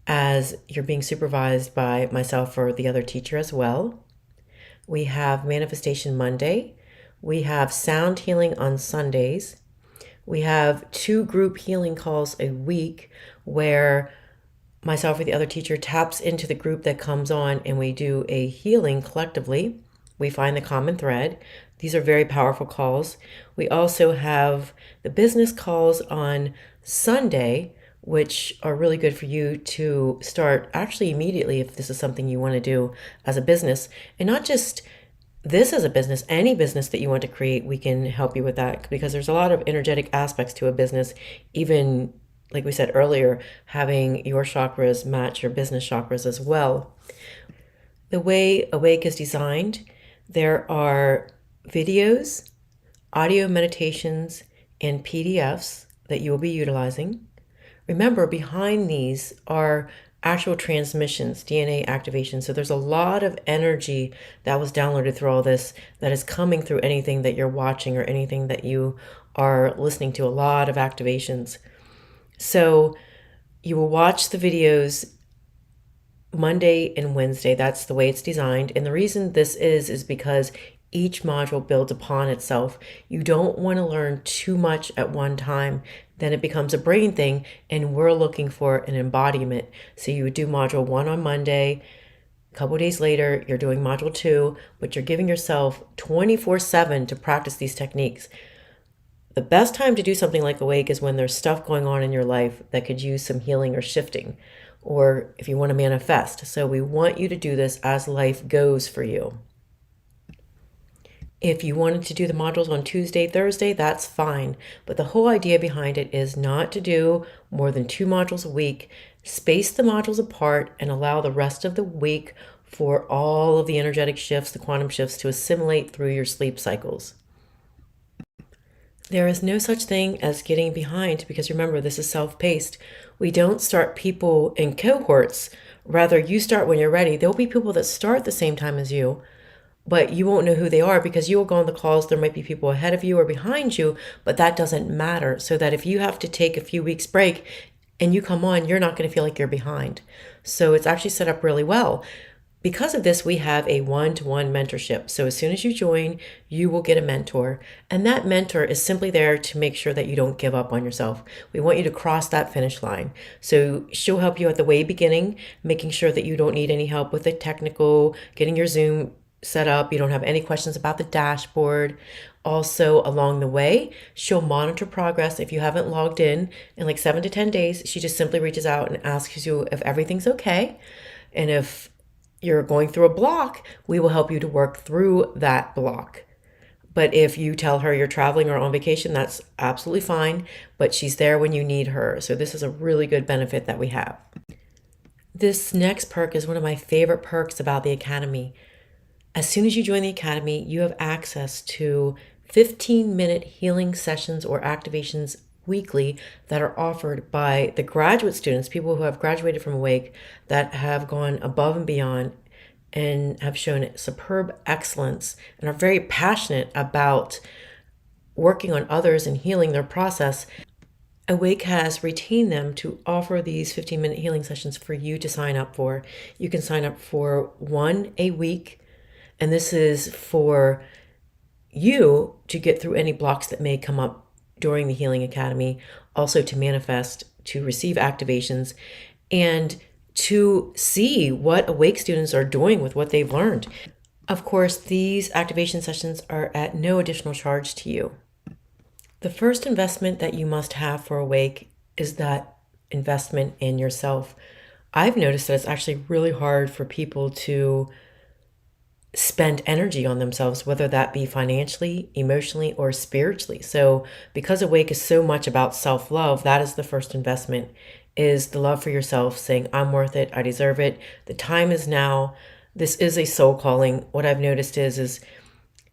as you're being supervised by myself or the other teacher as well. We have Manifestation Monday. We have sound healing on Sundays. We have 2 group healing calls a week where myself or the other teacher taps into the group that comes on and we do a healing collectively. We find the common thread. These are very powerful calls. We also have the business calls on Sunday, which are really good for you to start actually immediately if this is something you want to do as a business. And not just this as a business, any business that you want to create, we can help you with that, because there's a lot of energetic aspects to a business, even like we said earlier, having your chakras match your business chakras as well. The way Awake is designed, there are videos, audio meditations, and PDFs that you will be utilizing. Remember, behind these are actual transmissions, DNA activation. So there's a lot of energy that was downloaded through all this that is coming through anything that you're watching or anything that you are listening to, a lot of activations. So you will watch the videos Monday and Wednesday. That's the way it's designed. And the reason this is because each module builds upon itself. You don't want to learn too much at one time. Then it becomes a brain thing, and we're looking for an embodiment. So you would do module 1 on Monday. A couple of days later, you're doing module 2, but you're giving yourself 24/7 to practice these techniques. The best time to do something like Awake is when there's stuff going on in your life that could use some healing or shifting, or if you want to manifest. So we want you to do this as life goes for you. If you wanted to do the modules on Tuesday, Thursday, that's fine. But the whole idea behind it is not to do more than 2 modules a week. Space the modules apart and allow the rest of the week for all of the energetic shifts, the quantum shifts, to assimilate through your sleep cycles. There is no such thing as getting behind, because remember, this is self-paced. We don't start people in cohorts. Rather, you start when you're ready. There'll be people that start the same time as you, but you won't know who they are because you will go on the calls. There might be people ahead of you or behind you, but that doesn't matter. So that if you have to take a few weeks break and you come on, you're not going to feel like you're behind. So it's actually set up really well. Because of this, we have a one-to-one mentorship. So as soon as you join, you will get a mentor. And that mentor is simply there to make sure that you don't give up on yourself. We want you to cross that finish line. So she'll help you at the way beginning, making sure that you don't need any help with the technical, getting your Zoom set up. You don't have any questions about the dashboard. Also, along the way, she'll monitor progress. If you haven't logged in like 7 to 10 days, she just simply reaches out and asks you if everything's okay. And if you're going through a block, we will help you to work through that block. But if you tell her you're traveling or on vacation, that's absolutely fine. But she's there when you need her. So this is a really good benefit that we have. This next perk is one of my favorite perks about the Academy. As soon as you join the Academy, you have access to 15-minute healing sessions or activations weekly that are offered by the graduate students, people who have graduated from Awake, that have gone above and beyond and have shown superb excellence and are very passionate about working on others and healing their process. Awake has retained them to offer these 15-minute healing sessions for you to sign up for. You can sign up for 1 a week, and this is for you to get through any blocks that may come up during the Healing Academy, also to manifest, to receive activations, and to see what Awake students are doing with what they've learned. Of course, these activation sessions are at no additional charge to you. The first investment that you must have for Awake is that investment in yourself. I've noticed that it's actually really hard for people to spend energy on themselves, whether that be financially, emotionally, or spiritually. So because Awake is so much about self-love, that is the first investment, is the love for yourself, saying, I'm worth it, I deserve it, the time is now. This is a soul calling. What I've noticed is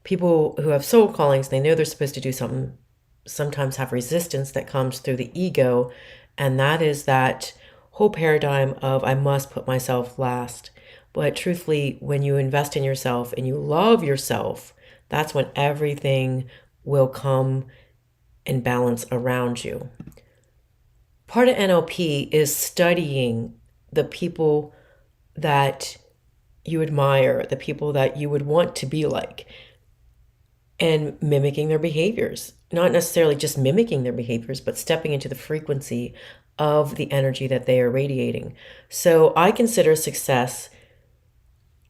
people who have soul callings, they know they're supposed to do something, sometimes have resistance that comes through the ego, and that is that whole paradigm of I must put myself last. But truthfully, when you invest in yourself and you love yourself, that's when everything will come in balance around you. Part of NLP is studying the people that you admire, the people that you would want to be like, and mimicking their behaviors. Not necessarily just mimicking their behaviors, but stepping into the frequency of the energy that they are radiating. So I consider success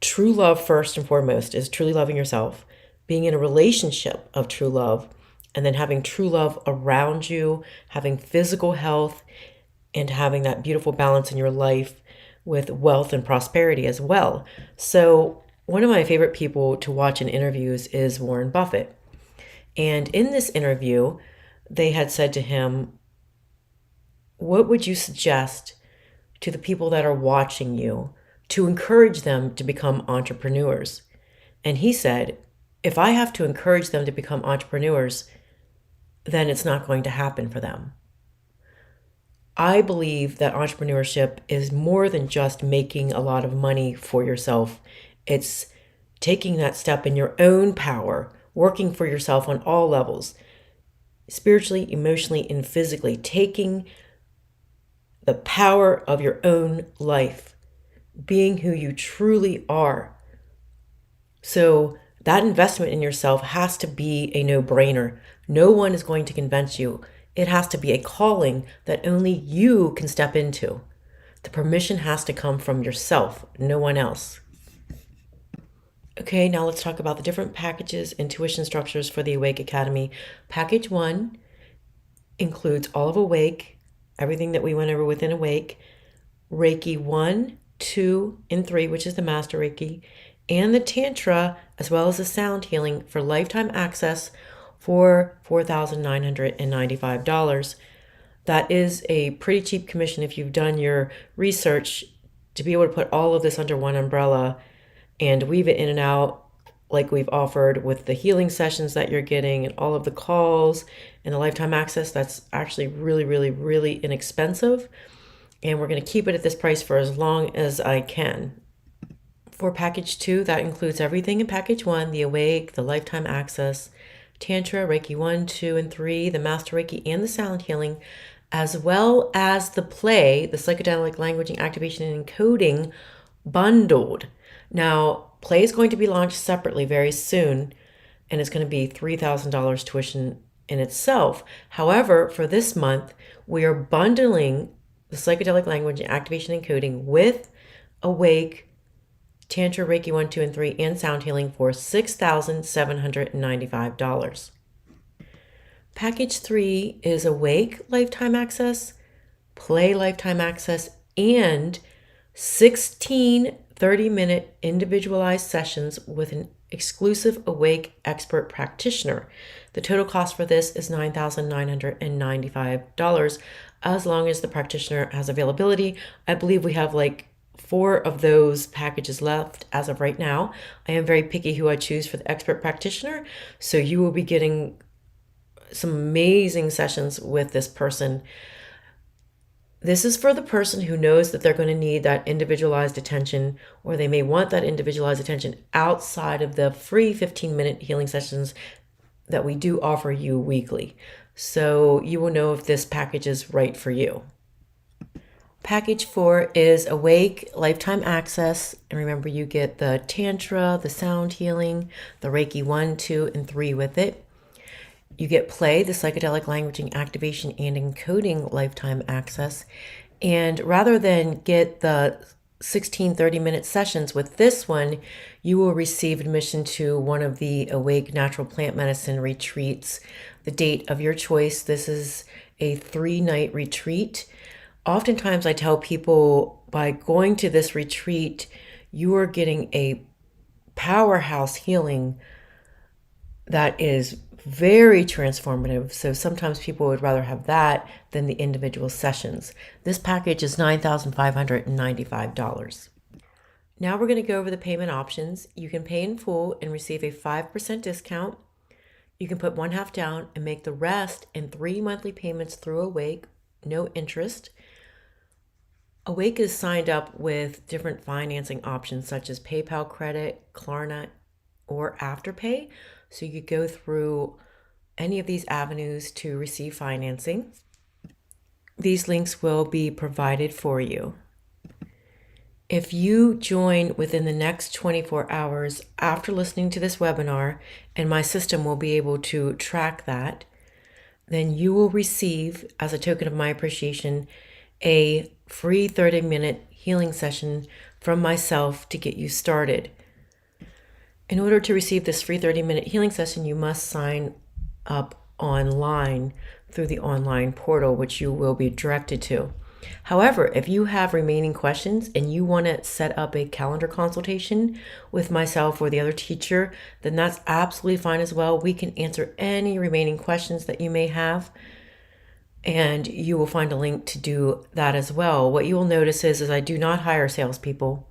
true love first and foremost, is truly loving yourself, being in a relationship of true love, and then having true love around you, having physical health, and having that beautiful balance in your life with wealth and prosperity as well. So one of my favorite people to watch in interviews is Warren Buffett. And in this interview, they had said to him, what would you suggest to the people that are watching you to encourage them to become entrepreneurs? And he said, if I have to encourage them to become entrepreneurs, then it's not going to happen for them. I believe that entrepreneurship is more than just making a lot of money for yourself. It's taking that step in your own power, working for yourself on all levels, spiritually, emotionally, and physically, taking the power of your own life, being who you truly are. So that investment in yourself has to be a no-brainer. No one is going to convince you. It has to be a calling that only you can step into. The permission has to come from yourself, no one else. Okay, now let's talk about the different packages and tuition structures for the Awake Academy. Package 1 includes all of Awake, everything that we went over within Awake, Reiki 1, 2, and 3, which is the Master Reiki, and the Tantra, as well as the sound healing for lifetime access for $4,995. That is a pretty cheap commission if you've done your research to be able to put all of this under one umbrella and weave it in and out like we've offered with the healing sessions that you're getting and all of the calls and the lifetime access. That's actually really, really, really inexpensive. And we're going to keep it at this price for as long as I can. For package 2, that includes everything in package 1, the Awake, the lifetime access, Tantra, Reiki 1, 2, and 3, the Master Reiki, and the sound healing, as well as the play, the psychedelic languaging activation and encoding bundled. Now, play is going to be launched separately very soon, and it's going to be $3,000 tuition in itself. However, for this month, we are bundling the psychedelic language activation and coding with Awake, Tantra, Reiki 1, 2, and 3, and sound healing for $6,795. Package 3 is Awake lifetime access, Play lifetime access, and 16 30-minute individualized sessions with an exclusive Awake expert practitioner. The total cost for this is $9,995 as long as the practitioner has availability. I believe we have like 4 of those packages left as of right now. I am very picky who I choose for the expert practitioner, so you will be getting some amazing sessions with this person. This is for the person who knows that they're going to need that individualized attention, or they may want that individualized attention outside of the free 15-minute healing sessions that we do offer you weekly. So you will know if this package is right for you. Package 4 is Awake lifetime access. And remember, you get the Tantra, the sound healing, the Reiki 1, 2, and 3 with it. You get Play, the psychedelic languaging activation and encoding lifetime access. And rather than get the 16 30-minute sessions with this one, you will receive admission to one of the Awake Natural Plant Medicine retreats, the date of your choice. This is a 3-night retreat. Oftentimes I tell people by going to this retreat, you are getting a powerhouse healing that is very transformative. So sometimes people would rather have that than the individual sessions. This package is $9,595. Now we're going to go over the payment options. You can pay in full and receive a 5% discount. You can put 1/2 down and make the rest in 3 monthly payments through Awake, no interest. Awake is signed up with different financing options such as PayPal credit, Klarna, or Afterpay. So you could go through any of these avenues to receive financing. These links will be provided for you. If you join within the next 24 hours after listening to this webinar, and my system will be able to track that, then you will receive, as a token of my appreciation, a free 30-minute healing session from myself to get you started. In order to receive this free 30-minute healing session, you must sign up online through the online portal, which you will be directed to. However, if you have remaining questions and you want to set up a calendar consultation with myself or the other teacher, then that's absolutely fine as well. We can answer any remaining questions that you may have, and you will find a link to do that as well. What you will notice is I do not hire salespeople.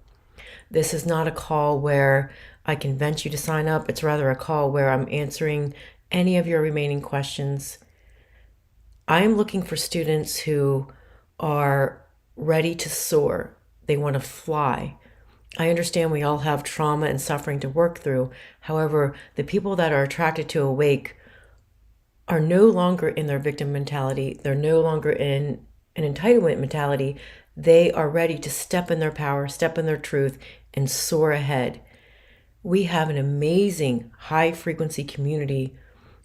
This is not a call where I convince you to sign up. It's rather a call where I'm answering any of your remaining questions. I am looking for students who are ready to soar. They want to fly. I understand we all have trauma and suffering to work through. However, the people that are attracted to Awake are no longer in their victim mentality. They're no longer in an entitlement mentality. They are ready to step in their power, step in their truth, and soar ahead. We have an amazing high frequency community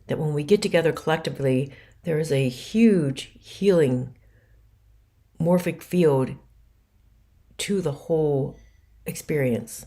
that when we get together collectively, there is a huge healing morphic field to the whole experience.